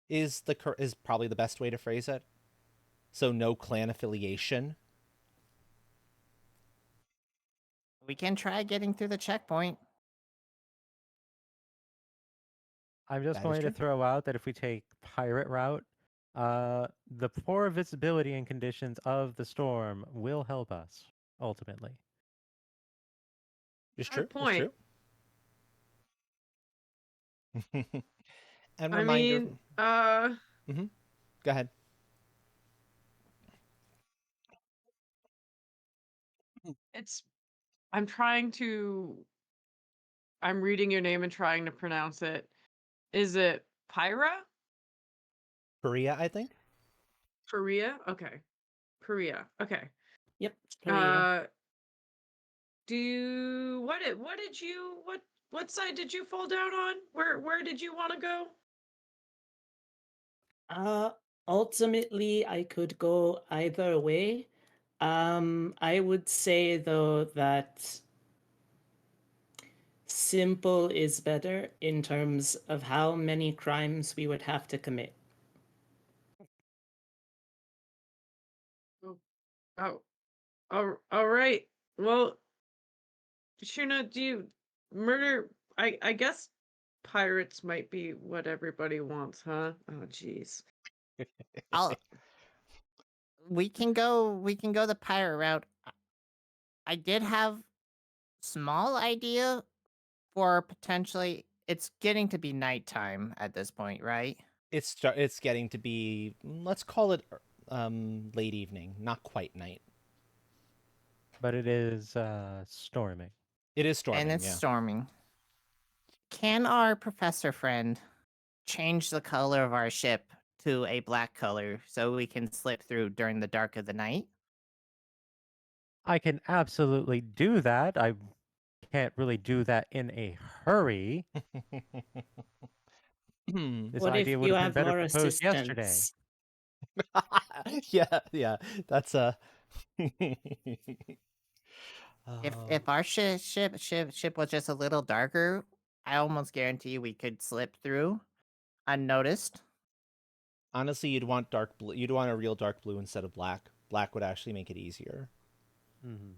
Is probably the best way to phrase it. So no clan affiliation. can try getting through the checkpoint. I'm just That is going to true. throw out that if we take pirate route, the poor visibility and conditions of the storm will help us ultimately. It's Good true. point. It's true. And I reminder. mean, Go ahead. it's I'm reading your name and trying to pronounce it. Is it Pyra? Korea, I think. Korea? Okay. Korea. Okay. Yep, Korea. What side did you fall down on? Where did you want to go? Ultimately, I could go either way. I would say though that simple is better in terms of how many crimes we would have to commit. Oh, all right. Well, Shuna, do you murder? I guess pirates might be what everybody wants, huh? Oh, jeez. I'll we can go the pirate route. I did have small idea for potentially it's getting to be nighttime at this point, right? It's getting to be, let's call it late evening, not quite night. But it is storming. It is storming. And it's Yeah. storming. Can our professor friend change the color of our ship to a black color so we can slip through during the dark of the night? I can absolutely do that. I can't really do that in a hurry. This What if idea would you have been have better more proposed yesterday. assistance? Yeah. That's a. If our ship was just a little darker, I almost guarantee you we could slip through unnoticed. Honestly, you'd want dark blue. You'd want a real dark blue instead of black. Black would actually make it easier. Mm-hmm.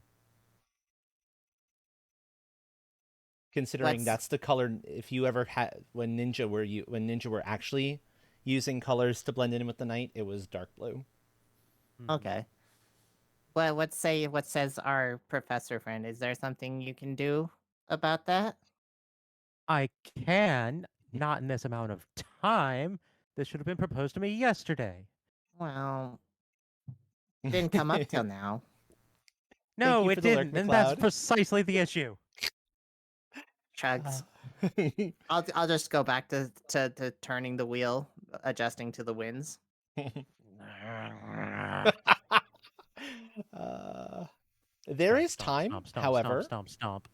Considering Let's- that's the color. If you ever had when Ninja were actually using colors to blend in with the night, it was dark blue. Mm-hmm. Okay. Well, what says our professor friend? Is there something you can do about that? I can, not in this amount of time. This should have been proposed to me yesterday. Well, didn't come up till now. No, you it for the lurk, didn't, and that's McLeod. precisely the issue. Chugs. I'll just go back to turning the wheel, adjusting to the winds. There Stomp, is stomp, time, stomp, stomp, however. stomp, stomp,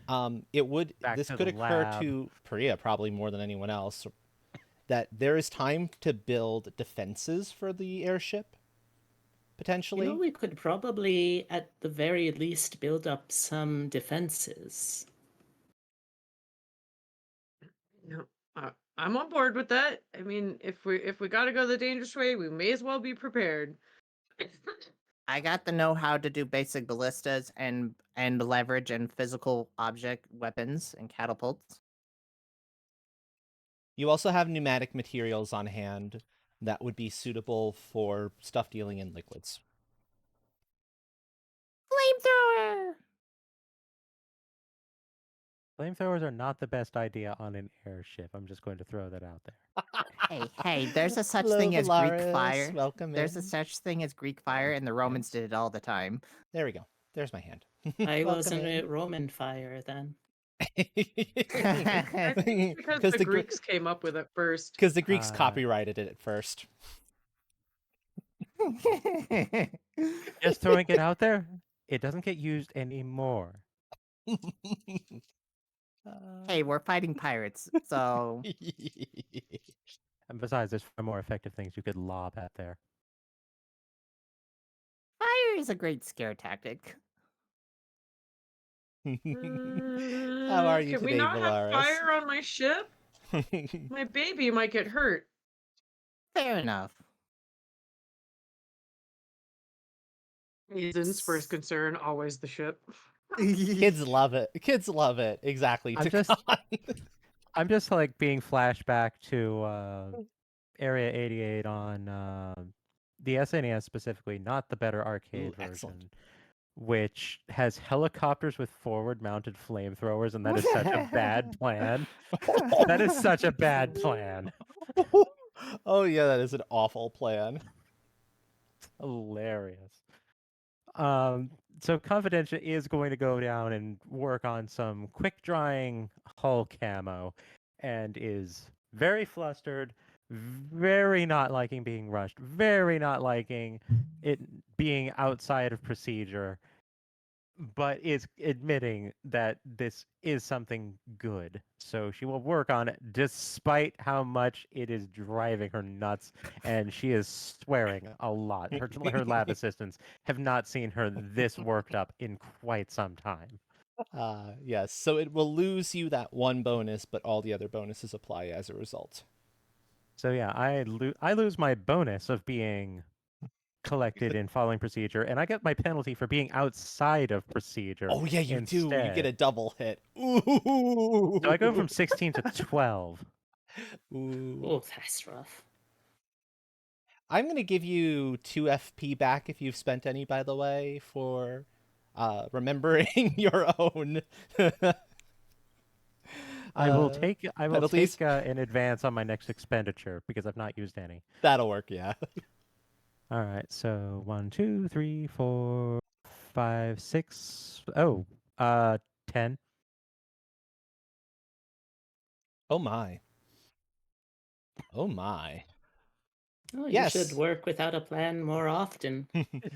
Back this to could the occur lab. to Priya probably more than anyone else, that there is time to build defenses for the airship, potentially. We could probably, at the very least, build up some defenses. No, I'm on board with that. I mean, if we gotta go the dangerous way, we may as well be prepared. I got the know-how to do basic ballistas and leverage and physical object weapons and catapults. You also have pneumatic materials on hand. that would be suitable for stuff dealing in liquids. Flamethrower. Flamethrowers are not the best idea on an airship. I'm just going to throw that out there. Hey, there's a such Hello, thing as Greek Valaris. fire. Welcome There's in. a such thing as Greek fire, and the Romans did it all the time. There we go. There's my hand. I Welcome wasn't in. a Roman fire then. I think it's because the Greeks came up with it first. Because the Greeks copyrighted it at first. Just throwing it out there, it doesn't get used anymore. Hey, we're fighting pirates, so And besides, there's far more effective things you could lob at there. fire is a great scare tactic. How are you Can we today, not Valaris? have fire on my ship? My baby might get hurt. Fair enough. Ethan's first concern, always the ship. Kids love it. Kids love it. Exactly. I'm just like being flashback to Area 88 on the SNES specifically, not the better arcade version, excellent. which has helicopters with forward-mounted flamethrowers, and that is such a bad plan. That is such a bad plan. Oh yeah, that is an awful plan. Hilarious. So Confidential is going to go down and work on some quick drying hull camo, and is very flustered, very not liking being rushed, very not liking it being outside of procedure, but is admitting that this is something good. So she will work on it despite how much it is driving her nuts, and she is swearing a lot. Her lab assistants have not seen her this worked up in quite some time. Yes, so it will lose you that one bonus, but all the other bonuses apply as a result. So yeah, I lose my bonus of being collected in following procedure, and I get my penalty for being outside of procedure. Oh yeah, you do. You get a instead. double hit. Ooh. So I go from 16 to 12. Ooh. Oh, that's rough. I'm going to give you 2 FP back if you've spent any, by the way, for remembering your own. I will take penalties? an advance on my next expenditure because I've not used any. That'll work, yeah. All right, so 1, 2, 3, 4, 5, 6. Oh, 10. Oh my. Oh my. Oh, you Yes. should work without a plan more often.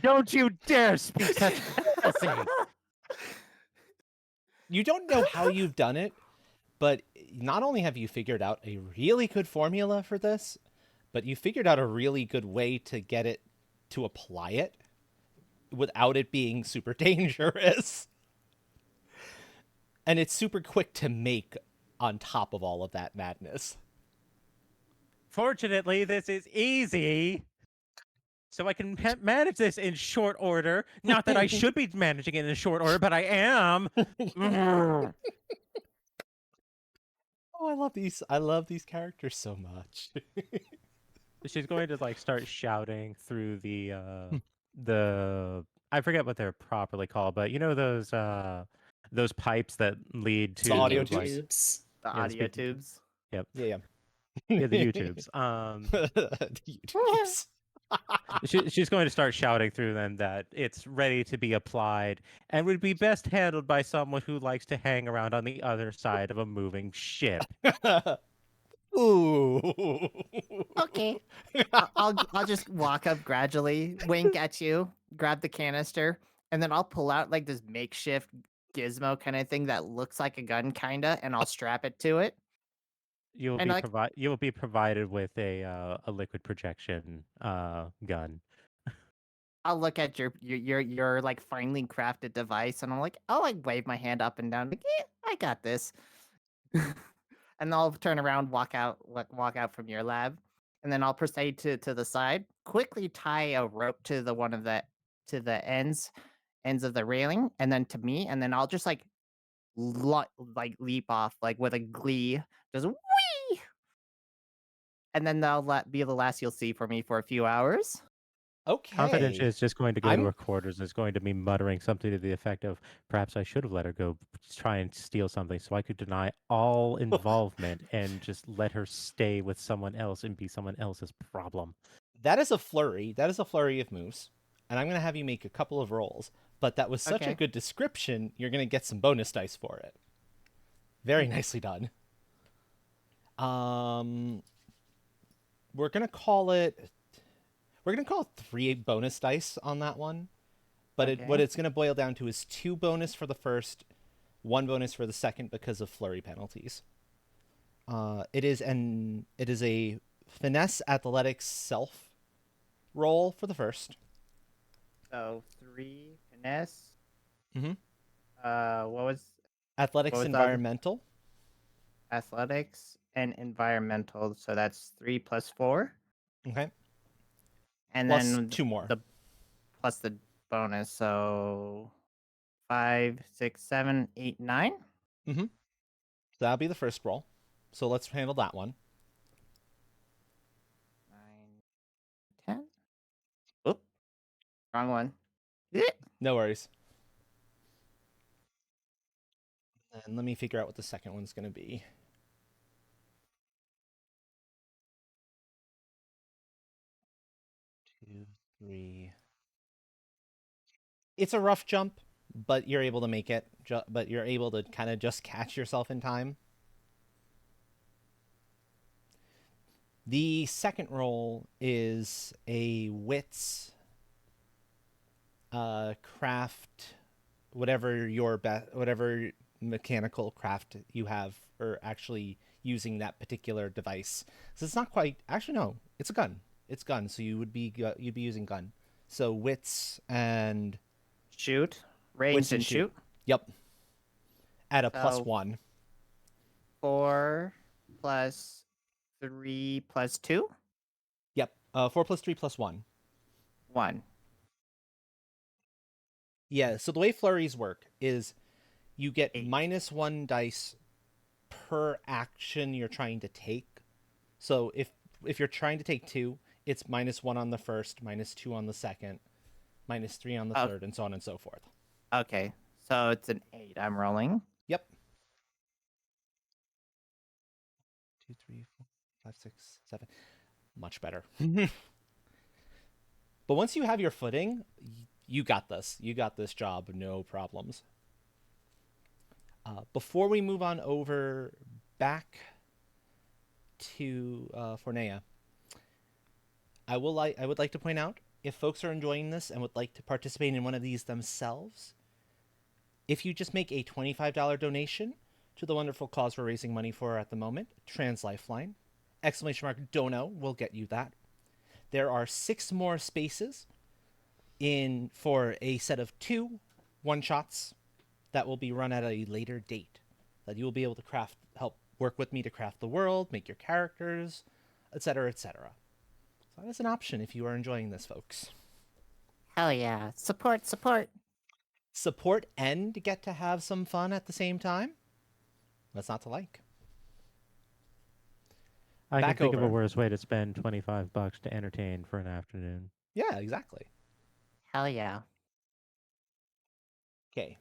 Don't you dare speak such heresy! You don't know how you've done it, but not only have you figured out a really good formula for this, but you figured out a really good way to get it to apply it without it being super dangerous. And it's super quick to make on top of all of that madness. Fortunately, this is easy. So I can manage this in short order. Not that I should be managing it in short order, but I am. Oh, I love these characters so much. She's going to like start shouting through the I forget what they're properly called, but you know those pipes that lead to The audio like, tubes. The Yeah, audio speaking- tubes. Yep. Yeah. Yeah, the YouTubes. The YouTubes. She's going to start shouting through them that it's ready to be applied and would be best handled by someone who likes to hang around on the other side of a moving ship. Ooh. Okay. I'll just walk up gradually, wink at you, grab the canister, and then I'll pull out like this makeshift gizmo kind of thing that looks like a gun, kinda, and I'll strap it to it. You will And, be like- you will be provided with a liquid projection gun. I'll look at your like finely crafted device, and I'm like, I'll like wave my hand up and down, like, yeah, I got this. And I'll turn around, walk out from your lab, and then I'll proceed to the side, quickly tie a rope to the ends of the railing, and then to me, and then I'll just like leap off like with a glee, just whee! and then that'll be the last you'll see for me for a few hours. Confidential Okay. is just going to go to I'm her quarters and is going to be muttering something to the effect of, perhaps I should have let her go try and steal something so I could deny all involvement and just let her stay with someone else and be someone else's problem. that is a flurry. That is a flurry of moves. And I'm going to have you make a couple of rolls. But that was such a Okay. good description, you're going to get some bonus dice for it. Very nicely done. We're going to call it 3 bonus dice on that one. But what Okay. it's going to boil down to is 2 bonus for the first, 1 bonus for the second because of flurry penalties. It is a finesse athletics self roll for the first. So 3 finesse. Mhm. What was Athletics was the other- environmental. athletics and environmental? So that's 3 plus 4, Okay. and Plus then 2 more. plus the bonus. So 5, 6, 7, 8, 9. So that'll be the first roll. So let's handle that one. 9, 10. Oop, wrong one. No worries. And let me figure out what the second one's going to be. 2, 3. It's a rough jump, but you're able to make it. But you're able to kind of just catch yourself in time. The second roll is a wits craft, whatever whatever mechanical craft you have, or actually using that particular device. So it's not quite. Actually, no, it's a gun. It's gun. So you'd be using gun. So wits and Shoot, range wits and shoot. Yep. At a So +1. 4 plus 3 plus 2, Yep. 4 plus 3 plus 1. 1. Yeah. So the way flurries work is you get 8. -1 dice per action you're trying to take. So if you're trying to take 2, it's -1 on the first, -2 on the second, -3 on the Oh. third, and so on and so forth. Okay, so it's an 8 I'm rolling. Yep. 2, 3, 4, 5, 6, 7. Much better. But once you have your footing, you got this. You got this job, no problems. Before we move on over back to Fornea, I would like to point out, if folks are enjoying this and would like to participate in one of these themselves, if you just make a $25 donation to the wonderful cause we're raising money for at the moment, Trans Lifeline, !Dono will get you that. There are 6 more spaces for a set of 2 one-shots that will be run at a later date, that you will be able to help work with me to craft the world, make your characters, etc., etc. So that is an option if you are enjoying this, folks. Hell yeah. Support, support. Support and get to have some fun at the same time? What's not to like? I can Back think of a over. worse way to spend $25 to entertain for an afternoon. Yeah, exactly. Hell yeah. Okay.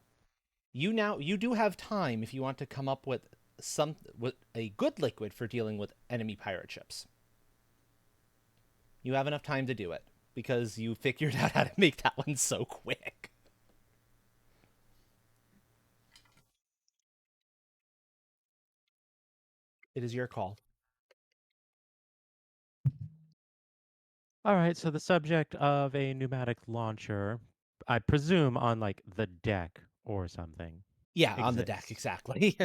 You do have time if you want to come up with a good liquid for dealing with enemy pirate ships. You have enough time to do it because you figured out how to make that one so quick. It is your call. All right, so the subject of a pneumatic launcher, I presume on like the deck or something. Yeah, on the deck, exists. exactly.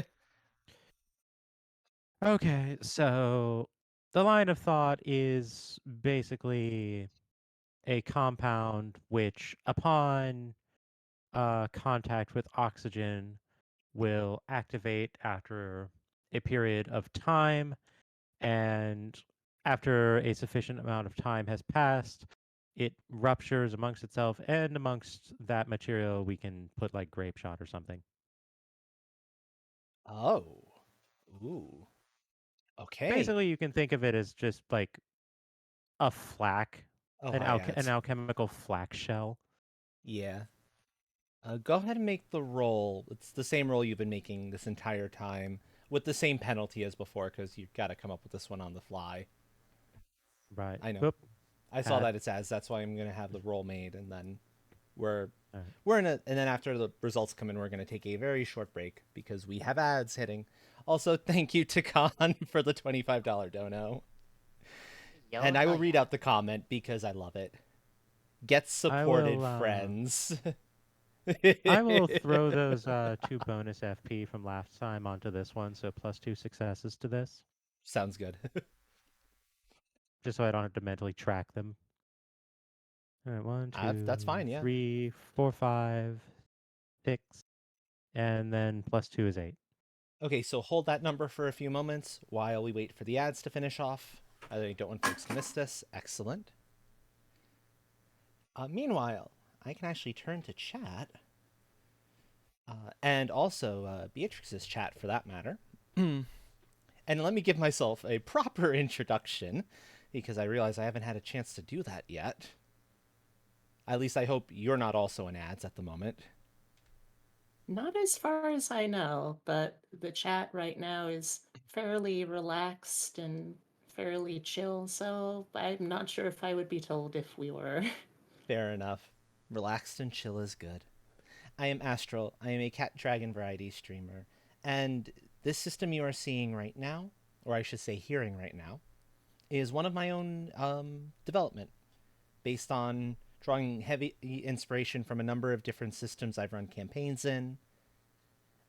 Okay, so the line of thought is basically a compound which, upon contact with oxygen, will activate after a period of time, and after a sufficient amount of time has passed, it ruptures amongst itself, and amongst that material, we can put like grape shot or something. Oh. Ooh. Okay. Basically, you can think of it as just like a flak, Oh, an hi, ads. alchemical flak shell. Yeah. Go ahead and make the roll. It's the same roll you've been making this entire time, with the same penalty as before, because you've got to come up with this one on the fly. Right. I know. Whoop. I saw Add. that it's ads. That's why I'm gonna have the roll made, and then we're All right. we're in a. And then after the results come in, we're gonna take a very short break because we have ads hitting. Also, thank you to Khan for the $25 dono. Yo, And I will hell read yeah. out the comment because I love it. Get supported, friends. I will throw those 2 bonus FP from last time onto this one, so +2 successes to this, Sounds good. just so I don't have to mentally track them. All right, 1, 2, That's fine, yeah. 3, 4, 5, 6, and then +2 is 8. Okay, so hold that number for a few moments while we wait for the ads to finish off. I don't want folks to miss this. Excellent. Meanwhile, I can actually turn to chat. And also Beatrix's chat, for that matter. And let me give myself a proper introduction, because I realize I haven't had a chance to do that yet. At least I hope you're not also in ads at the moment. Not as far as I know, but the chat right now is fairly relaxed and fairly chill, so I'm not sure if I would be told if we were. Fair enough. Relaxed and chill is good. I am Astral. I am a cat dragon variety streamer. And this system you are seeing right now, or I should say hearing right now, is one of my own development, based on drawing heavy inspiration from a number of different systems I've run campaigns in.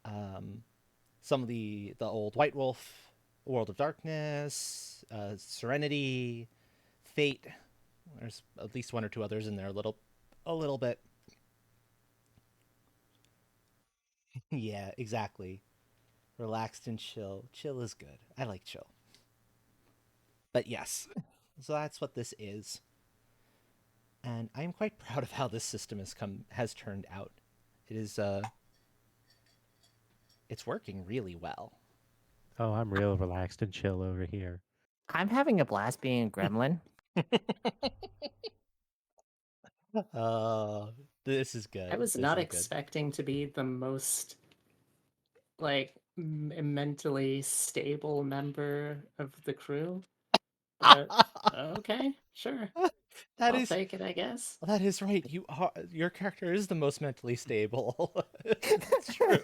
Some of the old White Wolf, World of Darkness, Serenity, Fate. There's at least one or two others in there a little bit. Yeah, exactly. Relaxed and chill. Chill is good. I like chill. But yes, so that's what this is. And I am quite proud of how this system has turned out. It is it's working really well. Oh, I'm real relaxed and chill over here. I'm having a blast being a gremlin. This is good. I was This not is good. expecting to be the most mentally stable member of the crew, but okay, sure. That I'll is take it, I guess. right. Your character is the most mentally stable. It's true.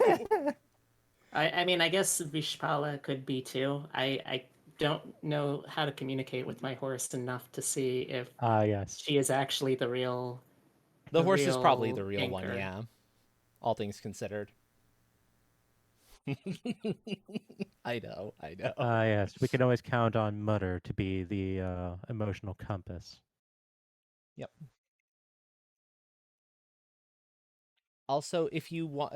I mean, I guess Vishpala could be too. I don't know how to communicate with my horse enough to see if Yes. she is actually the real. The horse is probably the real one, anchor. yeah. All things considered. I know. Yes, we can always count on Mutter to be the emotional compass. Yep. Also, if you want,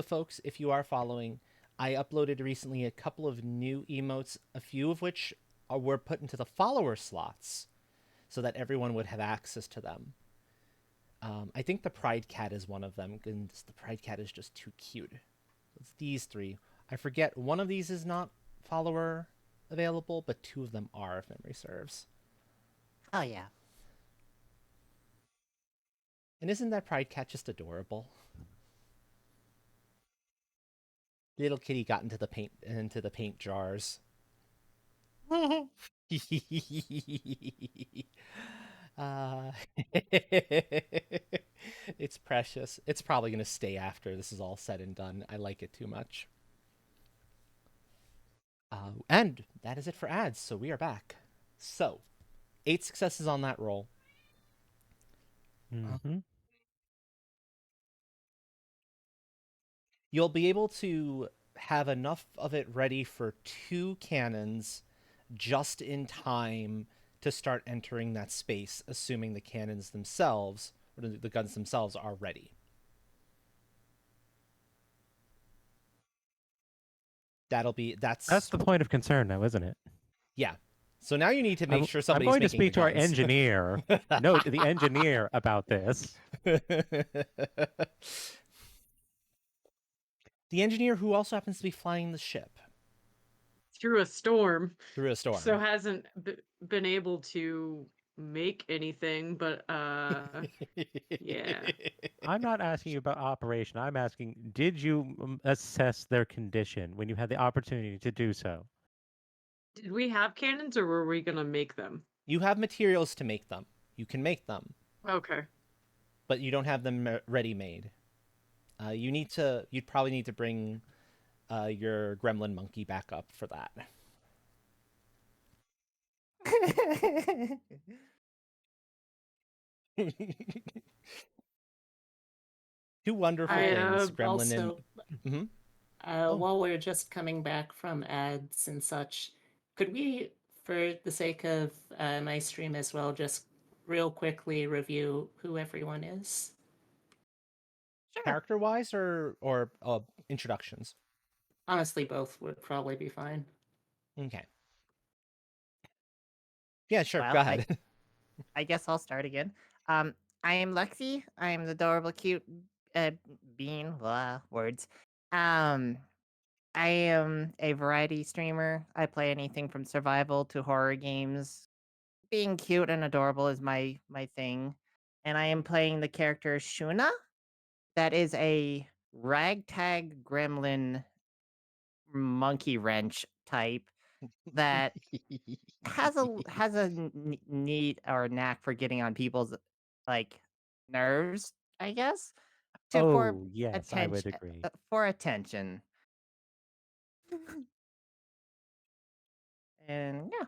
folks, if you are following, I uploaded recently a couple of new emotes, a few of which were put into the follower slots, so that everyone would have access to them. I think the Pride Cat is one of them, and the Pride Cat is just too cute. It's these three. I forget, one of these is not follower available, but two of them are, if memory serves. Oh yeah. And isn't that Pride Cat just adorable? Little kitty got into the paint jars. It's precious. It's probably going to stay after this is all said and done. I like it too much. And that is it for ads. So we are back. So 8 successes on that roll. Mm-hmm. You'll be able to have enough of it ready for 2 cannons just in time to start entering that space, assuming the cannons themselves, or the guns themselves, are ready. That's the point of concern now, isn't it? Yeah. So now you need to make sure somebody's I'm going to making the speak to our guns. engineer. Note the engineer about this. The engineer who also happens to be flying the ship. through a storm, through a storm. so hasn't been able to make anything. But yeah. I'm not asking you about operation. I'm asking, did you assess their condition when you had the opportunity to do so? Did we have cannons, or were we gonna make them? You have materials to make them. You can make them, Okay. but you don't have them ready-made. You'd probably need to bring your gremlin monkey back up for that. Two wonderful I things, gremlin Also, and. Mhm. Oh. while we're just coming back from ads and such, could we, for the sake of my stream as well, just real quickly review who everyone is? Sure. Character-wise or introductions? Honestly, both would probably be fine. Okay. Yeah, sure. Well, Go ahead. I guess I'll start again. I am Lexi. I am the adorable, cute uh, bean. Blah, words. I am a variety streamer. I play anything from survival to horror games. Being cute and adorable is my thing, and I am playing the character Shuna. That is a ragtag gremlin monkey wrench type that has a need or knack for getting on people's like nerves, I guess, to for Oh, yes, I would attention agree. for attention. And yeah,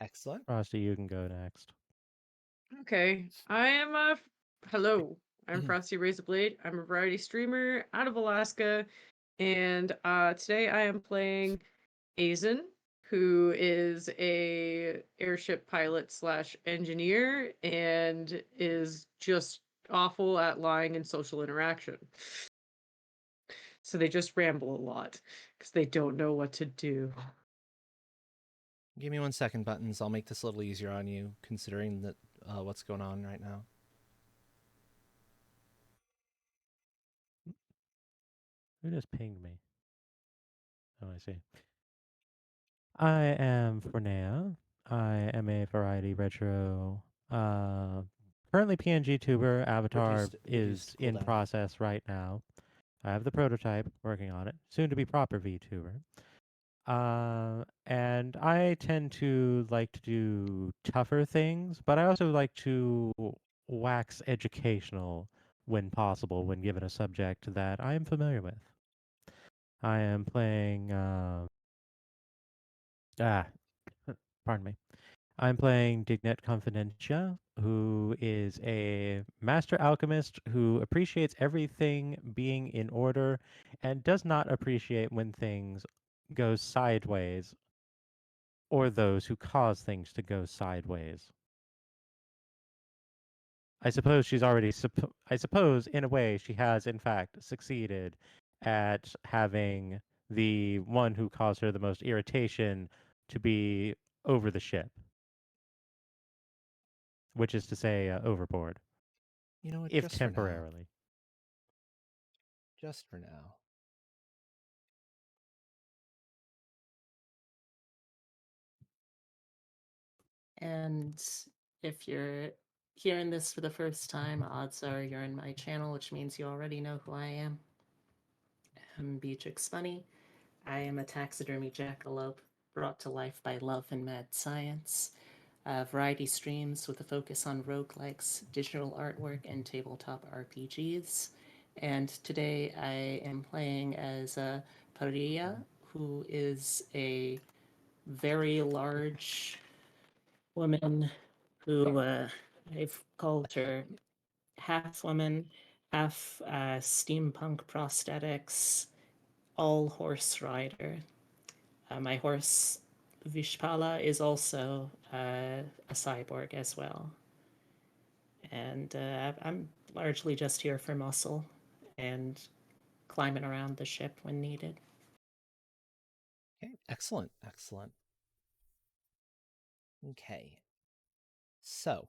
Excellent. Frosty, you can go next. Okay. I am hello. I'm Frosty Razorblade. I'm a variety streamer out of Alaska, and today I am playing Azen, who is a airship pilot slash engineer and is just awful at lying and social interaction. So they just ramble a lot because they don't know what to do. Give me 1 second, Buttons. I'll make this a little easier on you, considering that what's going on right now. Who just pinged me? Oh, I see. I am Fornea. I am a variety retro, currently PNG tuber. Avatar is Reduced in cooldown. process right now. I have the prototype, working on it. Soon to be proper VTuber. And I tend to like to do tougher things, but I also like to wax educational when possible, when given a subject that I am familiar with. I am playing, pardon me. I'm playing Dignet Confidentia, who is a master alchemist who appreciates everything being in order and does not appreciate when things go sideways or those who cause things to go sideways. I suppose she's already I suppose in a way she has in fact succeeded at having the one who caused her the most irritation to be over the ship, which is to say overboard, You know what? if Just for now. temporarily. Just for now. And if you're hearing this for the first time, odds are you're in my channel, which means you already know who I am. I'm Beatrix Funny. I am a taxidermy jackalope brought to life by love and mad science. Variety streams with a focus on roguelikes, digital artwork, and tabletop RPGs. And today I am playing as a Parilla, who is a very large woman who I've called her half woman, half steampunk prosthetics, all horse rider. My horse Vishpala is also a cyborg as well. And I'm largely just here for muscle and climbing around the ship when needed. Okay. Excellent. Excellent. Okay. So,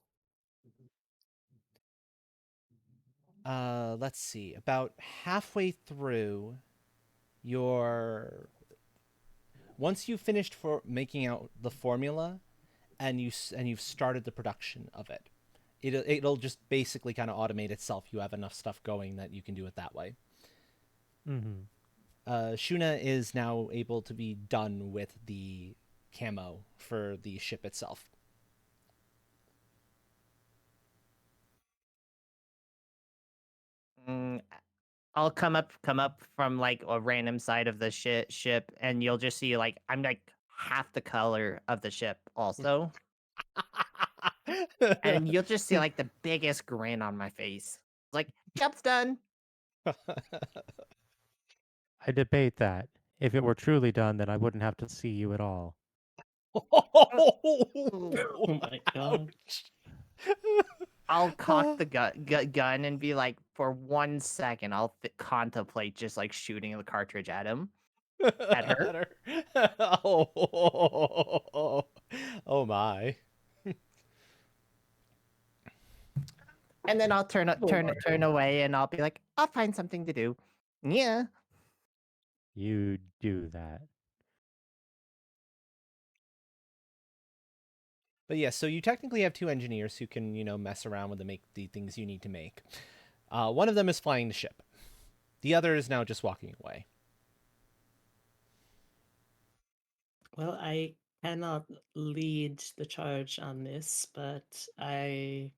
let's see. About halfway through, once you've finished for making out the formula, and you've started the production of it, it'll just basically kind of automate itself. You have enough stuff going that you can do it that way. Mm-hmm. Shuna is now able to be done with the camo for the ship itself. Mm, I'll come up from like a random side of the ship, and you'll just see like I'm like half the color of the ship also, and you'll just see like the biggest grin on my face. Like, job's done. I debate that. If it were truly done, then I wouldn't have to see you at all. Oh my god. Ouch. I'll cock the gun and be like, for 1 second, I'll contemplate just like shooting the cartridge at him, at her. Oh, oh my. And then I'll turn away, and I'll be like, I'll find something to do. Yeah. You do that. But yeah, so you technically have two engineers who can, mess around with and make the things you need to make. One of them is flying the ship. The other is now just walking away. Well, I cannot lead the charge on this, but I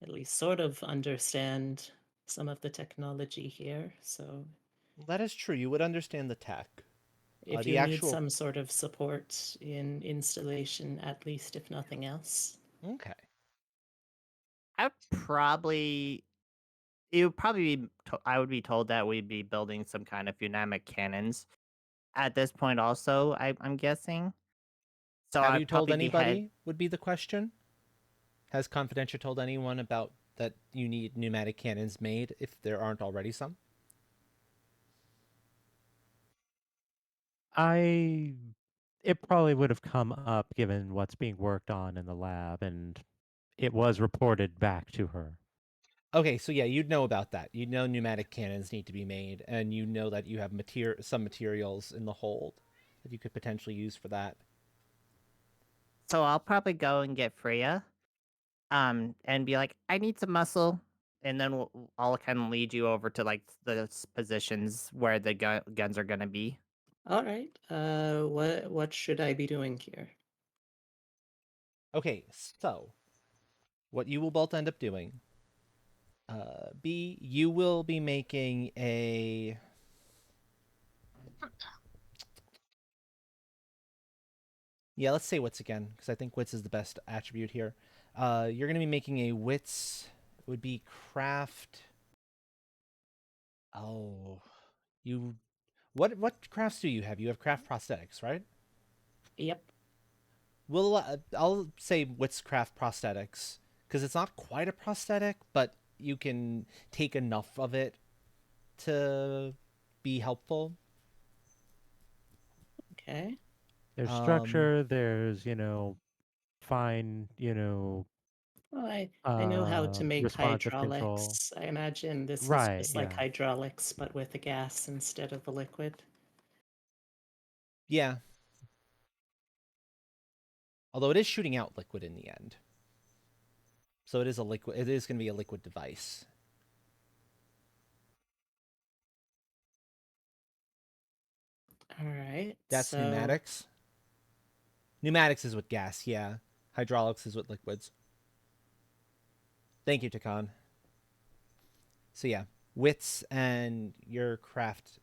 at least sort of understand some of the technology here. So That is true. You would understand the tech. if The you need actual. some sort of support in installation, at least if nothing else. Okay. I probably it would probably be I would be told that we'd be building some kind of dynamic cannons at this point also, I'm guessing. So Have you I'd told probably be head anybody? Would be the question. Has Confidential told anyone about that you need pneumatic cannons made if there aren't already some? It probably would have come up given what's being worked on in the lab, and it was reported back to her. Okay, so yeah, you'd know about that. You'd know pneumatic cannons need to be made, and you know that you have some materials in the hold that you could potentially use for that. So I'll probably go and get Freya, and be like, I need some muscle, and then I'll kind of lead you over to like the positions where the guns are gonna be. All right. What should I be doing here? Okay, so what you will both end up doing, you will be making a. Yeah, let's say wits again, because I think wits is the best attribute here. You're going to be making a wits. It would be craft. Oh, you. What crafts do you have? You have craft prosthetics, right? Yep. I'll say wits craft prosthetics because it's not quite a prosthetic, but you can take enough of it to be helpful. Okay. There's Um, structure, there's, fine, Well, I know how to make responsive control. hydraulics. I imagine this is Right, just like yeah. hydraulics, but with a gas instead of a liquid. yeah. Although it is shooting out liquid in the end, so it is a liquid. It is going to be a liquid device. All right. That's So, pneumatics. Pneumatics is with gas. Yeah. Hydraulics is with liquids. Thank you, Takan. So yeah, wits and your craft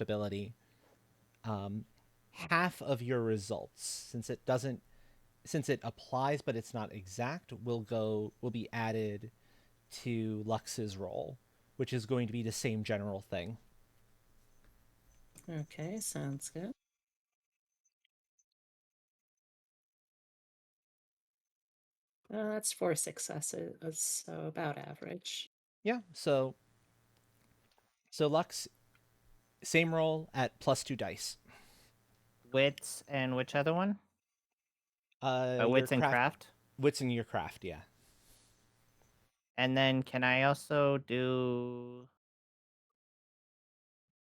ability. Half of your results, since it applies but it's not exact, will be added to Lux's roll, which is going to be the same general thing. okay, sounds good. That's 4 successes, so about average. Yeah. So Lux, same roll at +2 dice. Wits and which other one? Your Wits and craft craft. wits in your craft. Yeah. And then can I also do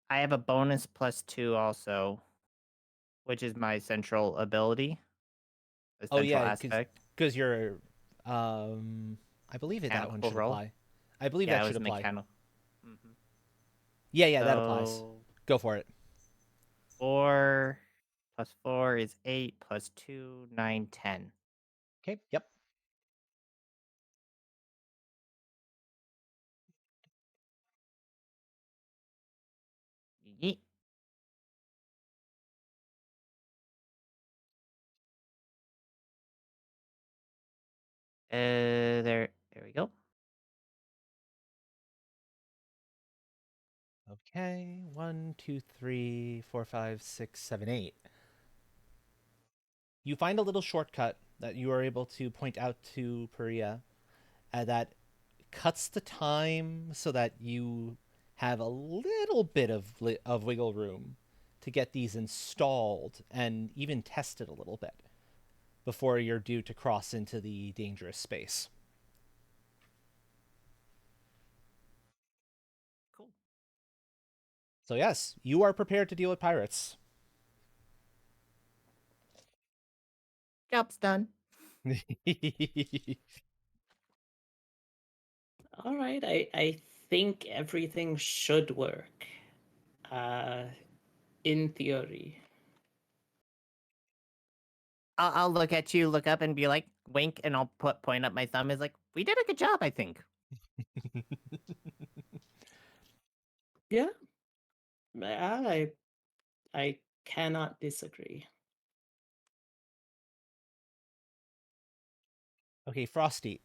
I have a bonus +2 also, which is my central ability, the Oh central yeah, aspect. because you're, I believe that one Mechanical should role. apply. I believe Yeah, that I should was apply. mechanical. Yeah, that applies. So Go for it. 4 plus 4 is 8 plus 2, 9, 10. Okay. Yep. Yeet. There we go. Okay. 1, 2, 3, 4, 5, 6, 7, 8. You find a little shortcut that you are able to point out to Peria that cuts the time so that you have a little bit of wiggle room to get these installed and even tested a little bit before you're due to cross into the dangerous space. Cool. So yes, you are prepared to deal with pirates. Job's done. All right, I think everything should work. Uh, in theory. I'll look at you, look up, and be like, wink, and I'll point up my thumb. Is like, we did a good job, I think. Yeah, I cannot disagree. Okay, Frosty,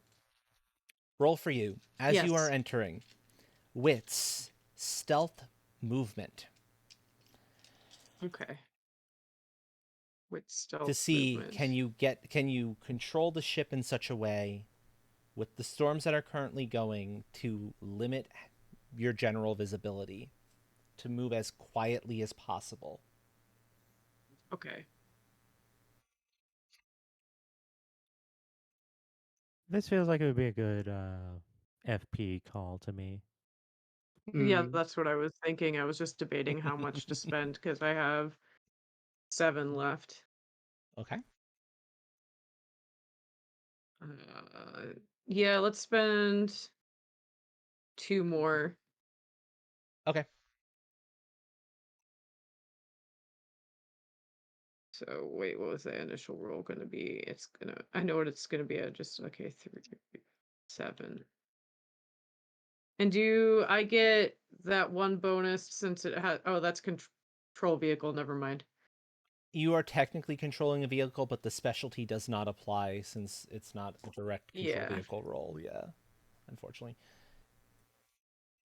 roll for you as you are Yes. entering. Wits, stealth, movement. Okay. With stealth To see movement. can you control the ship in such a way with the storms that are currently going to limit your general visibility to move as quietly as possible. Okay. This feels like it would be a good FP call to me. Yeah, Hmm. that's what I was thinking. I was just debating how much to spend because I have 7 left. Okay. Yeah, let's spend 2 more. Okay. So wait, what was the initial roll gonna be? I know what it's gonna be at. Just okay, 3, 7. And do I get that one bonus since it has? Oh, that's control vehicle. Never mind. You are technically controlling a vehicle, but the specialty does not apply since it's not a direct control Yeah. vehicle roll. Yeah, unfortunately.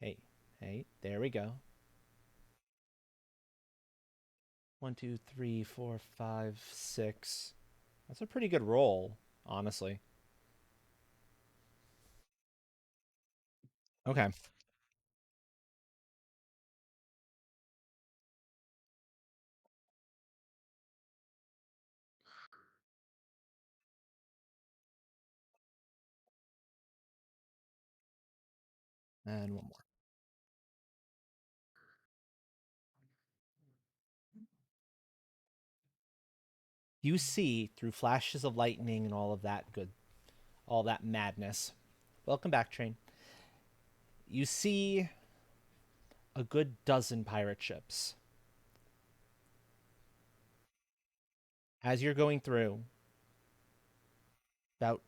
Hey, there we go. 1, 2, 3, 4, 5, 6. That's a pretty good roll, honestly. Okay. And one more. You see through flashes of lightning and all that madness. Welcome back, Train. You see a good dozen pirate ships. As you're going through, about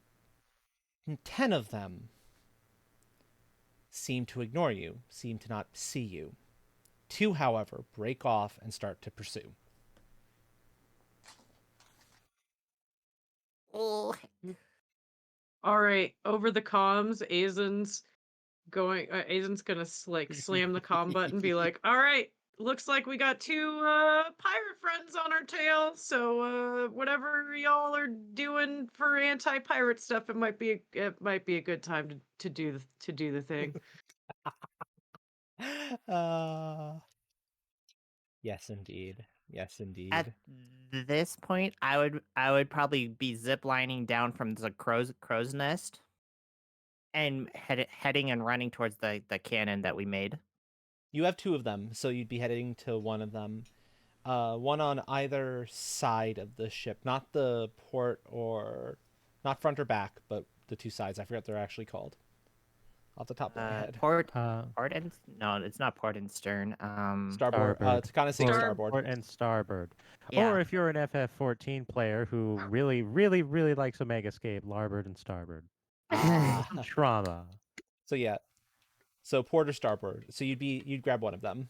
10 of them seem to ignore you, seem to not see you. 2, however, break off and start to pursue. Oh, All right. Over the comms, Azen's gonna like slam the comm button and be like, all right, looks like we got 2 pirate friends on our tail, so whatever y'all are doing for anti-pirate stuff, it might be a good time to do the thing. uh, yes, indeed. Yes, at indeed. this point, I would probably be ziplining down from the crow's nest and heading and running towards the cannon that we made. You have 2 of them, so you'd be heading to one of them. One on either side of the ship, not the port or not front or back, but the 2 sides. I forget what they're actually called off the top of my head. Port, Uh, port and no, it's not port and stern. Starboard. Starboard. It's kind of saying Port, starboard. port and starboard. Yeah. Or if you're an FF14 player who really, really, really likes Omega Scape, larboard and starboard. Ah. Trauma. So yeah. So port or starboard. So you'd grab one of them.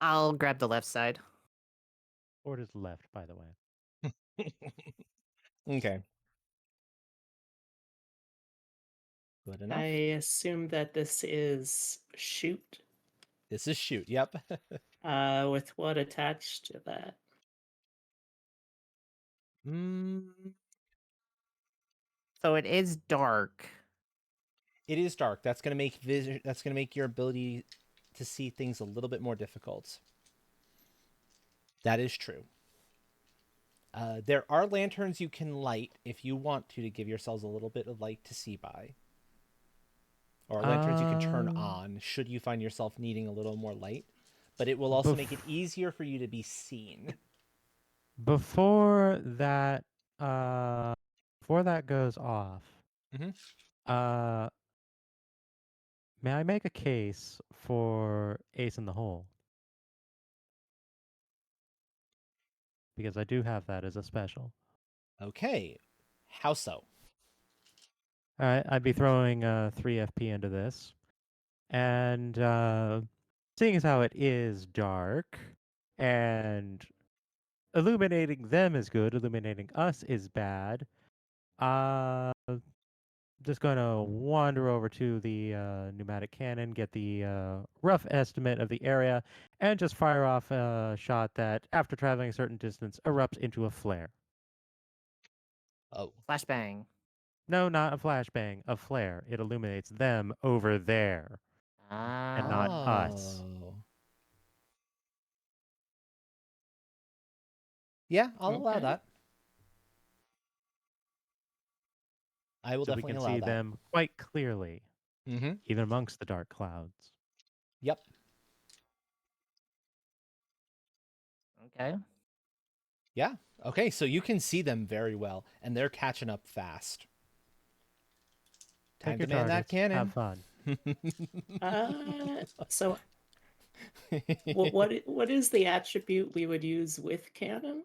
I'll grab the left side. Port is left, by the way. Okay. Good enough. I assume that this is shoot. This is shoot. Yep. With what attached to that? So it is dark. It is dark. That's gonna make That's gonna make your ability to see things a little bit more difficult. That is true. There are lanterns you can light if you want to give yourselves a little bit of light to see by. Or lanterns you can turn on should you find yourself needing a little more light. But it will also make it easier for you to be seen. Before that goes off, Mhm. may I make a case for Ace in the Hole? Because I do have that as a special. Okay. How so? All right, I'd be throwing 3 FP into this. And seeing as how it is dark and illuminating them is good, illuminating us is bad, just going to wander over to the pneumatic cannon, get the rough estimate of the area, and just fire off a shot that, after traveling a certain distance, erupts into a flare. Oh. Flashbang. No, not a flashbang, a flare. It illuminates them over there and not us. Oh. Yeah, I'll allow Okay. that. I will So we definitely can allow see that. them quite clearly, Mm-hmm. even amongst the dark clouds. Yep. Okay. Yeah. Okay, so you can see them very well, and they're catching up fast. Time Pick to your man that targets. cannon. Have fun. So what is the attribute we would use with cannon?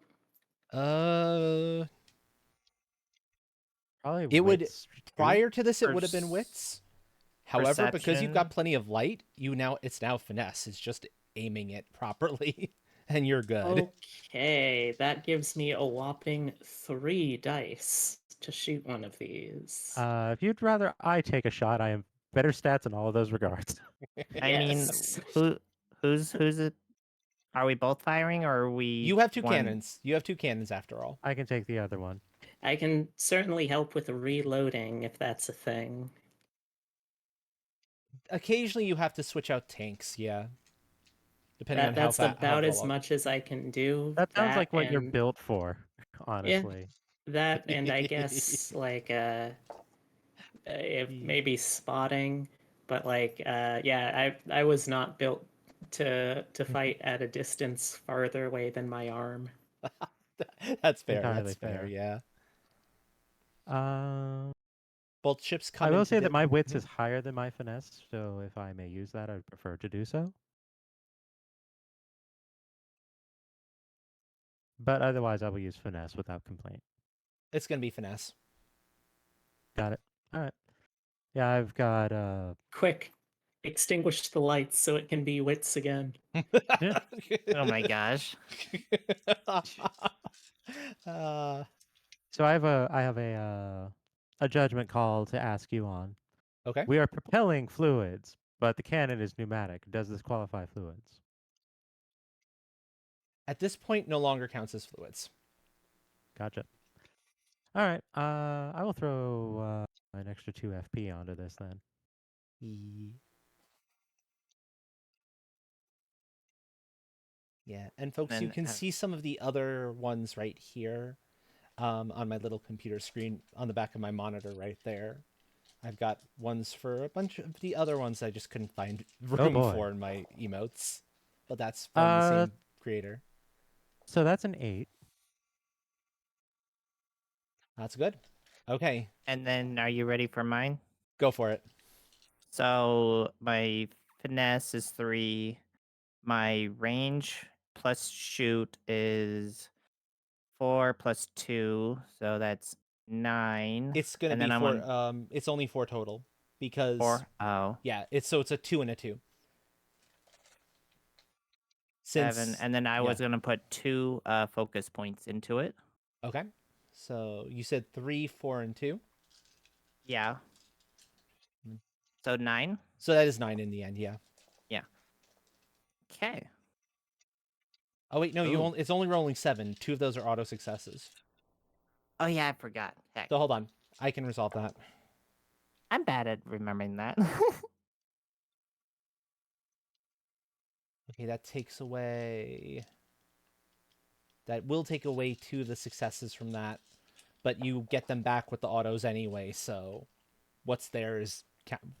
uh, Probably it would wits, too. prior to this it would have been wits. However, because you've got Perception. plenty of light, it's now finesse. It's just aiming it properly, and you're good. Okay, that gives me a whopping 3 dice to shoot one of these. If you'd rather I take a shot, I have better stats in all of those regards. I mean, Yes. who's it? Are we both firing, or are we? You have 2 one? cannons. You have 2 cannons after all. I can take the other one. I can certainly help with reloading if that's a thing. Occasionally, you have to switch out tanks. Yeah, depending on That's how about as well. much as I can do. That sounds like what you're and built for, honestly. that and I guess like if maybe spotting, but like yeah, I was not built to fight at a distance farther away than my arm. That's fair. Entirely That's fair. fair. Yeah. Um, Both ships come I will into say that my wits Mhm. is higher than my finesse, so if I may use that, I would prefer to do so. But otherwise, I will use finesse without complaint. It's gonna be finesse. Got it. All right. Yeah, I've got Quick, extinguish the lights so it can be wits again. Yeah. Oh my gosh. uh, So I have a judgment call to ask you on. okay. We are propelling fluids, but the cannon is pneumatic. Does this qualify fluids? At this point, no longer counts as fluids. Gotcha. All right. I will throw an extra 2 FP onto this then. Yeah, and folks, you Then can see some of the other ones right here on my little computer screen on the back of my monitor right there. I've got ones for a bunch of the other ones I just couldn't find Oh, room boy. for in my emotes. But that's from the same creator. So that's an 8. That's good. Okay, And then, are you ready for mine? go for it. So my finesse is 3. My range plus shoot is 4 plus 2, so that's 9. It's gonna and be then I'm four. on It's only 4 total because 4. Oh, yeah, it's a 2 and a 2. 7. Since And then I yeah. was gonna put 2 focus points into it. Okay, so you said 3, 4, and 2. Yeah. Mm. So 9. So that is 9 in the end. Yeah. Okay. Oh wait, no, Ooh. it's only rolling 7. 2 of those are auto successes. Oh yeah, I forgot. Heck, So hold on, I can resolve that. I'm bad at remembering that. Okay, that takes away. That will take away 2 of the successes from that, but you get them back with the autos anyway. So, what's there is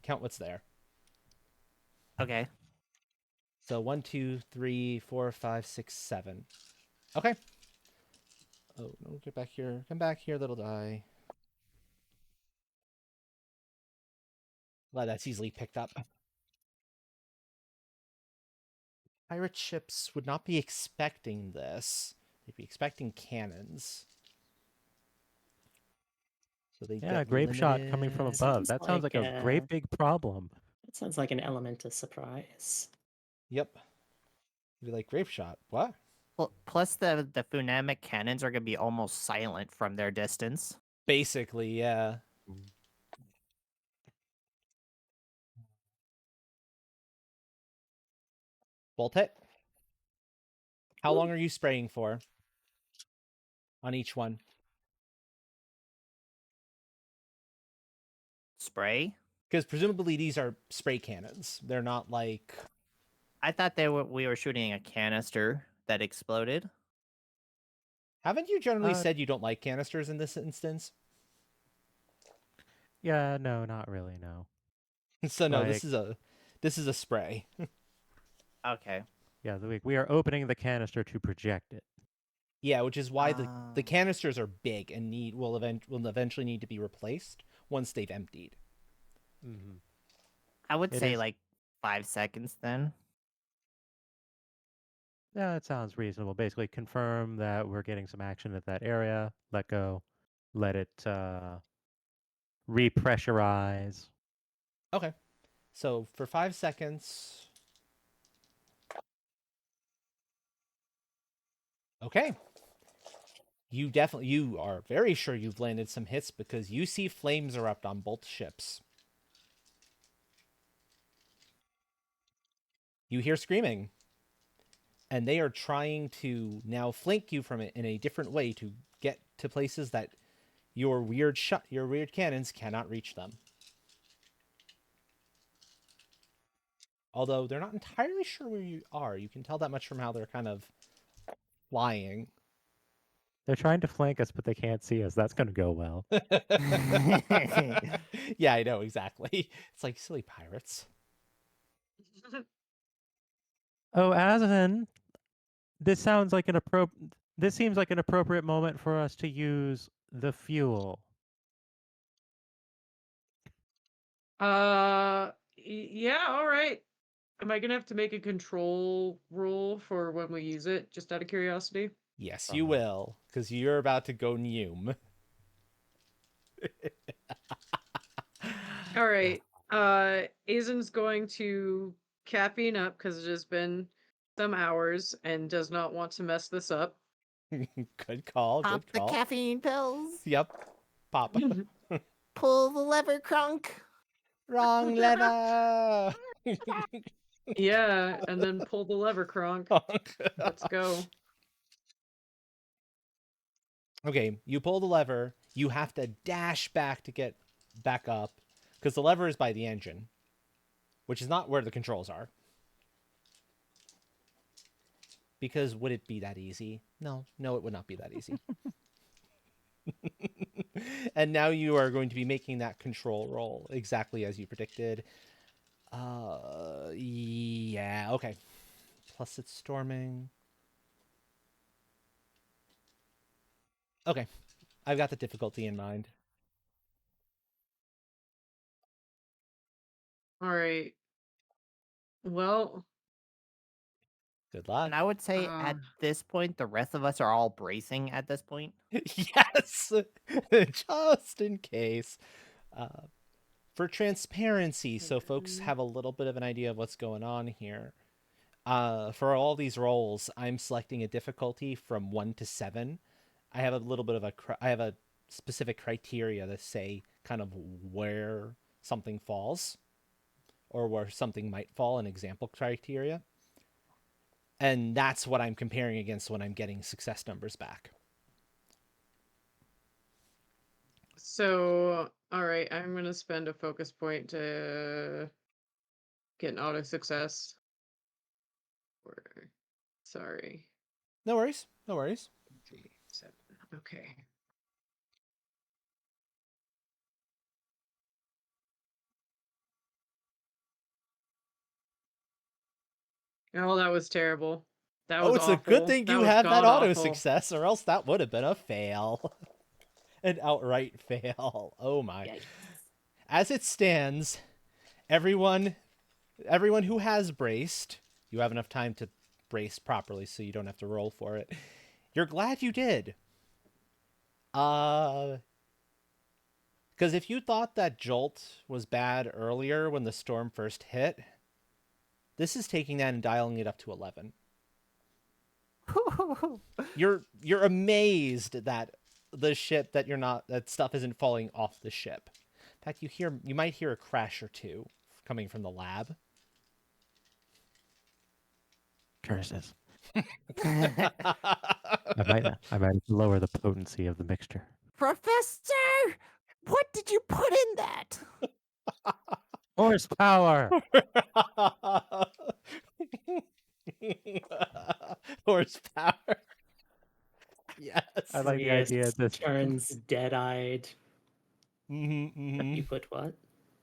count what's there. Okay. So 1, 2, 3, 4, 5, 6, 7. Okay. Oh no! Get back here! Come back here, little die. Glad that's easily picked up. Pirate ships would not be expecting this. They'd be expecting cannons. So they Yeah, get grape shot coming from limited. above. Sounds That sounds like a like great big problem. that sounds like an element of surprise. Yep. You'd be like, grape shot? What? Plus, the phonemic cannons are gonna be almost silent from their distance. Basically, yeah. Bolt hit. How long are you spraying for? On each one? Spray? Because presumably these are spray cannons. They're not like... I thought we were shooting a canister that exploded. Haven't you generally Uh, said you don't like canisters in this instance? Yeah, no, not really, no. So no, Like, this is a spray. Okay. yeah, we are opening the canister to project it. Yeah, which is why the Um, canisters are big and will eventually need to be replaced once they've emptied. Mm-hmm. I would It say is- like 5 seconds then. Yeah, that sounds reasonable. Basically, confirm that we're getting some action at that area. Let go. Let it repressurize. Okay. So for 5 seconds. Okay. You are very sure you've landed some hits because you see flames erupt on both ships. You hear screaming. And they are trying to now flank you from it in a different way to get to places that your weird cannons cannot reach them. Although they're not entirely sure where you are. You can tell that much from how they're kind of flying. They're trying to flank us, but they can't see us. That's going to go well. Yeah, I know, exactly. It's like silly pirates. Oh, Azan, this sounds like This seems like an appropriate moment for us to use the fuel. Yeah, all right. Am I gonna have to make a control rule for when we use it, just out of curiosity? Yes, you will, because you're about to go Neum. All right. Azen's going to caffeine up because it has been some hours and does not want to mess this up. Good call, Pop good the call. caffeine pills. Yep. Pop. Pull the lever, Crunk. Wrong lever! Yeah, and then pull the lever, Kronk. Let's go. Okay, you pull the lever. You have to dash back to get back up because the lever is by the engine, which is not where the controls are. Because would it be that easy? No, it would not be that easy. And now you are going to be making that control roll exactly as you predicted. Yeah, okay. Plus it's storming. Okay, I've got the difficulty in mind. All right. Well, Good luck. And I would say at this point, the rest of us are all bracing at this point. Yes, just in case. For transparency, so folks have a little bit of an idea of what's going on here. For all these rolls, I'm selecting a difficulty from 1 to 7. I have a little bit of I have a specific criteria to say kind of where something falls or where something might fall, an example criteria. And that's what I'm comparing against when I'm getting success numbers back. so all right, I'm gonna spend a focus point to get an auto success. Sorry. No worries. No worries. 7. Okay. Oh, that was terrible. That Oh, was it's a good awful. thing That you was had that auto god-awful. success, or else that would have been a fail. An outright fail. Oh my. Yikes. As it stands, everyone who has braced, you have enough time to brace properly so you don't have to roll for it. You're glad you did. Because if you thought that jolt was bad earlier when the storm first hit, this is taking that and dialing it up to 11. You're amazed that the ship that stuff isn't falling off the ship. In fact, you might hear a crash or two coming from the lab. Curses. I might lower the potency of the mixture. Professor, what did you put in that? Horsepower. Horsepower. Yes. I like the idea Chris that turns dead-eyed. Mm-hmm, You put what?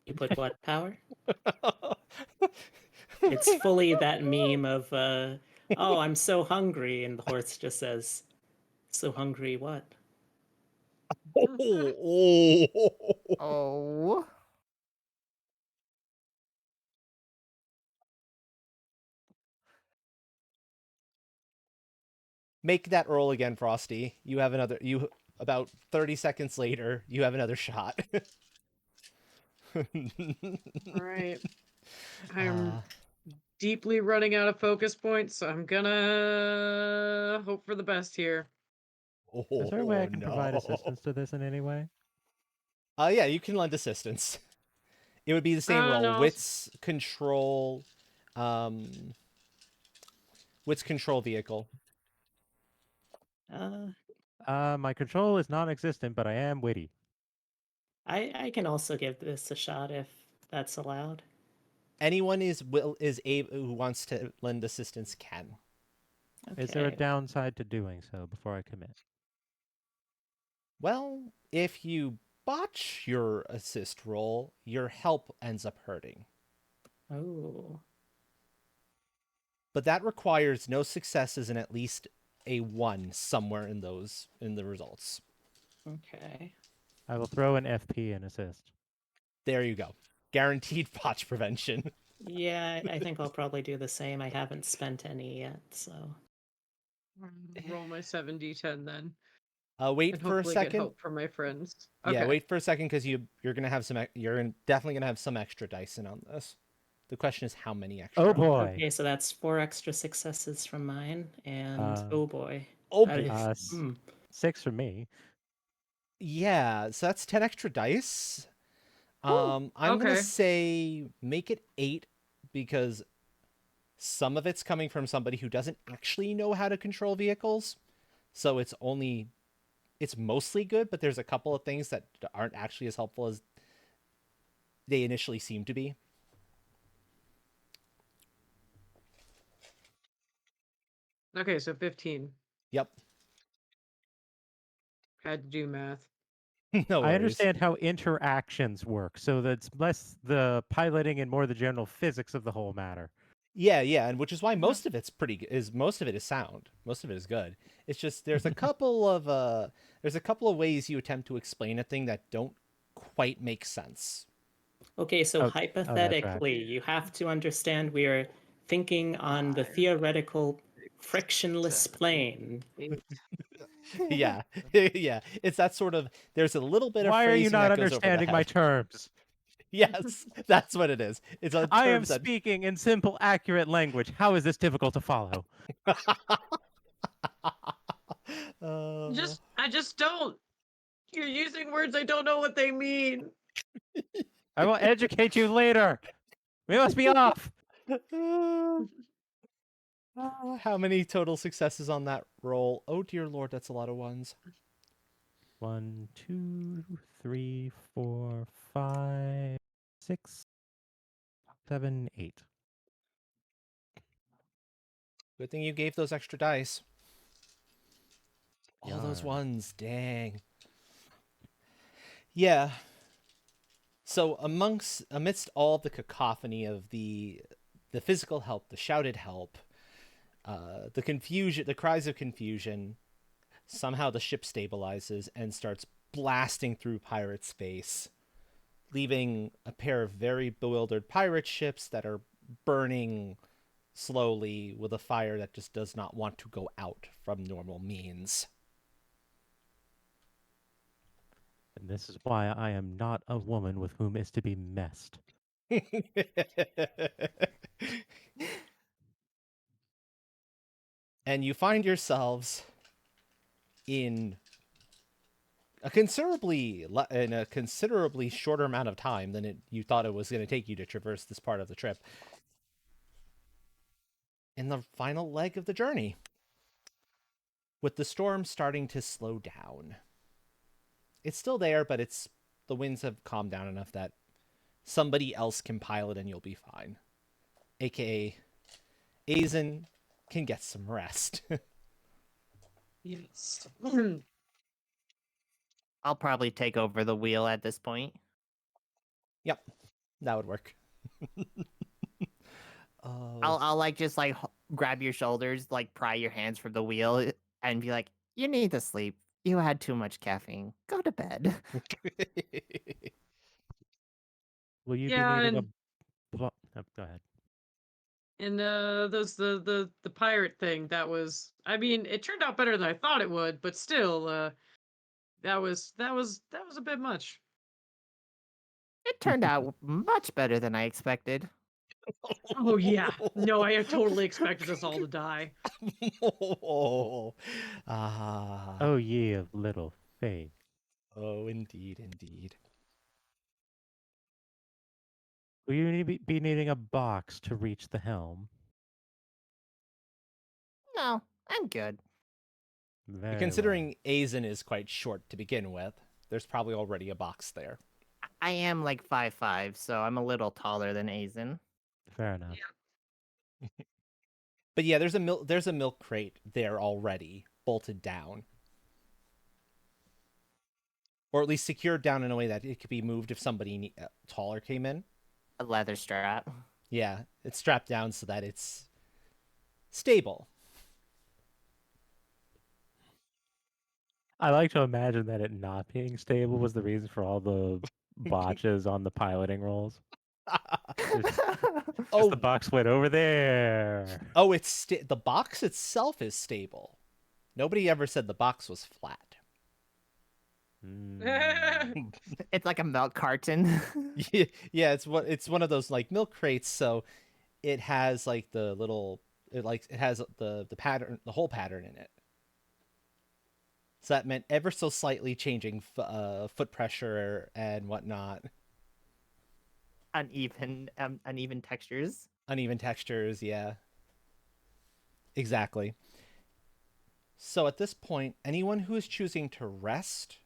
You put what power? mm-hmm. It's fully that meme of, oh, I'm so hungry, and the horse just says, so hungry what? Oh. Oh. Make that roll again, Frosty. You have another. About 30 seconds later, you have another shot. All right. I'm deeply running out of focus points, so I'm gonna hope for the best here. is there a way I Oh, can no. provide assistance to this in any way? Yeah, you can lend assistance. It would be the same roll. No. Wits control vehicle. My control is non-existent, but I am witty. I can also give this a shot if that's allowed. Anyone who wants to lend assistance can. Okay. Is there a downside to doing so before I commit? Well, if you botch your assist roll, your help ends up hurting. Oh. But that requires no successes and at least a 1 somewhere in the results. Okay. I will throw an FP and assist. There you go. Guaranteed botch prevention. Yeah, I think I'll probably do the same. I haven't spent any yet, so. Roll my 7d10 then. Wait And for a hopefully get second. help from my friends. Yeah, Okay. wait for a second because you're gonna have definitely gonna have some extra dice in on this. The question is how many extra. Oh boy. Okay, so that's 4 extra successes from mine, and oh boy. Oh That boy. is- 6 for me. Yeah, so that's 10 extra dice. I'm gonna okay. say make it 8 because some of it's coming from somebody who doesn't actually know how to control vehicles. So it's mostly good, but there's a couple of things that aren't actually as helpful as they initially seem to be. Okay, so 15. Yep. Had to do math. No I worries. understand how interactions work, so that's less the piloting and more the general physics of the whole matter. Yeah, and which is why most of it's most of it is sound. Most of it is good. It's just there's a couple of ways you attempt to explain a thing that don't quite make sense. Okay, so Oh, that's right. hypothetically, you have to understand we are thinking on the theoretical frictionless plane. Yeah. Yeah. It's that sort of there's a little bit of Why are you phrasing not that goes over the understanding my head. terms? Yes, that's what it is. It's on I am terms that speaking in simple, accurate language. How is this difficult to follow? uh, I just don't. You're using words I don't know what they mean. I will educate you later. We must be off. how many total successes on that roll? Oh dear lord, that's a lot of ones. 1, 2, 3, 4, 5, 6, 7, 8. Good thing you gave those extra dice. All those Yarn. ones, dang. Yeah. So amidst all the cacophony of the physical help, the shouted help, the confusion, the cries of confusion, somehow the ship stabilizes and starts blasting through pirate space, leaving a pair of very bewildered pirate ships that are burning slowly with a fire that just does not want to go out from normal means. And this is why I am not a woman with whom is to be messed. And you find yourselves in in a considerably shorter amount of time than you thought it was going to take you to traverse this part of the trip. In the final leg of the journey, with the storm starting to slow down. It's still there, but the winds have calmed down enough that somebody else can pilot and you'll be fine. AKA, Aizen can get some rest. Yes. I'll probably take over the wheel at this point. Yep, that would work. I'll like just like grab your shoulders, like pry your hands from the wheel, and be like, "You need to sleep. You had too much caffeine. Go to bed." Will you be Yeah, needing a... and Oh, go ahead. those the pirate thing that was. I mean, it turned out better than I thought it would, but still, that was a bit much. It turned out much better than I expected. Oh yeah, no, I totally expected us all to die. Ah, Oh, ye of little faith. oh, indeed, indeed. Will you be needing a box to reach the helm? No, I'm good. Very Considering Aizen is quite short to begin with, there's probably already a box there. I am like 5'5", so I'm a little taller than Aizen. well. Fair enough. But yeah, there's a milk crate there already, bolted down. Or at least secured down in a way that it could be moved if somebody taller came in. A leather strap. Yeah, it's strapped down so that it's stable. I like to imagine that it not being stable was the reason for all the botches on the piloting rolls. Just Oh, the box went over there. oh, the box itself is stable. Nobody ever said the box was flat. Mm. It's like a milk carton. Yeah, it's one of those like milk crates, so it has like the little it has the pattern, the whole pattern in it. So that meant ever so slightly changing foot pressure and whatnot. Uneven textures. Uneven textures, yeah. Exactly. So at this point, anyone who is choosing to rest,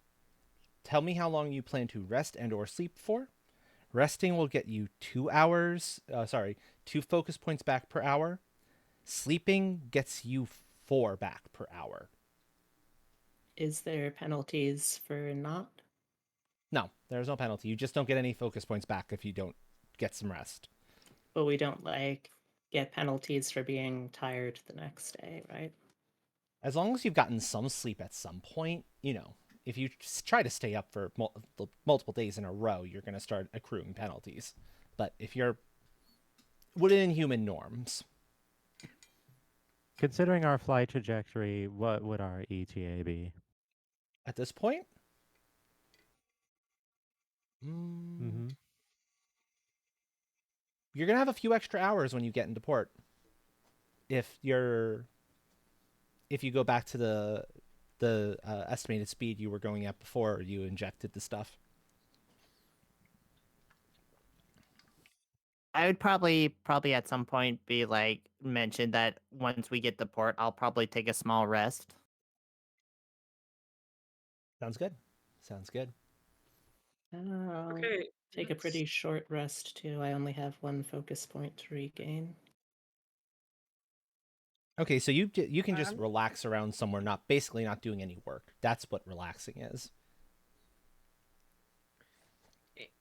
tell me how long you plan to rest and or sleep for. Resting will get you 2 focus points back per hour. Sleeping gets you 4 back per hour. Is there penalties for not No, there's no penalty. You just don't get any focus points back if you don't get some rest. But we don't get penalties for being tired the next day, right? As long as you've gotten some sleep at some point, if you try to stay up for multiple days in a row, you're going to start accruing penalties. But if you're within human norms. Considering our flight trajectory, what would our ETA be? At this point? Mm-hmm. You're going to have a few extra hours when you get into port. If you go back to the estimated speed you were going at before you injected the stuff. I would probably at some point be mention that once we get to port, I'll probably take a small rest. Sounds good. Sounds good. I'll Okay. take a pretty short rest too. I only have 1 focus point to regain. Okay, so you can just relax around somewhere, basically not doing any work. That's what relaxing is.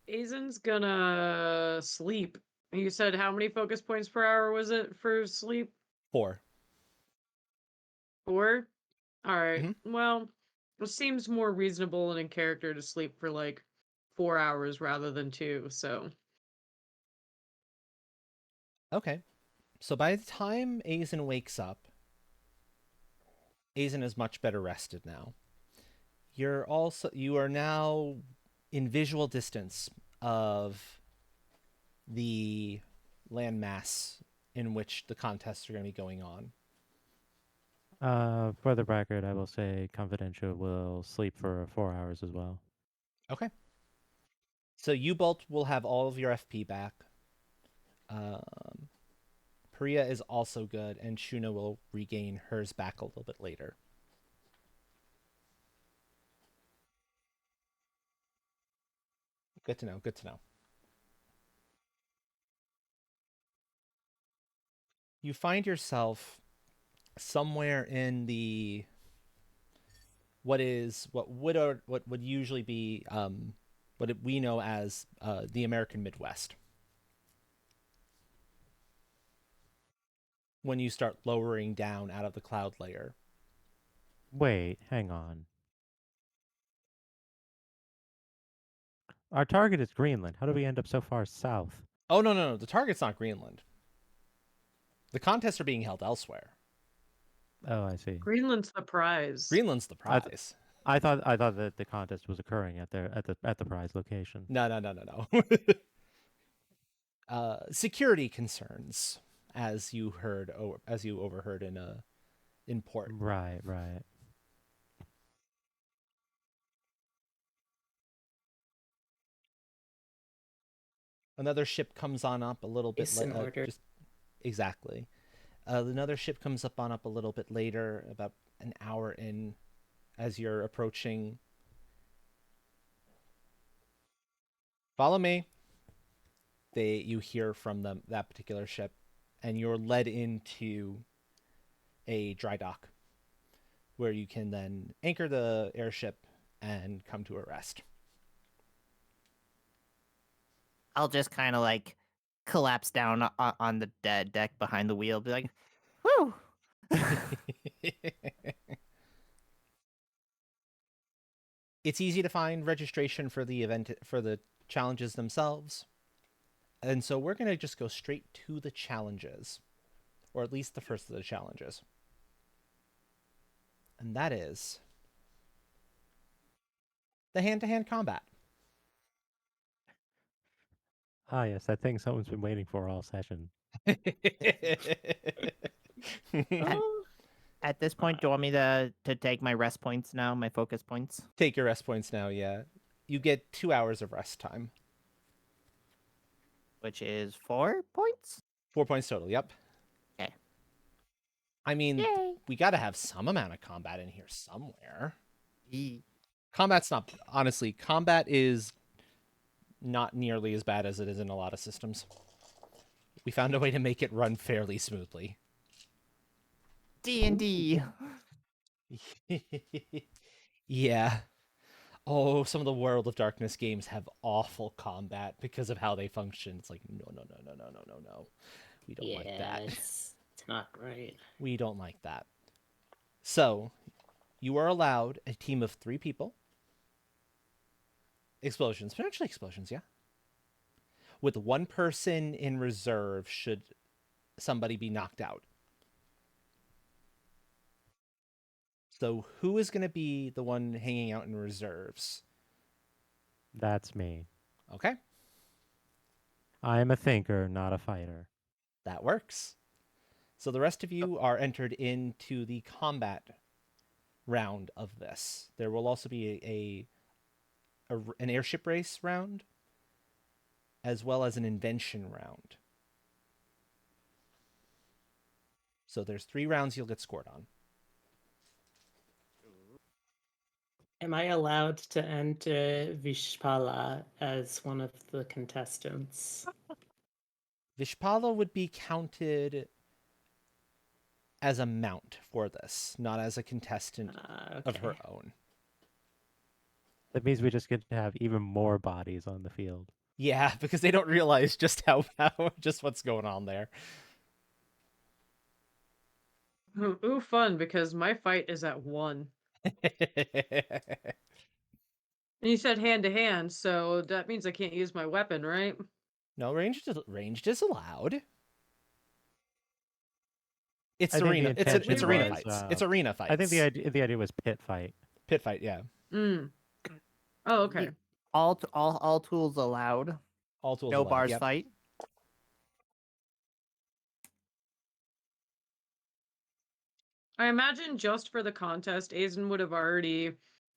Aizen's gonna sleep. You said how many focus points per hour was it for sleep? 4. 4? Alright. Mhm. Well, it seems more reasonable and in character to sleep for 4 hours rather than 2, so. Okay. So by the time Aizen wakes up, Aizen is much better rested now. You are now in visual distance of the landmass in which the contests are going to be going on. For the record, I will say Confidential will sleep for 4 hours as well. Okay. So you both will have all of your FP back. Priya is also good, and Shuna will regain hers back a little bit later. Good to know. Good to know. You find yourself somewhere in the what would usually be we know as the American Midwest. When you start lowering down out of the cloud layer. Wait, hang on. Our target is Greenland. How do we end up so far south? Oh, no. The target's not Greenland. The contests are being held elsewhere. Oh, I see. Greenland's the prize. Greenland's the prize. I thought that the contest was occurring at the prize location. No. Security concerns, as you overheard in port. Right. Another ship comes on up a little bit later. Exactly. Another ship comes up a little bit later, about an hour in, as you're approaching. Follow me. You hear from that particular ship, and you're led into a dry dock, where you can then anchor the airship and come to a rest. I'll just kind of collapse down on the deck behind the wheel, be like, "Whew." It's easy to find registration for the event, for the challenges themselves. And so we're going to just go straight to the challenges, or at least the first of the challenges. And that is the hand-to-hand combat. Ah, yes, that thing someone's been waiting for all session. At this point, do you want me to take my rest points now, my focus points? Take your rest points now, yeah. You get 2 hours of rest time. Which is 4 points? 4 points total, yep. Okay. I mean, Yay. we got to have some amount of combat in here somewhere. E. Combat is not nearly as bad as it is in a lot of systems. We found a way to make it run fairly smoothly. D&D. Yeah. Oh, some of the World of Darkness games have awful combat because of how they function. It's like, no, no, no, no, no, no, no, no. We don't like that. It's not great. We don't like that. So, you are allowed a team of 3 people. Explosions, potentially explosions, yeah. With 1 person in reserve should somebody be knocked out. So, who is going to be the one hanging out in reserves? That's me. Okay, I am a thinker, not a fighter. that works. So, the rest of you are entered into the combat round of this. There will also be an airship race round, as well as an invention round. So there's 3 rounds you'll get scored on. Am I allowed to enter Vishpala as one of the contestants? Vishpala would be counted as a mount for this, not as a contestant of her own. That means we just get to have even more bodies on the field. Yeah, because they don't realize just just what's going on there. Ooh, fun, because my fight is at 1. And you said hand to hand, so that means I can't use my weapon, right? No, ranged is allowed. It's I think the arena. It's intention arena was, fights. It's arena fights. I think the idea was pit fight. Pit fight. Yeah, Mm. Oh, okay. All tools allowed. all tools No allowed. bars Yep. fight. I imagine just for the contest, Aizen would have already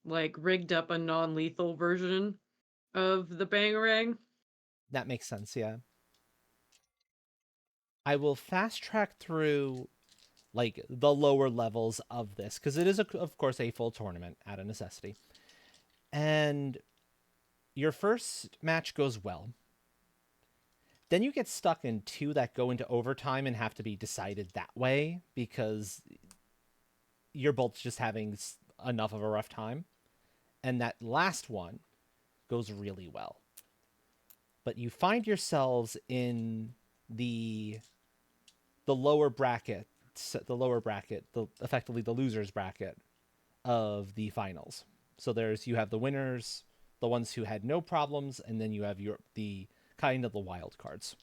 like rigged up a non-lethal version of the Bangarang. That makes sense. Yeah. I will fast track through like the lower levels of this because it is of course a full tournament out of necessity. And your first match goes well. Then you get stuck in 2 that go into overtime and have to be decided that way because you're both just having enough of a rough time. And that last one goes really well. But you find yourselves in the lower bracket, effectively the losers bracket of the finals. So you have the winners, the ones who had no problems, and then you have the kind of the wild cards.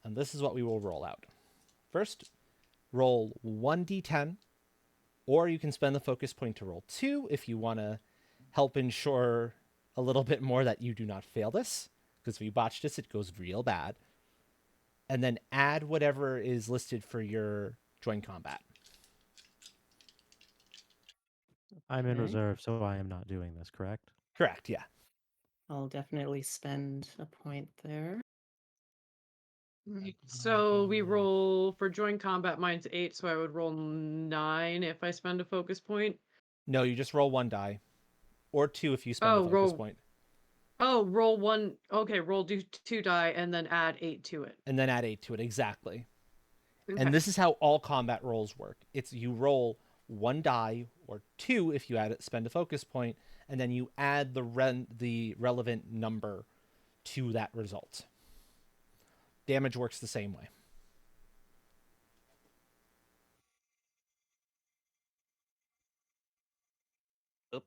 And this is what we will roll out. First, roll 1d10, or you can spend the focus point to roll 2 if you want to help ensure a little bit more that you do not fail this, because if you botch this, it goes real bad. And then add whatever is listed for your join combat. I'm in Okay. reserve, so I am not doing this, correct? Correct, yeah. I'll definitely spend a point there. So we roll for joint combat. Mine's 8, so I would roll 9 if I spend a focus point. No, you just roll 1 die. Or 2 if you spend Oh, a focus roll. point. Oh, roll 1. Okay, roll 2 die and then add 8 to it. And then add 8 to it, exactly. Okay. And this is how all combat rolls work. It's you roll 1 die or 2 if you spend a focus point, and then you add the relevant number to that result. Damage works the same way. Oop.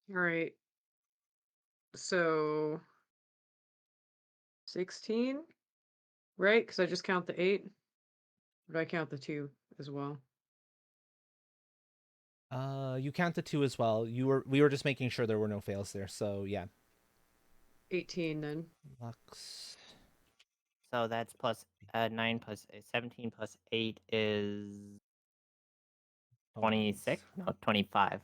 All right. So 16, right? Because I just count the 8. Or do I count the 2 as well? You count the 2 as well. We were just making sure there were no fails there. So yeah. 18 then. Lux. So that's plus 9 plus 17 plus 8 is 26? No, 25.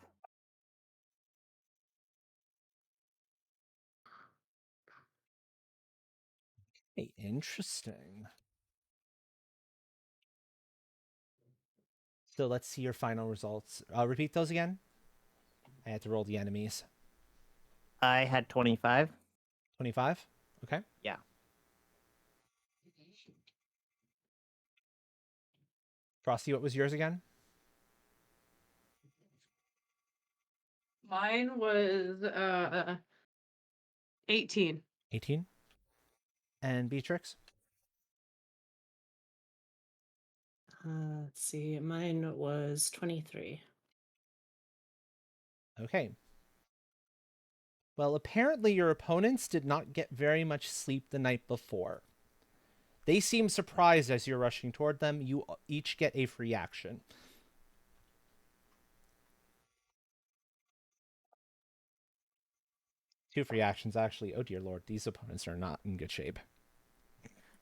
Hey, interesting. So let's see your final results. Repeat those again. I had to roll the enemies. I had 25. 25. Okay. Yeah. Frosty, what was yours again? Mine was 18. 18. And Beatrix? Let's see. Mine was 23. Okay. Well, apparently your opponents did not get very much sleep the night before. They seem surprised as you're rushing toward them. You each get a free action. Two free actions, actually. Oh, dear Lord. These opponents are not in good shape.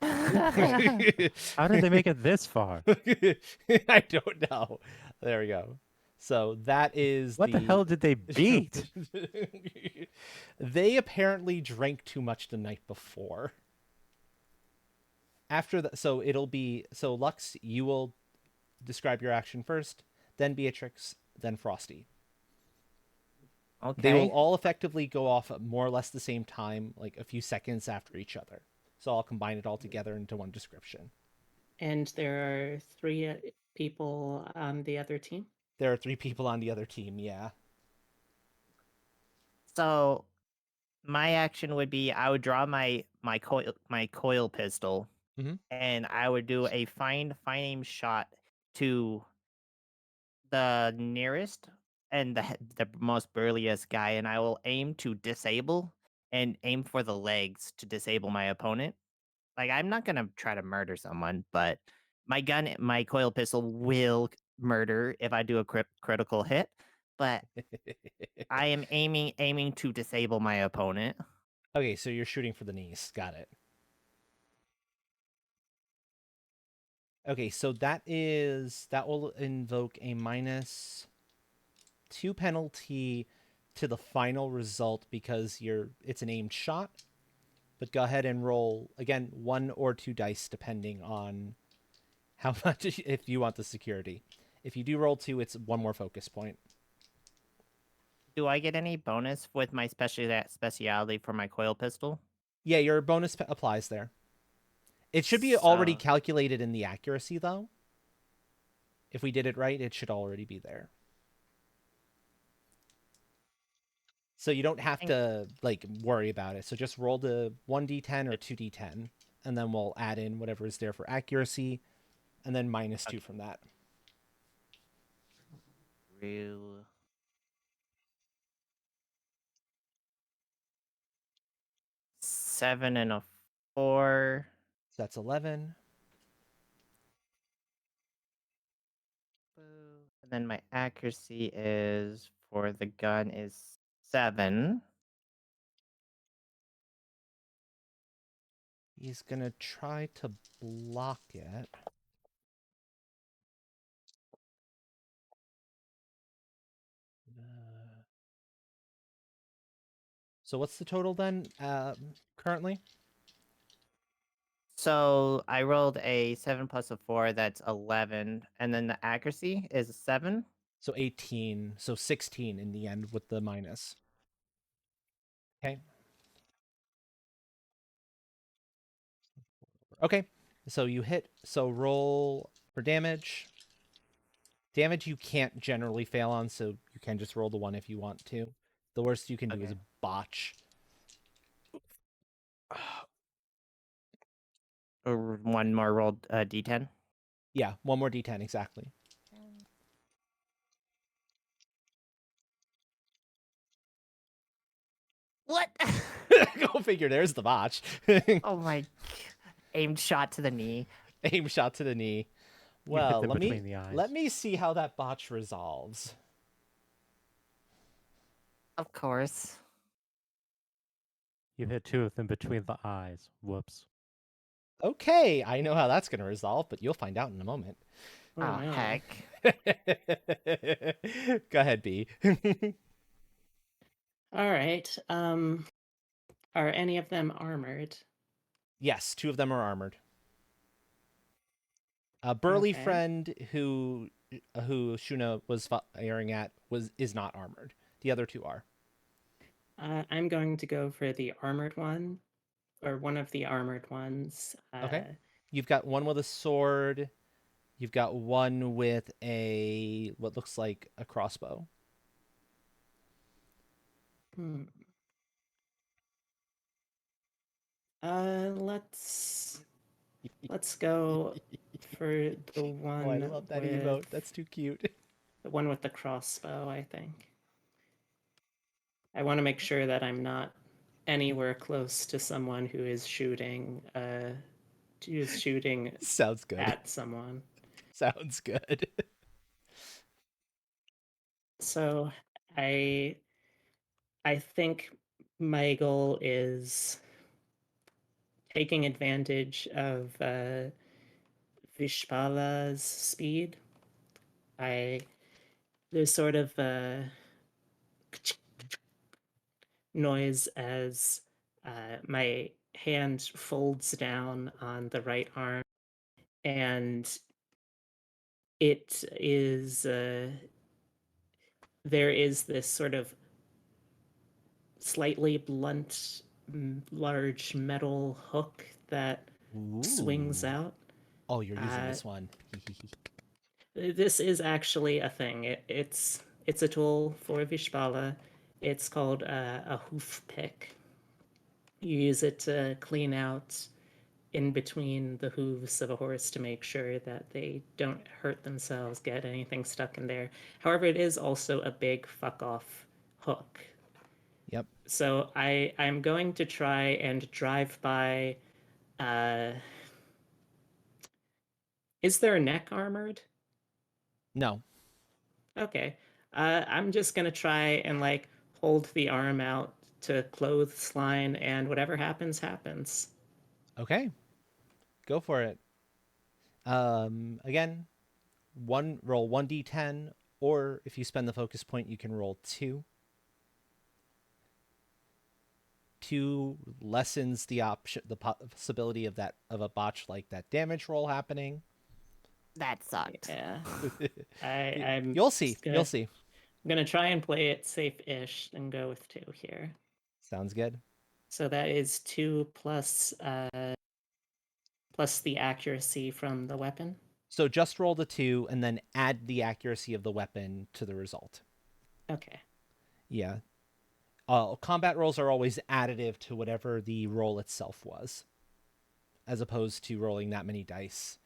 How did they make it this far? I don't know. There we go. So that is What the hell did they beat? They apparently drank too much the night before. After that, so it'll be Lux, you will describe your action first, then Beatrix, then Frosty. Okay. They will all effectively go off at more or less the same time, like a few seconds after each other. So I'll combine it all together into one description. And there are 3 people on the other team. There are 3 people on the other team, yeah. So my action would be I would draw my coil pistol, Mhm. and I would do a find aim shot to the nearest and the most burliest guy, and I will aim to disable and aim for the legs to disable my opponent. Like, I'm not gonna try to murder someone, but my coil pistol will murder if I do a critical hit. But I am aiming to disable my opponent. Okay, so you're shooting for the knees. Got it. Okay, so that will invoke a -2 penalty to the final result because it's an aimed shot. But go ahead and roll again 1 or 2 dice depending on how much if you want the security. If you do roll 2, it's 1 more focus point. Do I get any bonus with my speciality for my coil pistol? Yeah, your bonus applies there. It should be already So- calculated in the accuracy though. If we did it right, it should already be there. So you don't have to like worry about it. So just roll the 1d10 or 2d10, and then we'll add in whatever is there for accuracy, and then -2 from that. Real. Seven and a 4. So that's 11. And then my accuracy is for the gun is 7. He's gonna try to block it. So what's the total then currently? So I rolled a 7 plus a 4, that's 11. And then the accuracy is a 7. So 18. So 16 in the end with the minus. Okay. Okay. So you hit. So roll for damage. Damage you can't generally fail on, so you can just roll the 1 if you want to. The worst you can do is a Okay. botch. Or one more rolled d10. Yeah, 1 more d10, exactly. What? Go figure, there's the botch. Oh my. Aimed shot to the knee. Aim shot to the knee. You hit Well, them between the eyes. let me see how that botch resolves. Of course. You hit 2 of them between the eyes. Whoops. Okay, I know how that's going to resolve, but you'll find out in a moment. Oh, no. heck. Go ahead, B. All right. Are any of them armored? Yes, 2 of them are armored. A burly Okay. friend who Shuna was firing at is not armored. The other 2 are. I'm going to go for the armored one. or one of the armored ones. Okay. You've got one with a sword. You've got one with what looks like a crossbow. Hmm. Let's go for the one Oh, I love that with emote. That's too cute. the one with the crossbow, I think. I want to make sure that I'm not anywhere close to someone who is shooting Sounds good. at someone. Sounds good. So I I think my goal is taking advantage of Vishpala's speed. There's sort of a noise as my hand folds down on the right arm, and it is there is this sort of slightly blunt, large metal hook that swings Ooh. out. Oh, you're using Uh, this one. this is actually a thing. It's a tool for Vishpala. It's called a hoof pick. You use it to clean out in between the hooves of a horse to make sure that they don't hurt themselves, get anything stuck in there. However, it is also a big fuck off hook. Yep. So I'm going to try and drive by. Is their neck armored? No. Okay. I'm just gonna try and like hold the arm out to clothesline, and whatever happens, happens. Okay. Go for it. Again, roll 1d10, or if you spend the focus point, you can roll 2. 2 lessens the possibility of a botch like that damage roll happening. That sucked. Yeah. I'm You'll see. You'll see. I'm gonna try and play it safe-ish and go with 2 here. Sounds good. So that is 2 plus the accuracy from the weapon. So just roll the 2 and then add the accuracy of the weapon to the result. Okay. Yeah. Combat rolls are always additive to whatever the roll itself was, as opposed to rolling that many dice.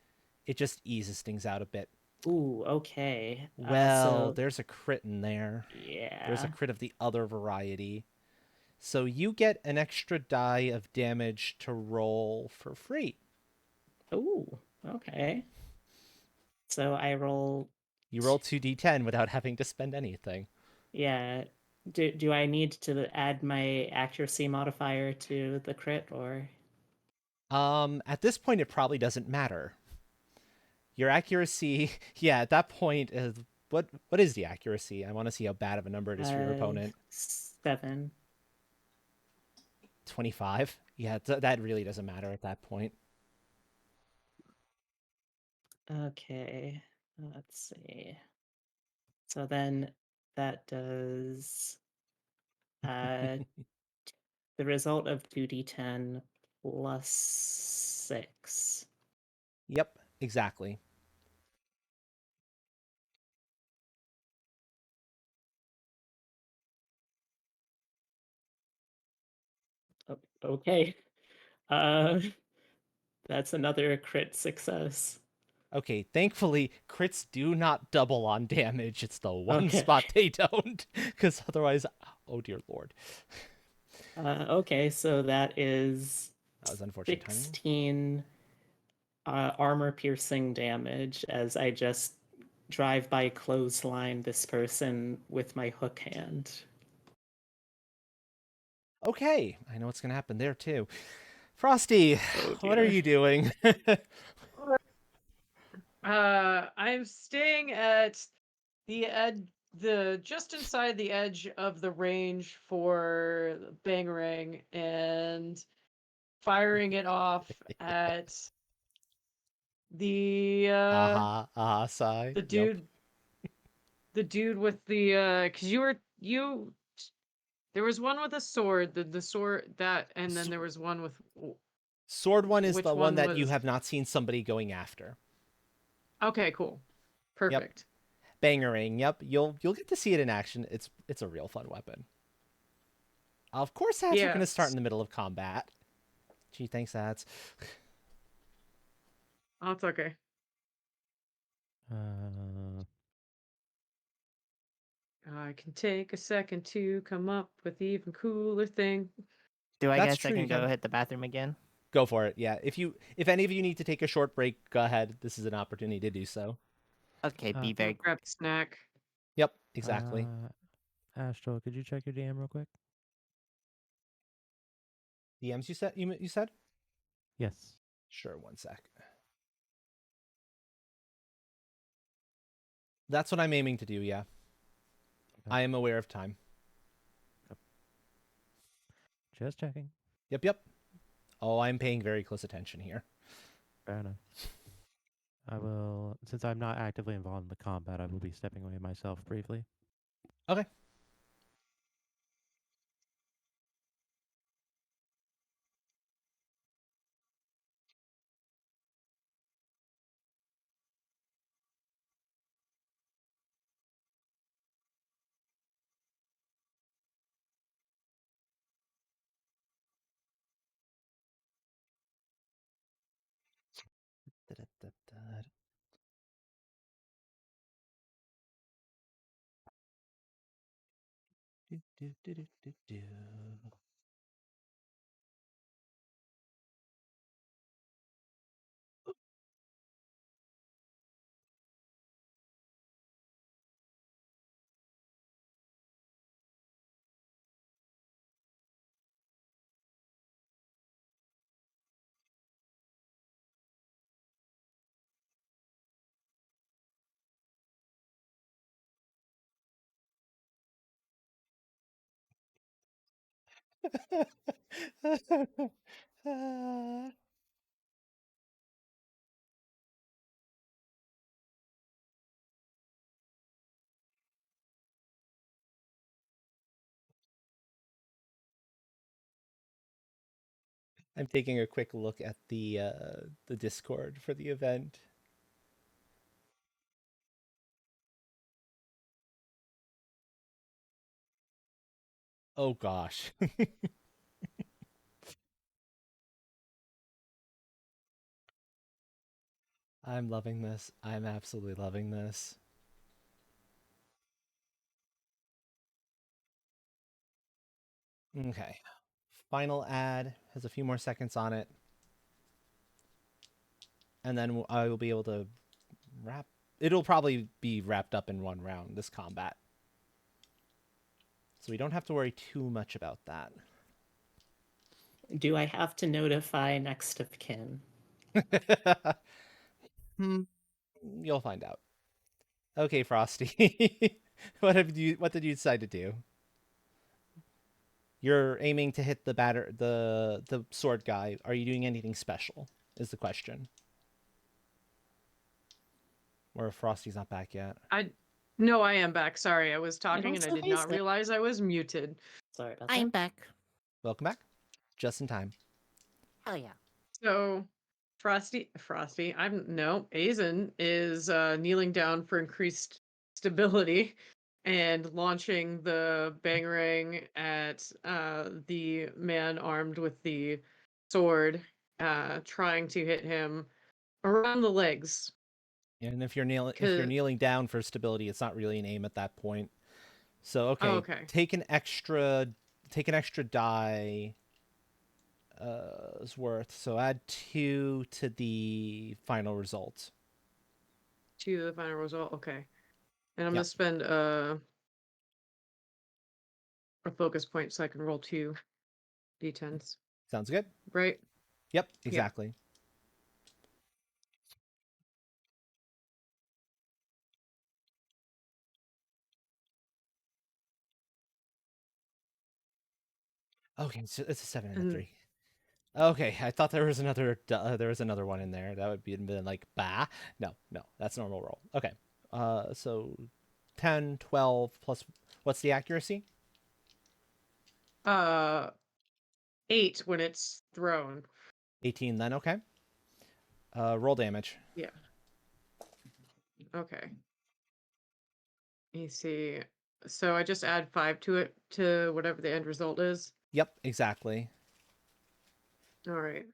It just eases things out a bit. Ooh, okay. Well, So there's a crit in there. There's a yeah. crit of the other variety. So you get an extra die of damage to roll for free. Ooh, okay. So I roll. You roll 2d10 without having to spend anything. Yeah. Do I need to add my accuracy modifier to the crit, or? At this point, it probably doesn't matter. Your accuracy, yeah, at that point, what is the accuracy? I want to see how bad of a number it is for your opponent. 7. 25. Yeah, that really doesn't matter at that point. Okay. Let's see. So then that does uh the result of 2d10 plus 6. Yep, exactly. Okay. Uh that's another crit success. Okay, thankfully, crits do not double on damage. It's the one Okay. spot they don't, because otherwise, oh dear lord. Okay, so that is That was unfortunate timing. 16 armor piercing damage as I just drive by clothesline this person with my hook hand. Okay, I know what's going to happen there too. Frosty, Oh what are dear. you doing? I'm staying at the edge, the just inside the edge of the range for Bangarang and firing it off at the Sigh. the Yep. dude the dude with the because you There was one with a sword. The sword that, and then there was one with. Sword one is Which the one one that you was? have not seen somebody going after. Okay, cool, Yep. perfect. Bangerang. Yep. You'll get to see it in action. It's a real fun weapon. Of course, ads are going to start in Yes. the middle of combat. Gee, thanks, ads. Oh, it's okay. Uh, I can take a second to come up with even cooler thing. Do I That's guess I true, you can go can. hit the bathroom again? Go for it. Yeah. If any of you need to take a short break, go ahead. This is an opportunity to do so. Okay, be Uh, very Grab quick. a snack. Yep. Exactly. Astral, could you check your DM real quick? DMs you said? Yes. Sure. One sec. That's what I'm aiming to do. Yeah. Okay. I am aware of time. Just checking. Yep. Yep. Oh, I'm paying very close attention here. Fair enough. I will, since I'm not actively involved in the combat, I will be stepping away myself briefly. Okay. Da-da-da-da. Do, do, do, do, do, do. I'm taking a quick look at the Discord for the event. Oh gosh. I'm loving this. I'm absolutely loving this. Okay. Final ad has a few more seconds on it. And then I will be able to wrap. It'll probably be wrapped up in one round, this combat. So we don't have to worry too much about that. Do I have to notify next of kin? Hmm. You'll find out. Okay, Frosty. What did you decide to do? You're aiming to hit the sword guy. Are you doing anything special? Is the question. Or Frosty's not back yet. No, I am back. Sorry, I was don't talking and I say did hey, not Steph. realize I was muted. Sorry about I'm that. back. Welcome back. Just in time. Hell yeah. So, Frosty, I'm no, Azen is kneeling down for increased stability and launching the bangerang at the man armed with the sword, trying to hit him around the legs. And if you're Cause kneeling down for stability, it's not really an aim at that point. So oh, okay, okay, take an extra die is worth. So add 2 to the final result. to the final result. Okay, and I'm gonna Yep. spend a focus point so I can roll 2 d10s. Sounds good. Right? Yep, Yeah. exactly. Okay, so it's a 7 and a And 3. Okay, I thought there was another one in there. That would be been like bah. No, that's normal roll. Okay. So 10, 12 plus what's the accuracy? 8 when it's thrown. 18 then, okay. Roll damage. Yeah. Okay. Let me see. So I just add 5 to it to whatever the end result is. Yep, exactly. All right.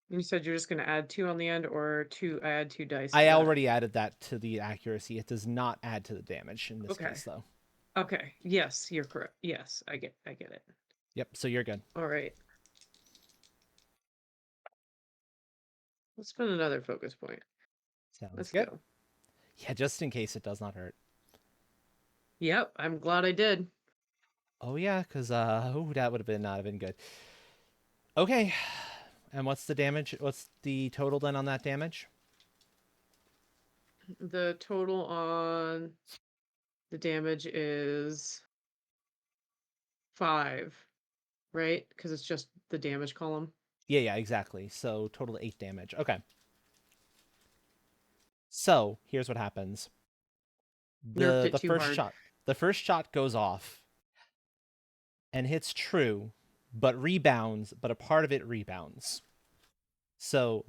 You said you're just going to add 2 on the end, or I add 2 dice. I to that? already added that to the accuracy. It does not add to the damage in this Okay. case, though. Okay. Yes, you're correct. Yes, I get it. Yep, so you're good. All right. Let's spend another focus point. Sounds Let's good. go. Yeah, just in case it does not hurt. Yep, I'm glad I did. Oh yeah, because that would have not have been good. Okay, and what's the damage? What's the total then on that damage? The total on the damage is 5, right? Because it's just the damage column. Yeah, exactly. So total 8 damage. Okay. So here's what happens. Nerfed it The too first hard. shot. The first shot goes off and hits true, but rebounds. But a part of it rebounds. So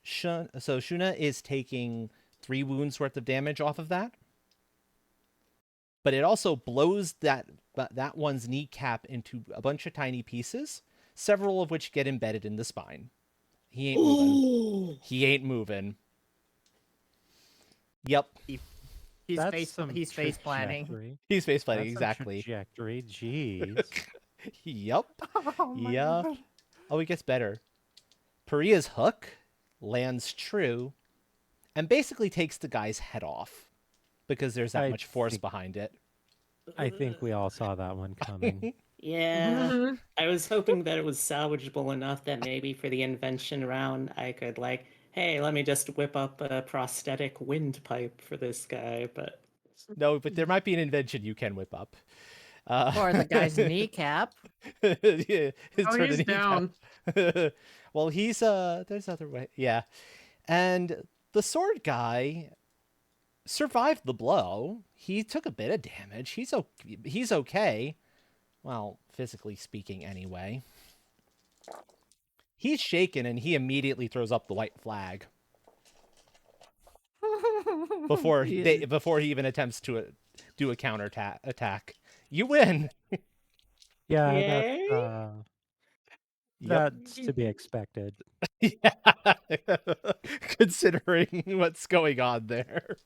Shuna is taking 3 wounds worth of damage off of that. But it also blows that one's kneecap into a bunch of tiny pieces, several of which get embedded in the spine. He ain't moving. He ain't moving. Yep. He's That's face some he's face planting. trajectory. He's face planting, That's some exactly. trajectory. Jeez. Yep. Oh my Yeah. God. Oh, it gets better. Paria's hook lands true and basically takes the guy's head off because there's that I much force think- behind it. I think we all saw that one coming. Yeah. I was hoping that it was salvageable enough that maybe for the invention round I could like, hey, let me just whip up a prosthetic windpipe for this guy, but No, but there might be an invention you can whip up. Or the guy's kneecap. Yeah, Oh, for the he's kneecap. down. Well, he's there's other way. Yeah. And the sword guy survived the blow. He took a bit of damage. He's okay. Well, physically speaking anyway. He's shaken and he immediately throws up the white flag before before he even attempts to do a counter attack. You win. Yeah, yay! that's to be expected. Yeah. Considering what's going on there.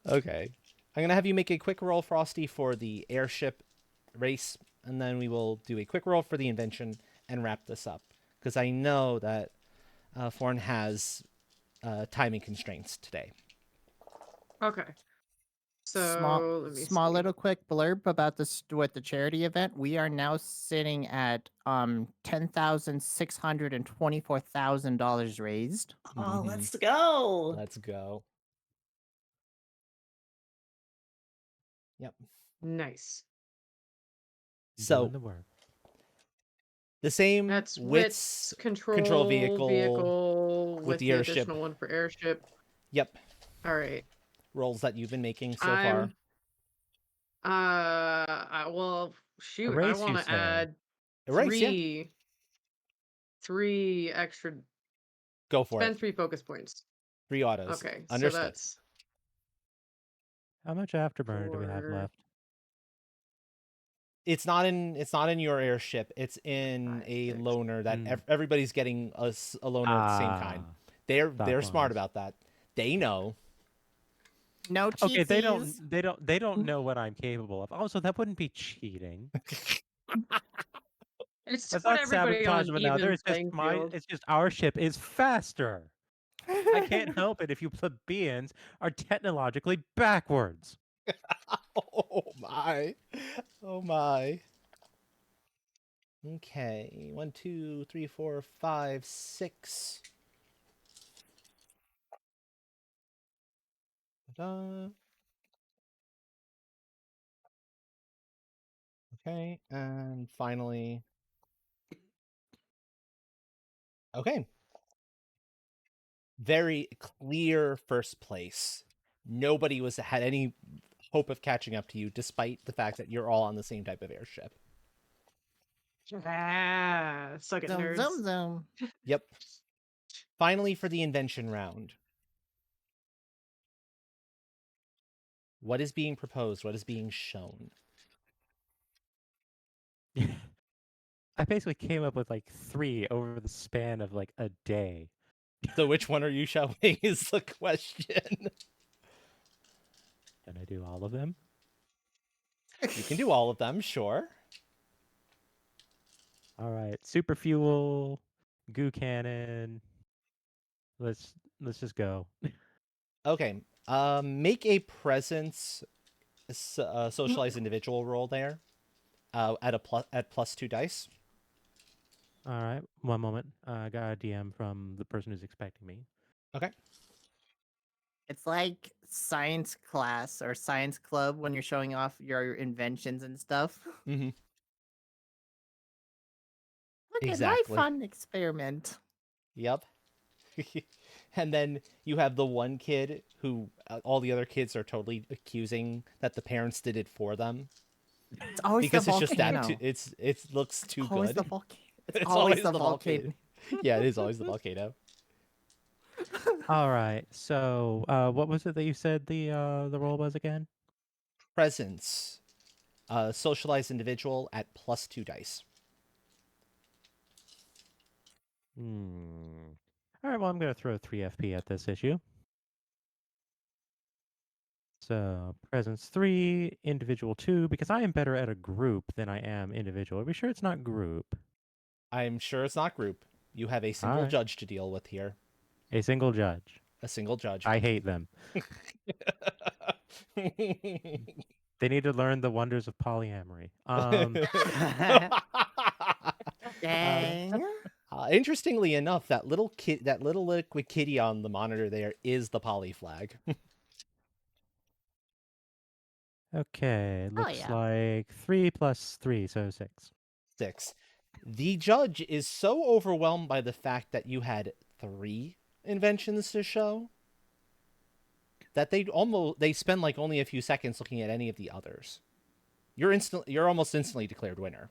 Okay. I'm going to have you make a quick roll, Frosty, for the airship race, and then we will do a quick roll for the invention and wrap this up. Because I know that Forn has timing constraints today. Okay. So let me Small see. little quick blurb about this with the charity event. We are now sitting at $10,624,000 raised. Oh, Mhm. let's go! Let's go. Yep. Nice. So Doing the work. the same That's wits control vehicle with with the the airship. additional one for airship. Yep. All right. Rolls that you've been making so far. Well, shoot, I race, you want to say? add Erase, yeah. three extra. Go for Spend it. 3 focus points. 3 autos. Okay, Understood. so that's How much afterburner do we have 4. left? It's not in your airship. It's in 5, a 6. loner that everybody's getting a loner of the same kind. They're that smart was. about that. They know. No cheatsies. Okay, they don't know what I'm capable of. Also, that wouldn't be cheating. It's to That's put not everybody on sabotage an of another. even It's just playing field. it's just our ship is faster. I can't help it if you plebeians are technologically backwards. Oh my. Oh my. Okay. 1, 2, 3, 4, 5, 6. Ta-da. Okay, and finally. Okay. Very clear first place. Nobody had any hope of catching up to you, despite the fact that you're all on the same type of airship. Ah, suck it, Zoom, nerds. zoom, zoom. Yep. Finally, for the invention round. What is being proposed? What is being shown? I basically came up with like 3 over the span of like a day. So which one are you showing is the question. Can I do all of them? You can do all of them, sure. All right, super fuel, goo cannon. Let's just go. Okay. Make a presence socialized individual roll there. At plus 2 dice. All right, one moment. I got a DM from the person who's expecting me. Okay. It's like science class or science club when you're showing off your inventions and stuff. Mm-hmm. Look at Exactly. my fun experiment. Yep. And then you have the one kid who all the other kids are totally accusing that the parents did it for them It's always because the it's just that volcano. it looks too Always good. the volcano. It's It's always always the the volcano. volcano. Yeah, it is always the volcano. All right, so what was it that you said the role was again? Presence. Socialized individual at plus 2 dice. All right, well, I'm going to throw 3 FP at this issue. So, presence 3, individual 2, because I am better at a group than I am individual. Are we sure it's not group? I'm sure it's not group. You have a single right. judge to deal with here. A single judge. A single judge. I hate them. They need to learn the wonders of polyamory. Dang. Interestingly enough, that little liquid kitty on the monitor there is the poly flag. Okay, looks yeah. like 3 plus 3, so 6. 6. The judge is so overwhelmed by the fact that you had 3 inventions to show that they spend like only a few seconds looking at any of the others. You're almost instantly declared winner.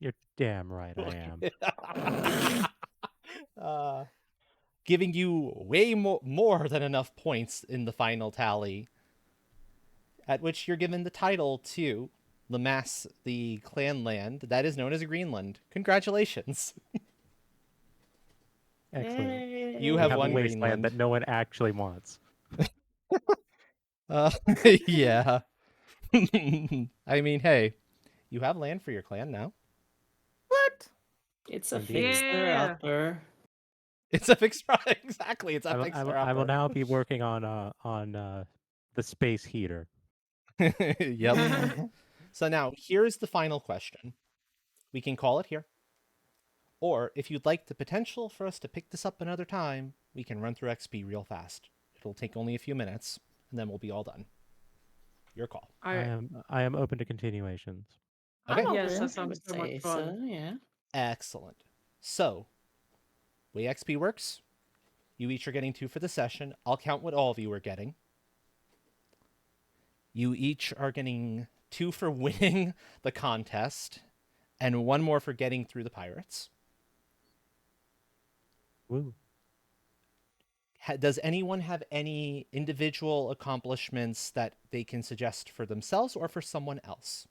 You're damn right I am. Giving you way more than enough points in the final tally, at which you're given the title to the clan land that is known as Greenland. Congratulations. Excellent. You We have have a won wasteland Greenland. that no one actually wants. Yeah. I mean, hey, you have land for your clan now. What? It's a Indeed. fixer Yeah. upper. It's a fixed product. Exactly. It's a I fixed will now be working on the space heater. Yep. So now here's the final question. We can call it here. Or if you'd like the potential for us to pick this up another time, we can run through XP real fast. It'll take only a few minutes, and then we'll be all done. Your call. I am open to continuations. Okay. I'm Yes, open. that sounds so much fun. So, yeah. Excellent. So, way XP works, you each are getting 2 for the session. I'll count what all of you are getting. You each are getting 2 for winning the contest, and 1 more for getting through the pirates. Woo. Does anyone have any individual accomplishments that they can suggest for themselves or for someone else?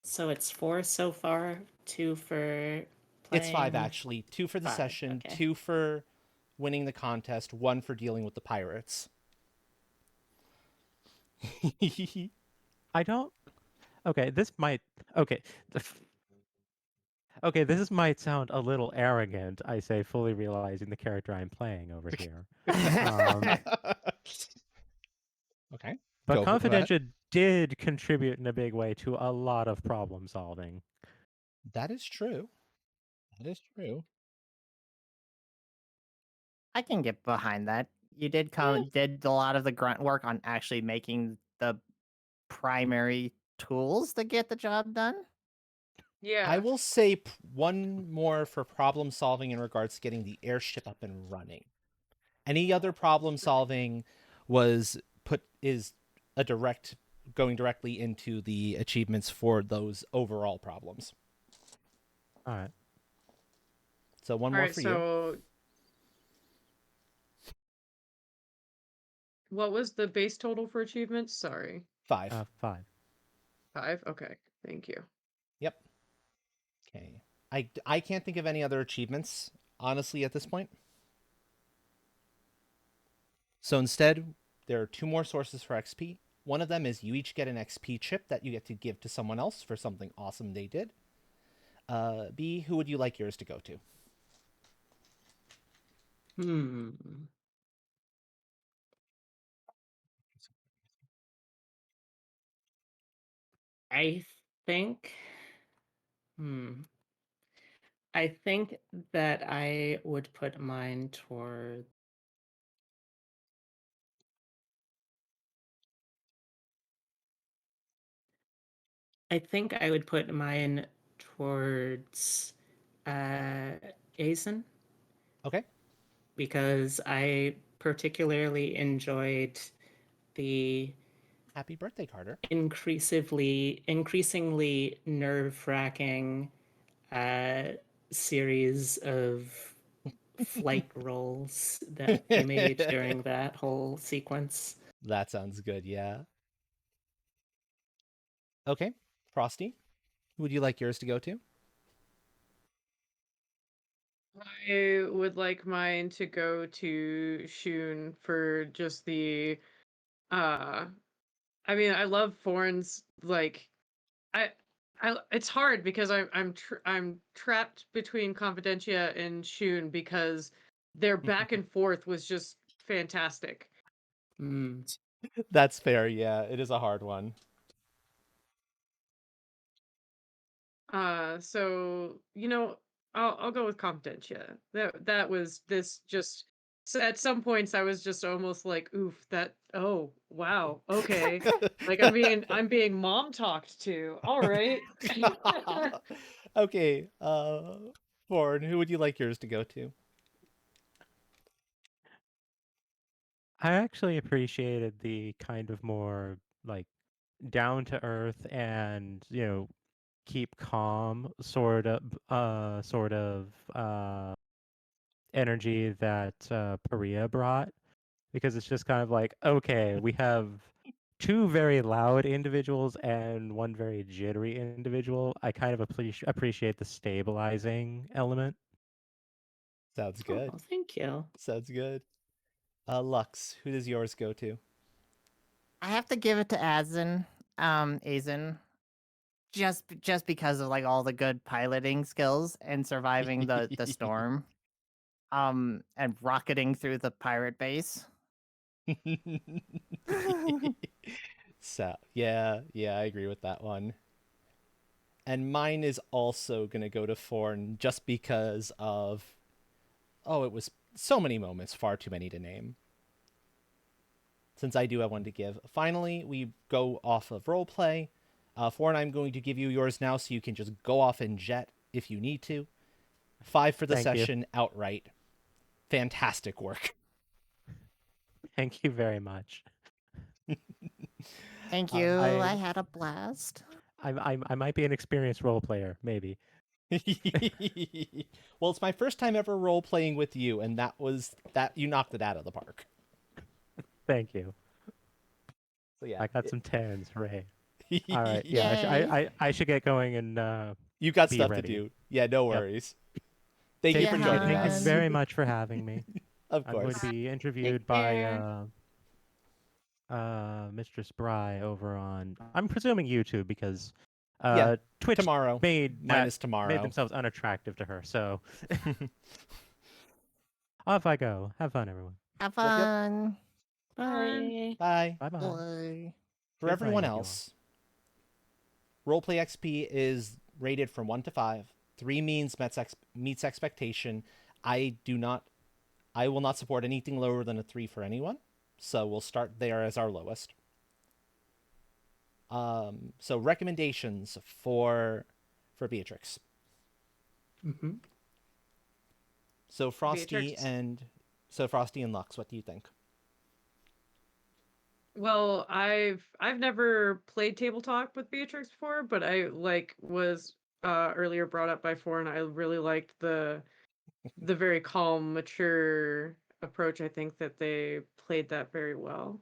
So it's 4 so far, 2 for playing. It's 5 actually. 2 for the 5, session, okay. 2 for winning the contest, 1 for dealing with the pirates. I don't. Okay, this might. Okay. Okay, this might sound a little arrogant, I say, fully realizing the character I'm playing over here. Okay. But Go ahead. Confidential did contribute in a big way to a lot of problem solving. That is true. That is true. I can get behind that. You did did a lot of the grunt work on actually making the primary tools to get the job done. Yeah. I will say one more for problem solving in regards to getting the airship up and running. Any other problem solving is a direct going directly into the achievements for those overall problems. All right. So one All more right, for you. so what was the base total for achievements? Sorry. 5. 5. 5? Okay, thank you. Yep. Okay. I can't think of any other achievements, honestly, at this point. So instead, there are 2 more sources for XP. One of them is you each get an XP chip that you get to give to someone else for something awesome they did. B, who would you like yours to go to? Hmm. I think. Hmm. I think that I would put mine toward. I think I would put mine towards Asen, Okay. because I particularly enjoyed the Happy birthday, Carter. increasingly nerve-wracking uh, series of flight rolls that you made during that whole sequence. That sounds good, yeah. Okay. Frosty, who would you like yours to go to? I would like mine to go to Shun for just the I mean, I love Foreign's like I it's hard because I'm trapped between Confidentia and Shun because their back and forth was just fantastic. Mm. That's fair, yeah. It is a hard one. So I'll go with Confidentia. That was this just so at some points I was just almost like, oof, that oh wow, okay. Like I'm being mom talked to. All right. Okay, Ford, who would you like yours to go to? I actually appreciated the kind of more like down to earth and keep calm sort of energy that Paria brought, because it's just kind of like, okay, we have two very loud individuals and one very jittery individual. I kind of appreciate the stabilizing element. Sounds good. Oh, thank you. Sounds good. Lux, who does yours go to? I have to give it to Azen, just because of like all the good piloting skills and surviving the storm, and rocketing through the pirate base. So, yeah, I agree with that one. And mine is also going to go to Forn just because of, oh, it was so many moments, far too many to name. Since I do have one to give. Finally, we go off of roleplay. Forn, I'm going to give you yours now so you can just go off and jet if you need to. 5 for the Thank you. session, outright. Fantastic work. Thank you very much. Thank you. I I had a blast. I might be an experienced role player, maybe. Well, it's my first time ever role playing with you, and that you knocked it out of the park. Thank you. So yeah, I got some tens, hooray! All right, yeah, Yay. I should get going and you got be stuff to ready. do. Yeah, no Yep. worries. Thank you for joining Thank you us. very much for having me. Of I'm going course. to be interviewed Take by care. Mistress Bry over on, I'm presuming YouTube, because Yeah, Twitch tomorrow. made Minus tomorrow. themselves unattractive to her. So off I go. Have fun, everyone. Have Yep. fun. Bye. Bye. Bye bye. Bye. For Good everyone playing with you all. else, Roleplay XP is rated from 1 to 5. 3 means meets expectation. I will not support anything lower than a 3 for anyone. So we'll start there as our lowest. So recommendations for for Beatrix. Mm-hmm. So Frosty Beatrix. and Lux, what do you think? Well, I've never played table talk with Beatrix before, but I was earlier brought up by Four, and I really liked the very calm, mature approach. I think that they played that very well.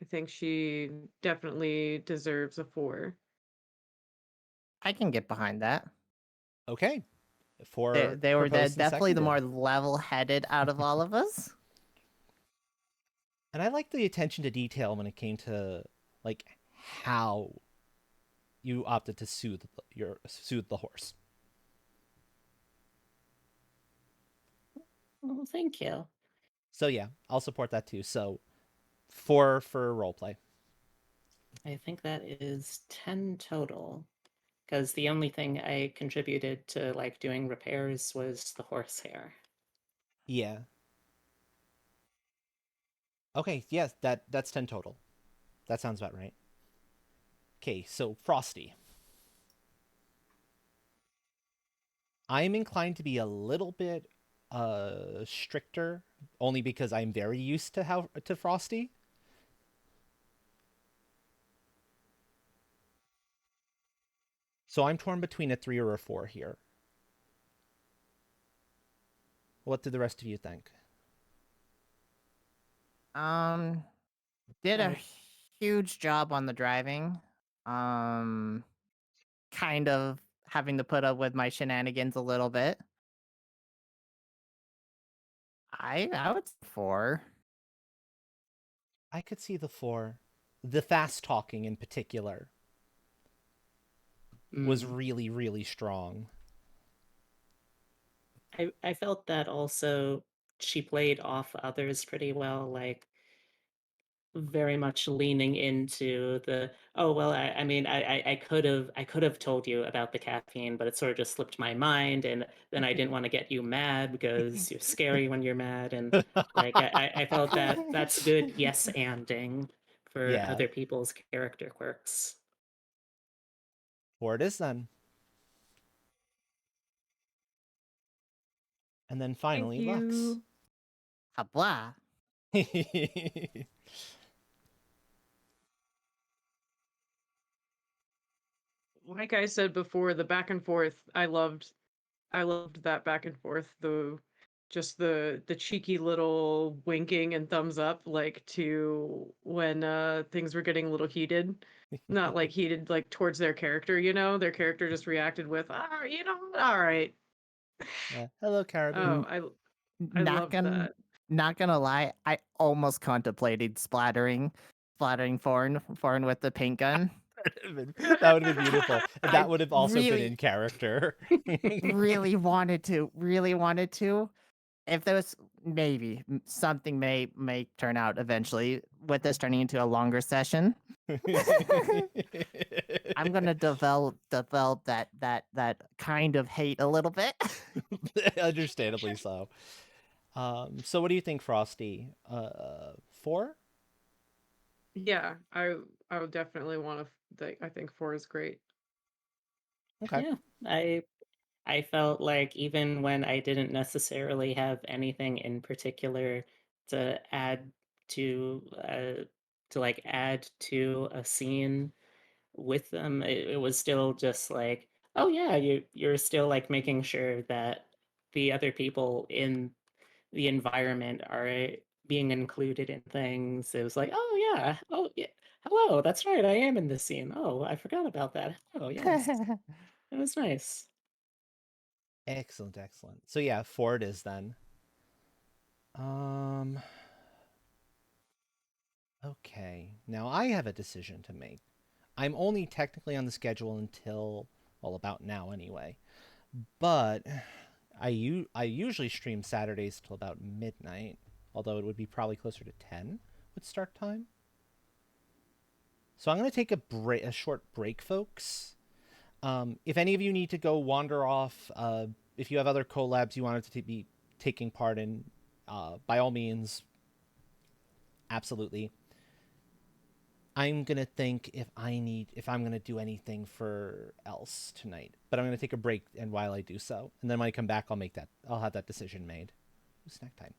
I think she definitely deserves a 4. I can get behind that. Okay. They, For they were proposed and definitely the seconded. more level-headed out of all of us. And I like the attention to detail when it came to like how you opted to soothe the horse. Well, thank you. So yeah, I'll support that too. So 4 for roleplay. I think that is 10 total. Because the only thing I contributed to like doing repairs was the horsehair. Yeah. Okay, yes, that's 10 total. That sounds about right. Okay, so Frosty. I'm inclined to be a little bit stricter, only because I'm very used to Frosty. So I'm torn between a 3 or a 4 here. What do the rest of you think? Um, did a I- huge job on the driving. Um, kind of having to put up with my shenanigans a little bit. I would say 4. I could see the 4. The fast talking in particular was Mm. really, really strong. I felt that also she played off others pretty well, like very much leaning into the oh well I mean I could have told you about the caffeine, but it sort of just slipped my mind, and then I didn't want to get you mad because you're scary when you're mad, and like I felt that that's good yes anding for Yeah, other people's character quirks. 4 it is then. And then Thank finally, Lux. you. Habla. Like I said before, the back and forth, I loved that back and forth. The cheeky little winking and thumbs up, like to when things were getting a little heated. Not like heated like towards their character, their character just reacted with, all right. Yeah. Hello, Caribou. Oh, I Not loved gonna that. not gonna lie, I almost contemplated splattering Foreign with the paint gun. That would have been beautiful. And I that would have also been really, in character. really wanted to. If there was maybe something may turn out eventually with this turning into a longer session. I'm gonna develop that kind of hate a little bit. Understandably so. So what do you think, Frosty? 4? Yeah, I would definitely want to. I think 4 is great. Okay. Yeah, I felt like even when I didn't necessarily have anything in particular to add to like add to a scene with them, it was still just like, oh yeah, you're still like making sure that the other people in the environment are being included in things. It was like, oh yeah, hello, that's right, I am in this scene. Oh, I forgot about that. Oh yes, it was nice. Excellent, excellent. So yeah, 4 it is then. Um. Okay. Now I have a decision to make. I'm only technically on the schedule until, well, about now anyway. But I usually stream Saturdays till about midnight, although it would be probably closer to 10 with start time. So I'm going to take a short break, folks. If any of you need to go wander off, if you have other collabs you wanted to be taking part in, by all means, absolutely. I'm gonna think if I'm gonna do anything for else tonight. But I'm gonna take a break, and while I do so, and then when I come back, I'll have that decision made. Ooh, snack time.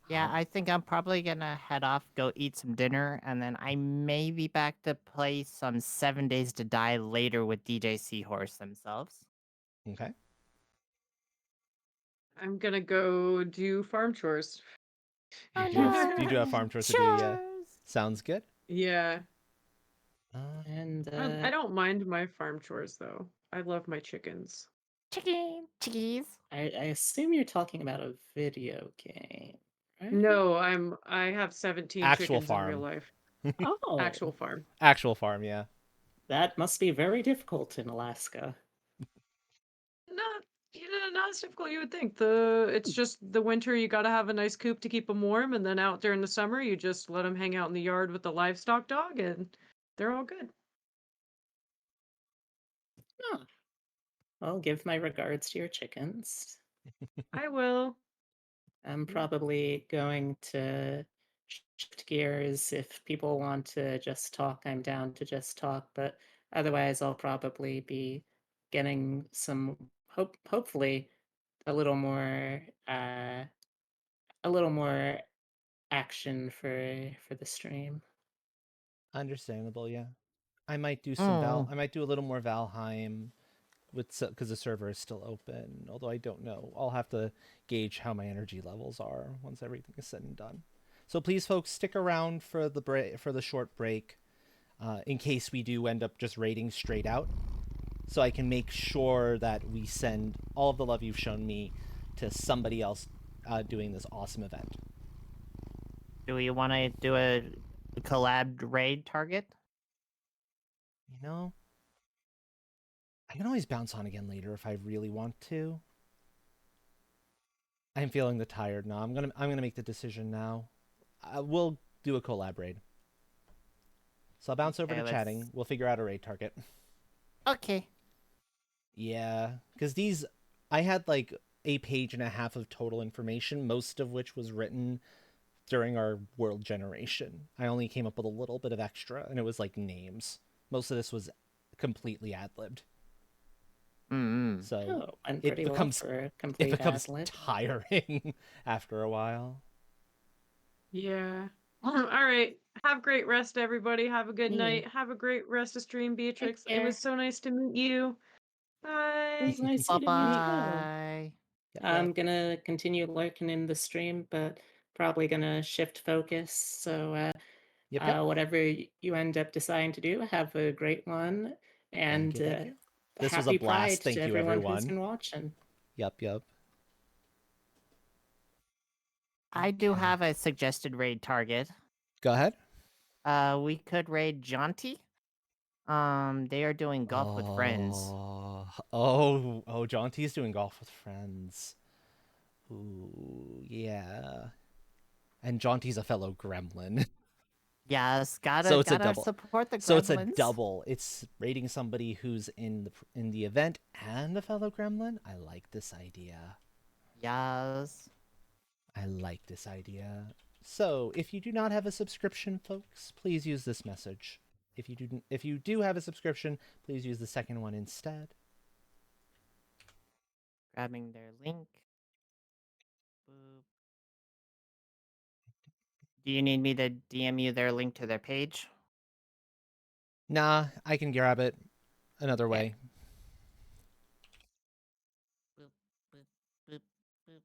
Yeah, I think I'm probably gonna head off, go eat some dinner, and then I may be back to play some 7 Days to Die later with DJ Seahorse themselves. Okay. I'm gonna go do farm chores. Oh You do have farm chores to do, yeah. Chores! Sounds good. Yeah. And I don't mind my farm chores though. I love my chickens. Chicken, chickies. I assume you're talking about a video game, right? No, I have 17 Actual chickens in real farm. life. Oh, Actual farm. Actual farm, yeah. that must be very difficult in Alaska. Not not as difficult you would think. It's just the winter you gotta have a nice coop to keep them warm, and then out during the summer you just let them hang out in the yard with the livestock dog, and they're all good. Huh. Well, give my regards to your chickens. I will. I'm probably going to shift gears. If people want to just talk, I'm down to just talk, but otherwise I'll probably be getting some hopefully a little more a little more action for the stream. Understandable, yeah. I might do Mm. I might do a little more Valheim because the server is still open. Although I don't know, I'll have to gauge how my energy levels are once everything is said and done. So please, folks, stick around for the short break, in case we do end up just raiding straight out, so I can make sure that we send all of the love you've shown me to somebody else doing this awesome event. Do we want to do a collab raid target? You know, I can always bounce on again later if I really want to. I'm feeling the tired now. I'm gonna make the decision now. We'll do a collab raid. So I'll bounce over Okay, to chatting. We'll figure out a raid target. Okay. Yeah, because I had like a page and a half of total information, most of which was written during our world generation. I only came up with a little bit of extra, and it was like names. Most of this was completely ad-libbed. Mm-hmm. So Oh, and it pretty well becomes for a it complete becomes ad-lib. tiring after a while. Yeah. All right. Have great rest, everybody. Have a good Yeah. night. Have a great rest of stream, Beatrix. It care. was so nice to meet you. It Bye. was nice Bye meeting you too. bye. I'm gonna continue lurking in the stream, but probably gonna shift focus. So Yep. whatever you end up deciding to do, have a great one, and Thank you. This was a happy Pride blast. to Thank you, everyone who's everyone. been watching. Yep. I do have a suggested raid target. Go ahead. We could raid Jaunty. They are doing golf with friends. Jaunty's doing golf with friends. Ooh, yeah. And Jaunty's a fellow gremlin. Yes, So gotta it's a gotta double. support the So it's a gremlins. double. It's rating somebody who's in the event and a fellow gremlin. I like this idea. Yes. I like this idea. So, if you do not have a subscription, folks, please use this message. If you do have a subscription, please use the second one instead. Grabbing their link. Boop. Do you need me to DM you their link to their page? Nah, I can grab it another Okay. way. Boop, boop, boop, boop.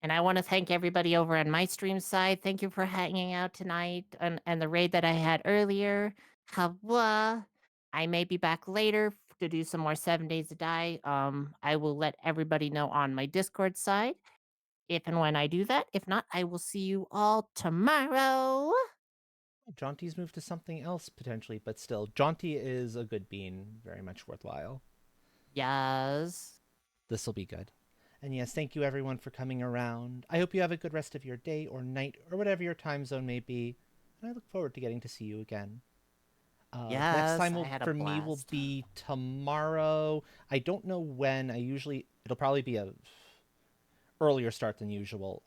And I want to thank everybody over on my stream side. Thank you for hanging out tonight and the raid that I had earlier. Hawa. I may be back later to do some more 7 Days to Die. I will let everybody know on my Discord side if and when I do that. If not, I will see you all tomorrow. Jaunty's moved to something else potentially, but still, Jaunty is a good bean, very much worthwhile. Yes. This will be good. And yes, thank you everyone for coming around. I hope you have a good rest of your day or night or whatever your time zone may be. And I look forward to getting to see you again. Yes, next time I had a for me will blast. be tomorrow. I don't know when. It'll probably be a earlier start than usual.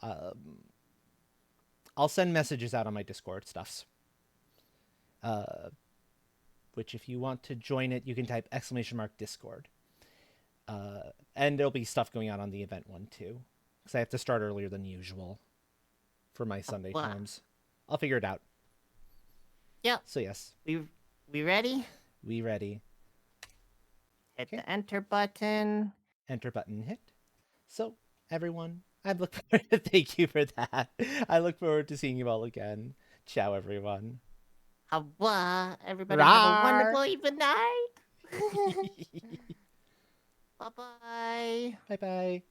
I'll send messages out on my Discord stuffs. which if you want to join it, you can type !Discord. And there'll be stuff going on the event one too, because I have to start earlier than usual for my Sunday wow. times. I'll figure it out. Yep. So yes, We ready? we ready. Hit Okay. the enter button. Enter button hit. So everyone, I look forward to thank you for that. I look forward to seeing you all again. Ciao, everyone. Everybody have a Rawr. wonderful even night. Bye-bye. Bye bye.